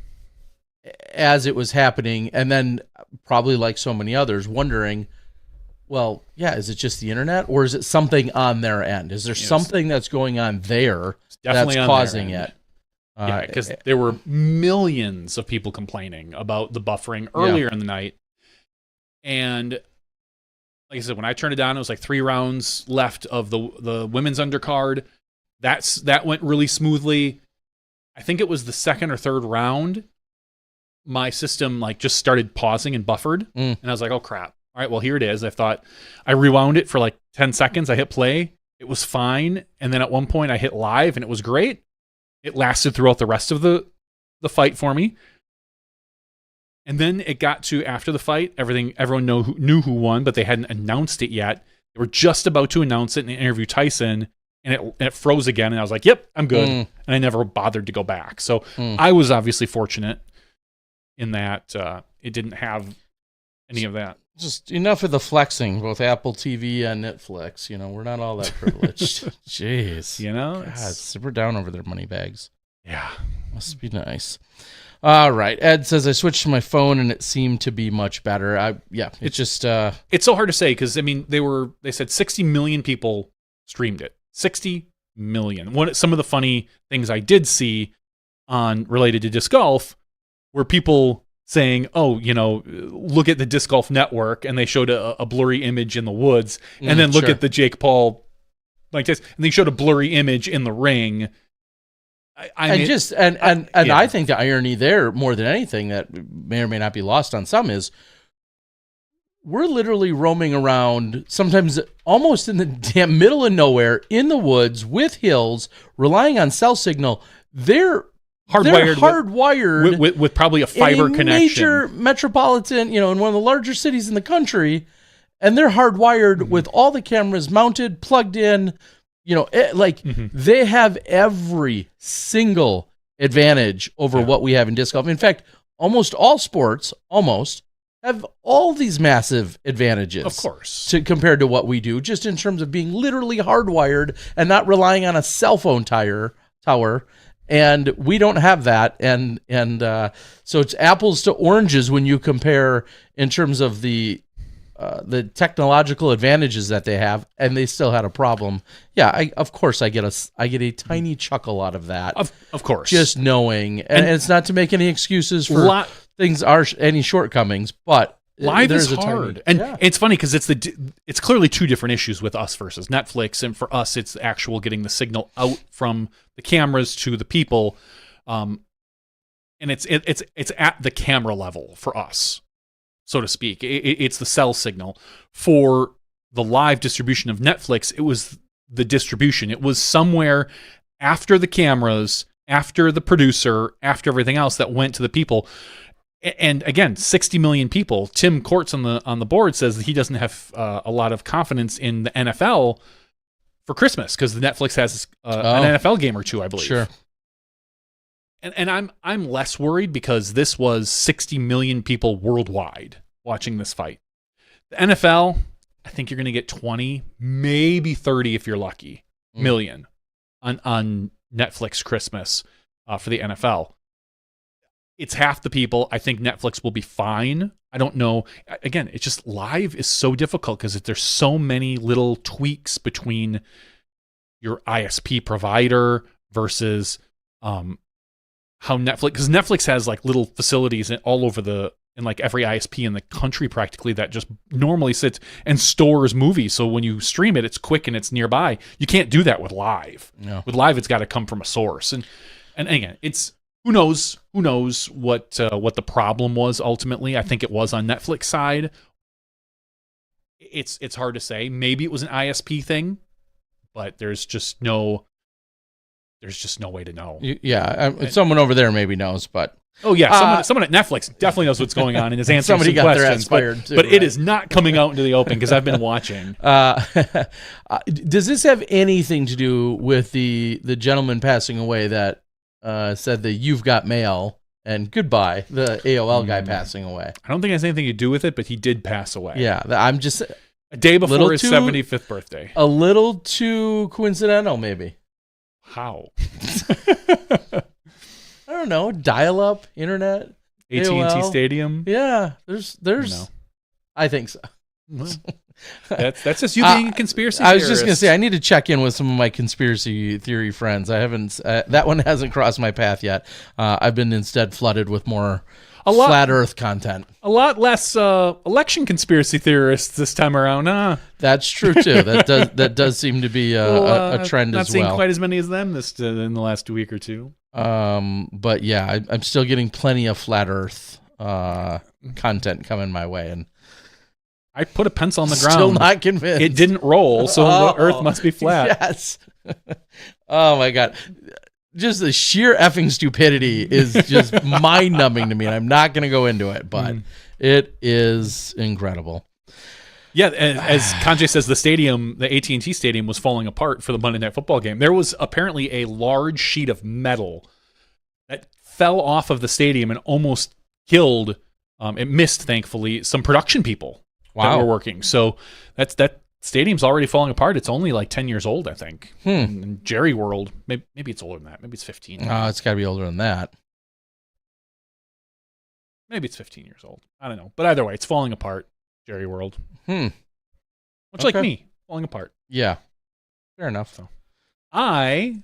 as it was happening, and then probably like so many others wondering, well, yeah, is it just the internet, or is it something on their end? Is there something that's going on there that's causing it? Yeah, because there were millions of people complaining about the buffering earlier in the night. And like I said, when I turned it down, it was like 3 rounds left of the women's undercard. That went really smoothly. I think it was the 2nd or 3rd round. My system just started pausing and buffered. And I was like, oh crap. All right, well, here it is. I rewound it for like 10 seconds. I hit play. It was fine. And then at one point I hit live, and it was great. It lasted throughout the rest of the fight for me. And then it got to after the fight, everyone knew who won, but they hadn't announced it yet. They were just about to announce it and interview Tyson, and it froze again. And I was like, yep, I'm good. And I never bothered to go back. So I was obviously fortunate in that it didn't have any of that. Just enough of the flexing, both Apple TV and Netflix. We're not all that privileged. Jeez. God, super down over their money bags. Yeah. Must be nice. All right. Ed says, I switched to my phone and it seemed to be much better. It's just... It's so hard to say because, they said 60 million people streamed it. 60 million. Some of the funny things I did see related to disc golf were people saying, look at the disc golf network, and they showed a blurry image in the woods, and then look at the Jake Paul like this, and they showed a blurry image in the ring. I think the irony there, more than anything, that may or may not be lost on some, is we're literally roaming around, sometimes almost in the damn middle of nowhere, in the woods with hills, relying on cell signal. They're hardwired with probably a fiber in a connection. Major metropolitan, in one of the larger cities in the country, and they're hardwired with all the cameras mounted, plugged in. They have every single advantage over what we have in disc golf. In fact, almost all sports have all these massive advantages, of course, compared to what we do, just in terms of being literally hardwired and not relying on a cell phone tower. And we don't have that, and so it's apples to oranges when you compare in terms of the technological advantages that they have, and they still had a problem. Yeah, of course I get a tiny chuckle out of that. Of course, just knowing, and it's not to make any excuses for things are any shortcomings, but live is hard. It's funny because it's clearly two different issues with us versus Netflix, and for us it's actual getting the signal out from the cameras to the people, and it's at the camera level for us, so to speak. It's the cell signal. For the live distribution of Netflix, it was the distribution. It was somewhere after the cameras, after the producer, after everything else that went to the people. And again, 60 million people. Tim Courts on the board says that he doesn't have a lot of confidence in the NFL for Christmas because the Netflix has an NFL game or two, I believe. Sure. And I'm less worried because this was 60 million people worldwide watching this fight. The NFL, I think you're going to get 20, maybe 30 if you're lucky, million on Netflix Christmas for the NFL. It's half the people. I think Netflix will be fine. I don't know. Again, it's just live is so difficult because there's so many little tweaks between your ISP provider versus how Netflix, because Netflix has like little facilities all over in like every ISP in the country practically that just normally sits and stores movies. So when you stream it, it's quick and it's nearby. You can't do that with live. No. With live, it's got to come from a source. And again, it's who knows what the problem was ultimately. I think it was on Netflix side. It's hard to say. Maybe it was an ISP thing, but there's just no way to know. Someone over there maybe knows, but someone at Netflix definitely knows what's going on and is answering somebody some got questions. their ass fired too, but it is not coming out into the open because I've been watching. Does this have anything to do with the gentleman passing away that said that you've got mail and goodbye, the AOL guy passing away? I don't think it has anything to do with it, but he did pass away. Yeah, I'm just a day before his 75th birthday. A little too coincidental, maybe. How? I don't know. Dial-up internet, AT&T AOL. Stadium. Yeah, there's. I think so. That's just you being a conspiracy theorist. I was just gonna say I need to check in with some of my conspiracy theory friends. I haven't. That one hasn't crossed my path yet. I've been instead flooded with more flat Earth content. A lot less election conspiracy theorists this time around. That's true too. That does seem to be a trend as well. Not seeing quite as many as them in the last week or two. But yeah, I'm still getting plenty of flat Earth content coming my way, and I put a pencil on the ground. Still not convinced. It didn't roll, so the Earth must be flat. Yes. Oh my God. Just the sheer effing stupidity is just mind-numbing to me, and I'm not going to go into it, but it is incredible. Yeah, as Kanjay says, the AT&T Stadium was falling apart for the Monday Night Football game. There was apparently a large sheet of metal that fell off of the stadium and almost killed, it missed, thankfully, some production people that were working. So that stadium's already falling apart. It's only like 10 years old, I think. And Jerry World, maybe it's older than that. Maybe it's 15. It's got to be older than that. Maybe it's 15 years old. I don't know. But either way, it's falling apart, Jerry World. Much like me, falling apart. Yeah. Fair enough. So, I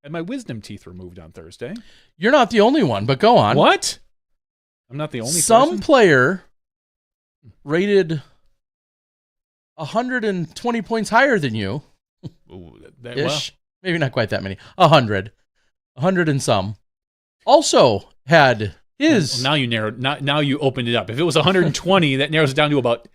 had my wisdom teeth removed on Thursday. You're not the only one, but go on. What? I'm not the only Some player rated 120 points higher than you. Ooh, Ish. Maybe not quite that many. 100 and some. Also had his. Well, now you narrowed. Now you opened it up. If it was 120, that narrows it down to about,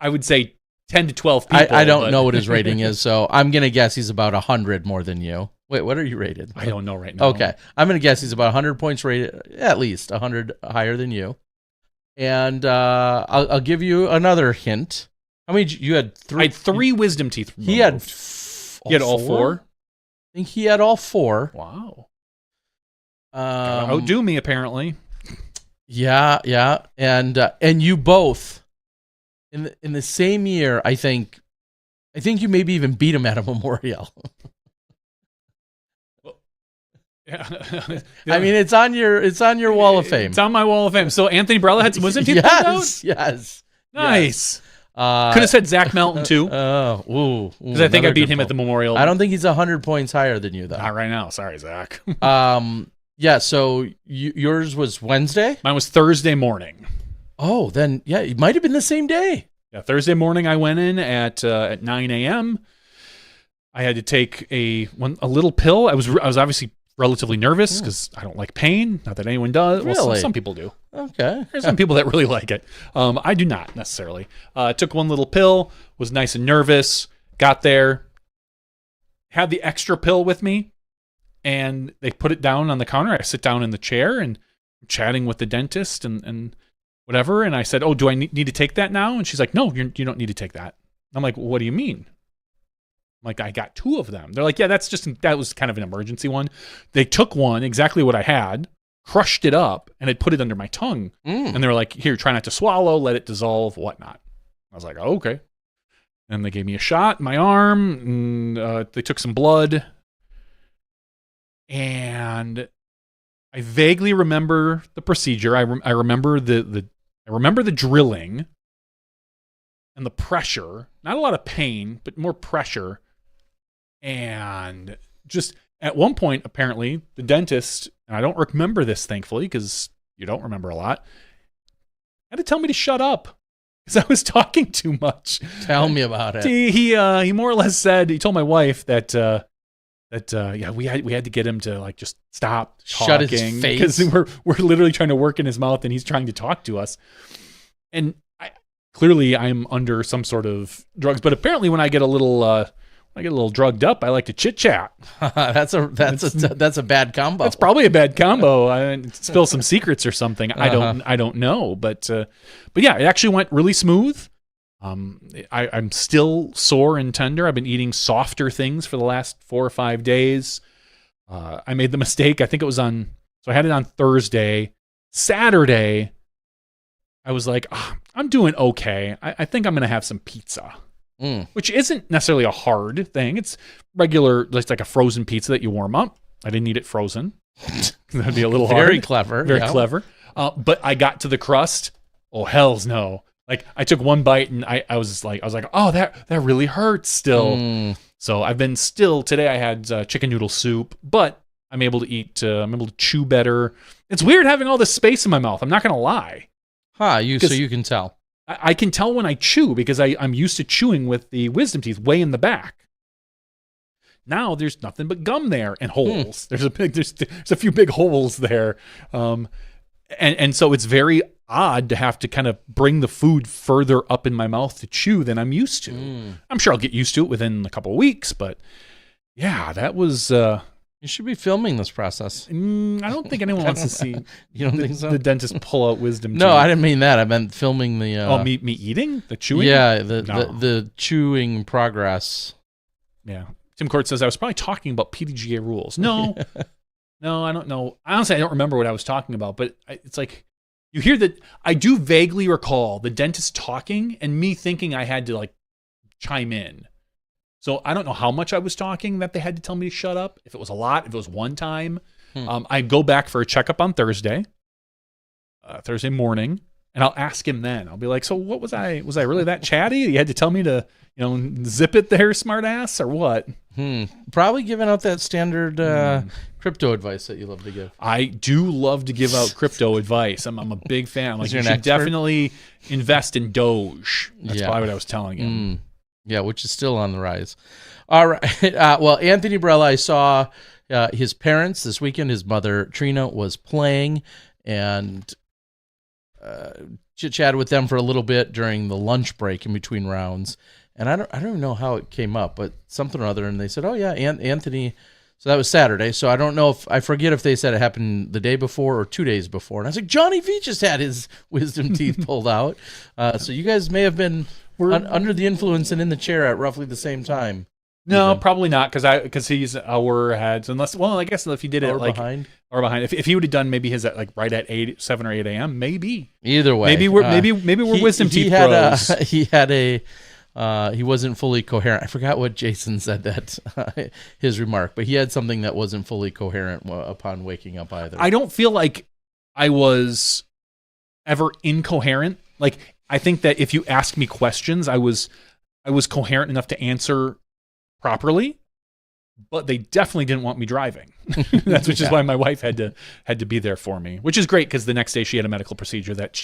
I would say, 10 to 12 people. I don't know what his rating is, so I'm gonna guess he's about 100 more than you. Wait, what are you rated? I don't know right now. Okay, I'm gonna guess he's about 100 points rated, at least 100 higher than you. And I'll give you another hint. How many? You had 3. I had 3 wisdom teeth removed. He had. He had all 4. I think he had all 4. Wow. Outdo me apparently. Yeah, and you both in the same year. I think you maybe even beat him at a memorial. Yeah. I mean, it's on your wall of fame. It's on my wall of fame. So Anthony Barella had some wisdom teeth pulled out? Yes. Nice. Could have said Zach Melton too. Because I think I beat him at the memorial. I don't think he's 100 points higher than you though. Not right now. Sorry, Zach. Yeah. So yours was Wednesday. Mine was Thursday morning. Oh, then yeah, it might have been the same day. Yeah, Thursday morning I went in at 9 a.m. I had to take a little pill. I was obviously relatively nervous because I don't like pain. Not that anyone does. Really? Well, some people do. Okay. There's some people that really like it. I do not necessarily. Took one little pill, was nice and nervous, got there, had the extra pill with me, and they put it down on the counter. I sit down in the chair and I'm chatting with the dentist and whatever. And I said, oh, do I need to take that now? And she's like, no, you don't need to take that. I'm like, what do you mean? I'm like, I got 2 of them. They're like, yeah, that was kind of an emergency one. They took one, exactly what I had, crushed it up, and had put it under my tongue. And they were like, here, try not to swallow, let it dissolve, whatnot. I was like, oh, okay. And they gave me a shot in my arm, and they took some blood. And I vaguely remember the procedure. I remember the drilling and the pressure. Not a lot of pain, but more pressure. And just at one point, apparently, the dentist, and I don't remember this, thankfully, because you don't remember a lot, had to tell me to shut up because I was talking too much. Tell me about it. He more or less said, he told my wife that we had to get him to like just stop talking, shut his face, because we're literally trying to work in his mouth and he's trying to talk to us. And clearly I'm under some sort of drugs, but apparently when I get a little drugged up, I like to chit chat. That's a bad combo. That's probably a bad combo. I spill some secrets or something. I don't know, but yeah, it actually went really smooth. I'm still sore and tender. I've been eating softer things for the last 4 or 5 days. I made the mistake. I think it was so I had it on Thursday. Saturday, I was like, I'm doing okay. I think I'm going to have some pizza, which isn't necessarily a hard thing. It's regular, just like a frozen pizza that you warm up. I didn't eat it frozen. That'd be a little hard. Very clever. Very clever. But I got to the crust. Oh, hells no. Like I took one bite and I was like, oh, that really hurts still. So I've been today I had chicken noodle soup, but I'm able to eat, I'm able to chew better. It's weird having all this space in my mouth. I'm not going to lie. So you can tell. I can tell when I chew because I'm used to chewing with the wisdom teeth way in the back. Now there's nothing but gum there and holes. There's a few big holes there. And so it's very odd to have to kind of bring the food further up in my mouth to chew than I'm used to. I'm sure I'll get used to it within a couple of weeks, but yeah, that was... you You should be filming this process. I don't think anyone wants to see. You don't think so? The dentist pull out wisdom teeth. No, I didn't mean that. I meant filming the. Me eating the chewing. Yeah, the chewing progress. Yeah. Tim Court says I was probably talking about PDGA rules. No, no, I don't know. Honestly, I don't remember what I was talking about. But it's like you hear that. I do vaguely recall the dentist talking and me thinking I had to like chime in. So I don't know how much I was talking that they had to tell me to shut up. If it was a lot, if it was one time, I go back for a checkup on Thursday morning, and I'll ask him then. I'll be like, "So what was I? Was I really that chatty? You had to tell me to, zip it there, smart ass, or what?" Probably giving out that standard crypto advice that you love to give. I do love to give out crypto advice. I'm a big fan. I'm like, you should definitely invest in Doge. That's probably what I was telling him. Yeah, which is still on the rise. All right. Well, Anthony Barella, I saw his parents this weekend. His mother, Trina, was playing and chit-chatted with them for a little bit during the lunch break in between rounds. And I don't even know how it came up, but something or other. And they said, oh, yeah, Anthony. So that was Saturday. So I don't know I forget if they said it happened the day before or 2 days before. And I was like, Johnny V just had his wisdom teeth pulled out. So you guys may have been under the influence and in the chair at roughly the same time. No, probably not, because he's an hour ahead. Unless, I guess if he did it behind. If he would have done maybe his right at 7 or 8 a.m. maybe. Either way, maybe we're wisdom teeth bros. He wasn't fully coherent. I forgot what Jason said that his remark, but he had something that wasn't fully coherent upon waking up either. I don't feel like I was ever incoherent. Like, I think that if you ask me questions, I was coherent enough to answer properly, but they definitely didn't want me driving. Which is why my wife had to be there for me, which is great because the next day she had a medical procedure that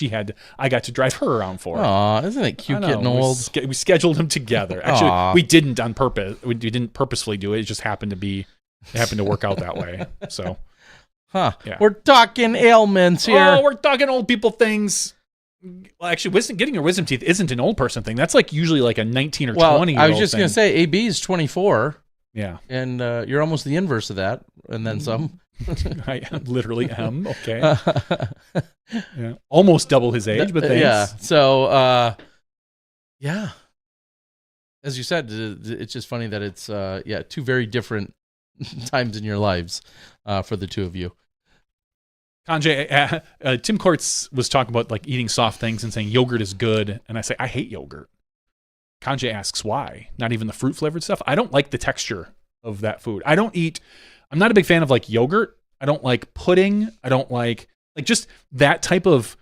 I got to drive her around for. Aw, isn't it cute getting old? We scheduled them together. Actually, we didn't on purpose. We didn't purposefully do it. It just happened to work out that way. So, yeah. We're talking ailments here. Oh, we're talking old people things. Well, actually, getting your wisdom teeth isn't an old person thing. That's like usually like a 19 or 20 year old I was just going to say, AB is 24. Yeah. And you're almost the inverse of that, and then some. I literally am. Okay. Yeah. Almost double his age, but thanks. Yeah. So, yeah. As you said, it's just funny that it's, two very different times in your lives for the two of you. Kanjay, Tim Courts was talking about like eating soft things and saying yogurt is good, and I say I hate yogurt. Kanjay asks why. Not even the fruit flavored stuff. I don't like the texture of that food. I'm not a big fan of like yogurt. I don't like pudding. I don't like just that type of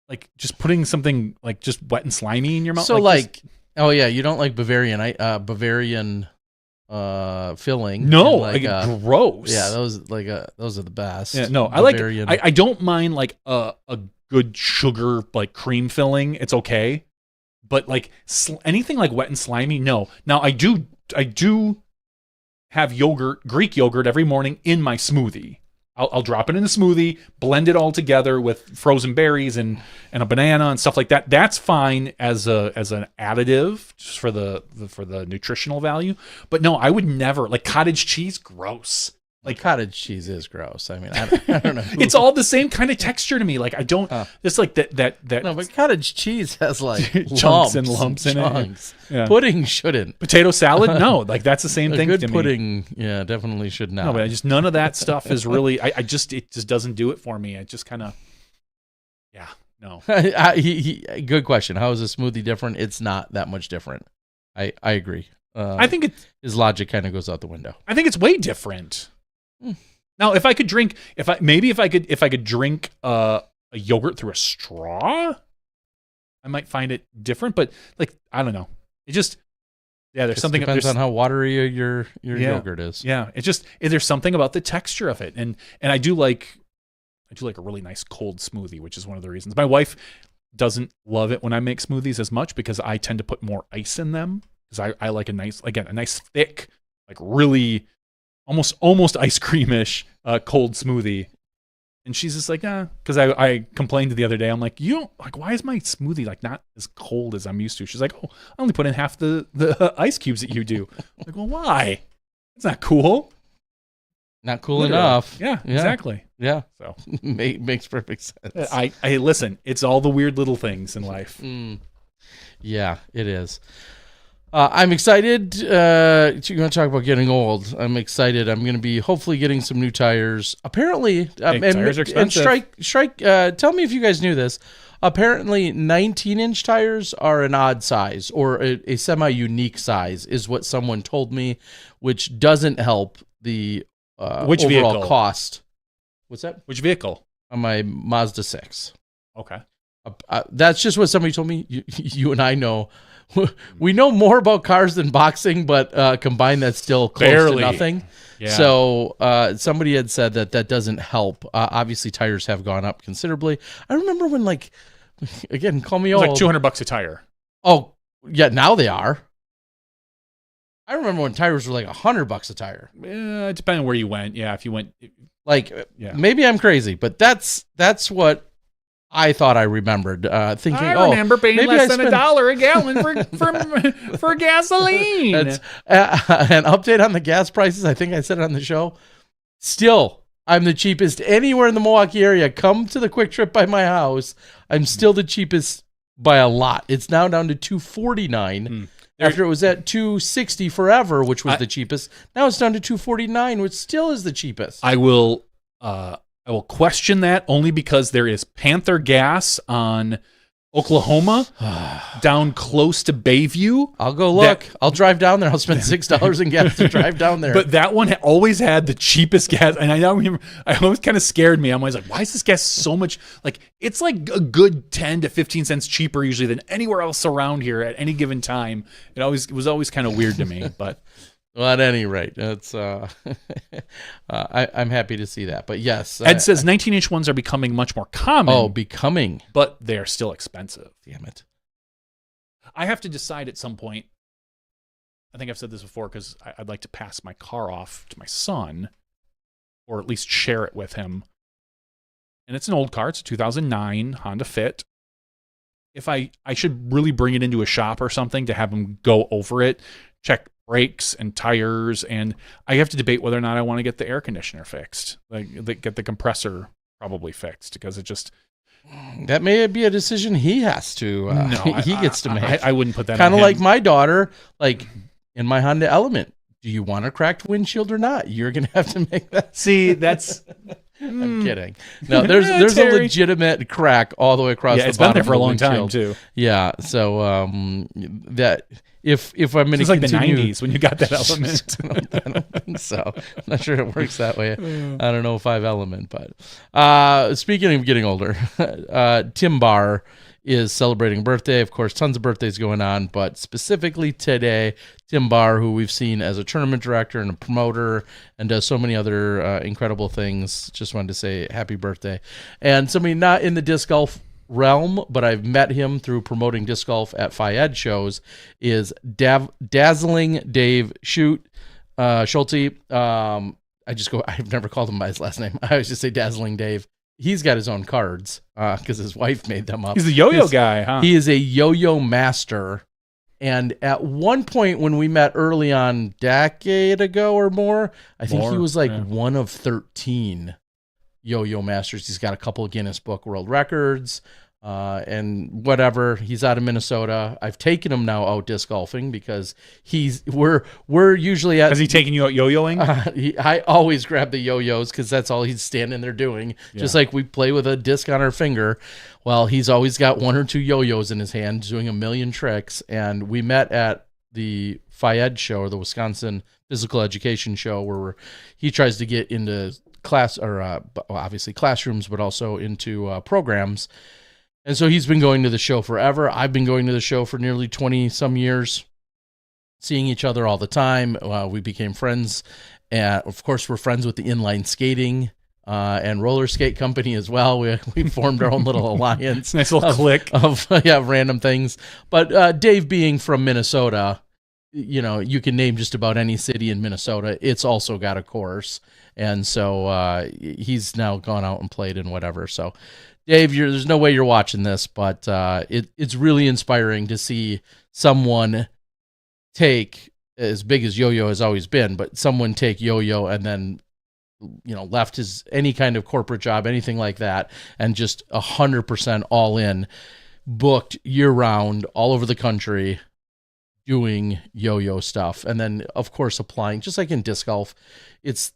like just putting something like just wet and slimy in your mouth. So you don't like Bavarian filling. No, gross. Yeah, those are the best. Yeah, no, Bavarian. I don't mind like a good sugar like cream filling. It's okay, but like anything like wet and slimy, no. Now I do have Greek yogurt every morning in my smoothie. I'll drop it in a smoothie, blend it all together with frozen berries and a banana and stuff like that. That's fine as an additive just for the nutritional value. But no, I would never like cottage cheese. Gross. Like cottage cheese is gross. I mean, I don't know. It's all the same kind of texture to me. Like I don't. It's like that. No, but cottage cheese has like chunks and lumps in it. Yeah. Pudding shouldn't. Potato salad, no. Like that's the same thing. Good to pudding, yeah, definitely should not. No, but none of that stuff is really. It just doesn't do it for me. It just kind of. Yeah. No. Good question. How is a smoothie different? It's not that much different. I agree. I think his logic kind of goes out the window. I think it's way different. Now, if I could drink a yogurt through a straw, I might find it different. But like, I don't know. It just, there's something. Depends on how watery your yogurt is. Yeah, there's something about the texture of it, and I do like a really nice cold smoothie, which is one of the reasons. My wife doesn't love it when I make smoothies as much because I tend to put more ice in them because I like a nice thick, like really. Almost ice creamish cold smoothie, and she's just like, because I complained the other day. I'm like, why is my smoothie like not as cold as I'm used to? She's like, I only put in half the ice cubes that you do. I'm like, well, why? It's not cool. Not cool Literally. enough. Yeah, exactly. Yeah. So Makes perfect sense. I listen. It's all the weird little things in life. Yeah, it is. I'm excited. You want to talk about getting old? I'm excited. I'm going to be hopefully getting some new tires. Apparently, tires are expensive. And Strike. Tell me if you guys knew this. Apparently, 19-inch tires are an odd size or a semi-unique size, is what someone told me, which doesn't help the Which overall vehicle? cost. What's that? Which vehicle? On my Mazda 6. Okay. That's just what somebody told me. You and I know. We know more about cars than boxing, but combined, that's still close to nothing. Yeah. So somebody had said that doesn't help. Obviously, tires have gone up considerably. I remember when, again, call me It was old. like $200 a tire. Oh, yeah, now they are. I remember when tires were like $100 a tire. Depending on where you went. Yeah, if you went, maybe I'm crazy, but that's what I thought I remembered. Thinking, I remember paying maybe less than $1 a gallon for gasoline. An update on the gas prices. I think I said it on the show. Still, I'm the cheapest anywhere in the Milwaukee area. Come to the Quick Trip by my house. I'm still the cheapest by a lot. It's now down to $249. After it was at $260 forever, which was the cheapest. Now it's down to $249, which still is the cheapest. I will question that only because there is Panther Gas on Oklahoma down close to Bayview. I'll go look. I'll drive down there. I'll spend $6 in gas to drive down there. But that one always had the cheapest gas. And I remember, I always kind of scared me. I'm always like, why is this gas so much? Like, it's like a good 10 to 15 cents cheaper usually than anywhere else around here at any given time. It was always kind of weird to me. But well, at any rate, it's I'm happy to see that. But yes, Ed says 19-inch ones are becoming much more common. Oh, becoming, but they are still expensive. Damn it! I have to decide at some point. I think I've said this before because I'd like to pass my car off to my son, or at least share it with him. And it's an old car. It's a 2009 Honda Fit. If I should really bring it into a shop or something to have him go over it, check brakes and tires, and I have to debate whether or not I want to get the air conditioner fixed, get the compressor probably fixed, because it just that may be a decision he has to. He gets to make. I wouldn't put that kind on of him. like my daughter, like in my Honda Element. Do you want a cracked windshield or not? You're gonna have to make that. See, that's. I'm kidding. No, there's a legitimate crack all the way across. Yeah, it's the been there bottom for a of the long time windshield. too. Yeah, so that if I'm going to it's like the 90s when you got that Element. I don't think so. I'm not sure it works that way. I don't know if I have Element, but speaking of getting older, Tim Barr is celebrating a birthday. Of course, tons of birthdays going on, but specifically today, Tim Barr, who we've seen as a tournament director and a promoter and does so many other incredible things, just wanted to say happy birthday. And somebody not in the disc golf realm, but I've met him through promoting disc golf at Phi-Ed shows, is Dazzling Dave Schulte. I've never called him by his last name. I always just say Dazzling Dave. He's got his own cards because his wife made them up. He's a yo-yo guy, huh? He is a yo-yo master. And at one point when we met early on, decade ago or more, I think he was like one of 13 yo-yo masters. He's got a couple of Guinness Book World Records and whatever. He's out of Minnesota. I've taken him now out disc golfing because we're usually at. Has he taken you out yo-yoing? I always grab the yo-yos because that's all he's standing there doing. Yeah. Just like we play with a disc on our finger. Well, he's always got one or two yo-yos in his hand doing a million tricks. And we met at the Phi-Ed show, or the Wisconsin Physical Education show, where he tries to get into class, or obviously classrooms, but also into programs. And so he's been going to the show forever. I've been going to the show for nearly 20 some years, seeing each other all the time. We became friends. And of course, we're friends with the inline skating and roller skate company as well. We formed our own little alliance. Nice little clique of random things. But Dave being from Minnesota, you can name just about any city in Minnesota. It's also got a course. And so he's now gone out and played and whatever. So Dave, there's no way you're watching this, but it's really inspiring to see someone take, as big as yo-yo has always been, but someone take yo-yo and then left his any kind of corporate job, anything like that, and just 100% all in, booked year round all over the country doing yo-yo stuff. And then of course applying, just like in disc golf,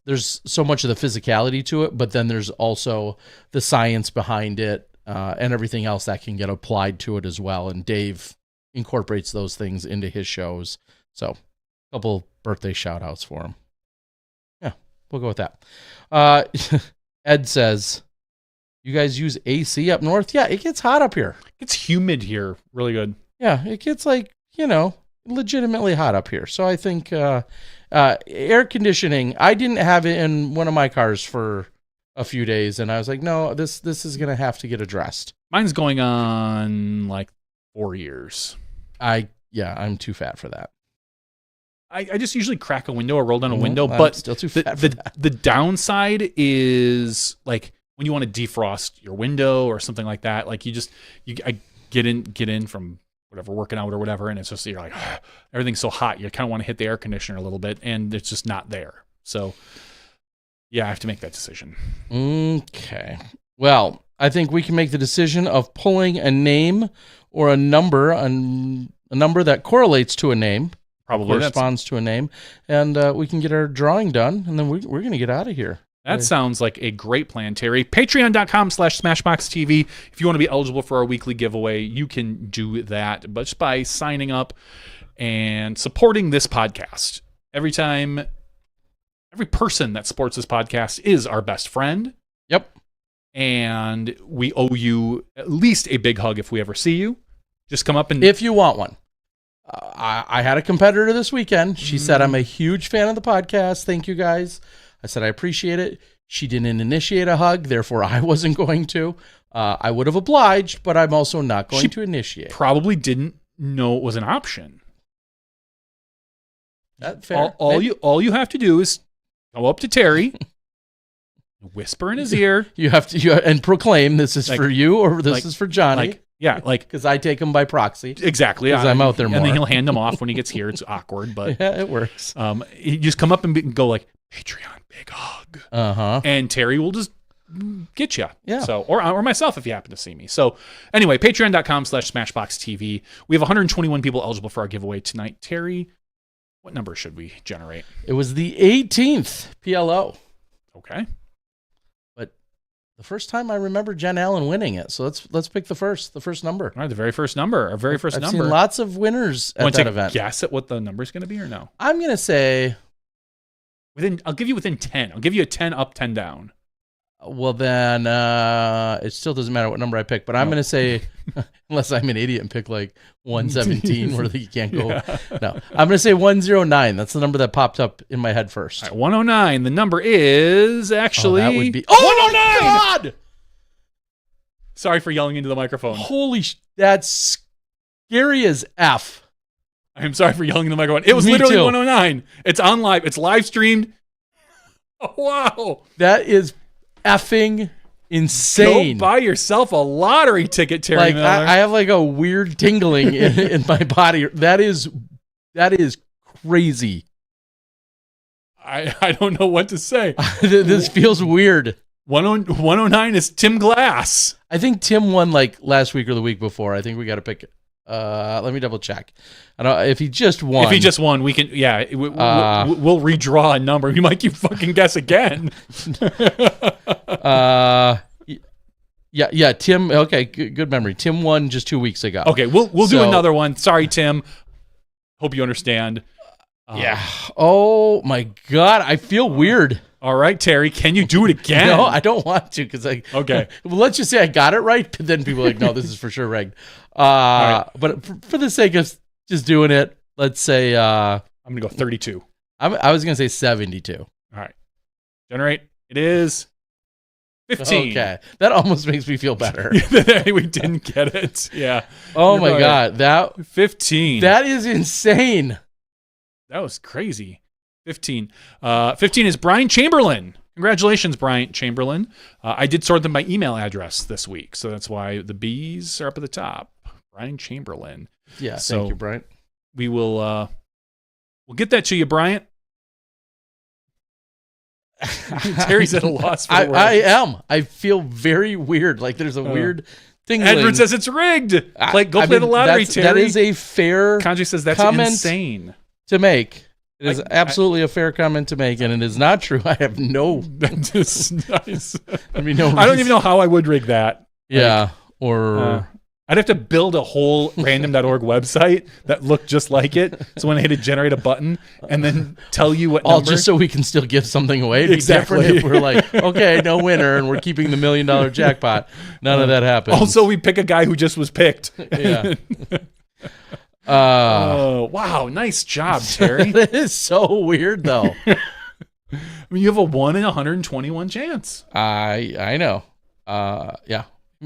there's so much of the physicality to it, but then there's also the science behind it, and everything else that can get applied to it as well. And Dave incorporates those things into his shows. So a couple birthday shout outs for him. Yeah, we'll go with that. Ed says, you guys use AC up north? Yeah, it gets hot up here. It gets humid here really good. Yeah, it gets legitimately hot up here. So I think air conditioning, I didn't have it in one of my cars for a few days, and I was like, no, this is going to have to get addressed. Mine's going on like 4 years. I'm too fat for that. I just usually crack a window or roll down a window, but still too fat for that. The downside is like when you want to defrost your window or something like that, like I get in from whatever, working out or whatever, and it's just, you're like, everything's so hot, you kind of want to hit the air conditioner a little bit, and it's just not there. So yeah, I have to make that decision. Okay. Well, I think we can make the decision of pulling a name or a number that correlates to a name. Probably corresponds to a name, and we can get our drawing done, and then we're going to get out of here. That sounds like a great plan, Terry. Patreon.com/SmashBoxxTV. If you want to be eligible for our weekly giveaway, you can do that, but just by signing up and supporting this podcast. Every person that supports this podcast is our best friend. Yep. And we owe you at least a big hug if we ever see you. Just come up and... If you want one. I had a competitor this weekend. She said, I'm a huge fan of the podcast. Thank you, guys. I said, I appreciate it. She didn't initiate a hug, therefore I wasn't going to. I would have obliged, but I'm also not going to initiate. Probably didn't know it was an option. That's fair. All you have to do is go up to Terry, whisper in his ear. You have to and proclaim this is for you or this is for Johnny. Because I take him by proxy. Exactly. Because I'm out there more. And then he'll hand them off when he gets here. It's awkward, but yeah, it works. You just come up and go like, Patreon, big hug. And Terry will just get you. Yeah. So, or myself if you happen to see me. So anyway, patreon.com/SmashBoxxTV. We have 121 people eligible for our giveaway tonight. Terry, what number should we generate? It was the 18th PLO. Okay. The first time I remember Jen Allen winning it, so let's pick the first number. All right, the very first number. Our very first I've number. Seen lots of winners at that event. Guess at what the number is going to be, or no? I'm going to say I'll give you within 10. I'll give you a 10 up, 10 down. Well, then it still doesn't matter what number I pick, but I'm going to say, unless I'm an idiot and pick like 117 where you can't go. Yeah. No, I'm going to say 109. That's the number that popped up in my head first. All right, 109. The number is actually... that would be... 109! God! Sorry for yelling into the microphone. Holy that's scary as F. I'm sorry for yelling into the microphone. It was literally 109. It's on live. It's live streamed. Oh, wow. That is effing insane. Go buy yourself a lottery ticket, Terry like Miller. I have like a weird tingling in my body. That is crazy. I don't know what to say. This feels weird. 109 is Tim Glass. I think Tim won like last week or the week before. I think we got to pick it. Let me double check. I don't. If he just won, we can. Yeah, we'll redraw a number. You might keep fucking guess again. Yeah. Tim. Okay, good memory. Tim won just 2 weeks ago. Okay, we'll do another one. Sorry, Tim. Hope you understand. Yeah. Oh my God, I feel weird. All right, Terry, can you do it again? No, I don't want to because okay. Well, let's just say I got it right, but then people are like, no, this is for sure rigged. Right. But for the sake of just doing it, let's say I'm gonna go 32. I was gonna say 72. All right, generate. It is 15. Okay, that almost makes me feel better. We didn't get it. Yeah. Oh my God, that 15. That is insane. That was crazy. 15. 15 is Brian Chamberlain. Congratulations, Brian Chamberlain. I did sort them by email address this week, so that's why the B's are up at the top. Brian Chamberlain. Yeah, thank you, Brian. We will we'll get that to you, Bryant. Terry's at a loss for words. I am. I feel very weird. Like there's a weird thing. Edward says it's rigged. Like, go play the lottery, Terry. That is a fair Kanji says that's insane to make. It is absolutely a fair comment to make, and it is not true. I have no. That's just nice. I mean, no. I don't even know how I would rig that. Yeah, or I'd have to build a whole random.org website that looked just like it. So when I hit a generate a button and then tell you what number. Just so we can still give something away. It'd exactly. be different if we're like, okay, no winner, and we're keeping the $1 million jackpot. None of that happens. Also, we pick a guy who just was picked. Yeah. Wow, nice job, Terry. That is so weird, though. I mean, you have a 1 in 121 chance. I know. Yeah.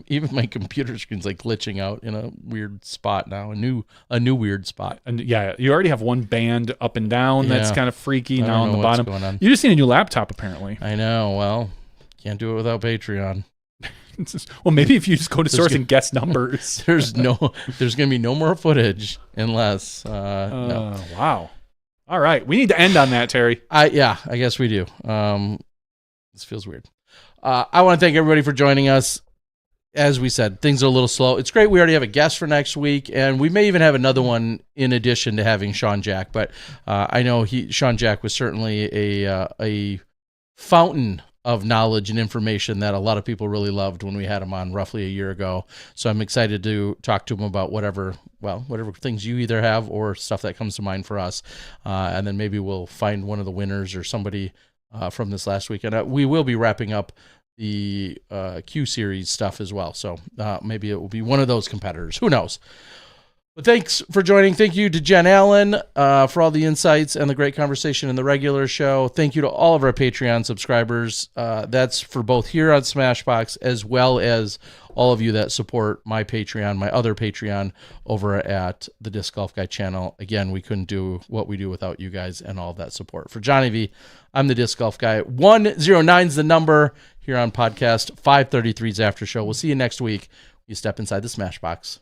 Even my computer screen's like glitching out in a weird spot now. A new weird spot. And yeah, you already have one band up and down. That's kind of freaky. Now on the bottom. You just need a new laptop, apparently. I know. Well, can't do it without Patreon. Well, maybe if you just go to source and guess numbers. There's going to be no more footage unless. No. Wow. All right, we need to end on that, Terry. I guess we do. This feels weird. I want to thank everybody for joining us. As we said, things are a little slow. It's great we already have a guest for next week, and we may even have another one in addition to having Sean Jack. But I know Sean Jack was certainly a fountain of knowledge and information that a lot of people really loved when we had him on roughly a year ago. So I'm excited to talk to him about whatever things you either have or stuff that comes to mind for us. And then maybe we'll find one of the winners or somebody from this last weekend. We will be wrapping up the Q series stuff as well. So maybe it will be one of those competitors. Who knows? But thanks for joining. Thank you to Jen Allen for all the insights and the great conversation in the regular show. Thank you to all of our Patreon subscribers. That's for both here on Smashbox as well as all of you that support my Patreon, my other Patreon over at the Disc Golf Guy channel. Again, we couldn't do what we do without you guys and all of that support. For Johnny V, I'm the Disc Golf Guy. 109 is the number here on podcast 533's After Show. We'll see you next week. You step inside the Smashbox.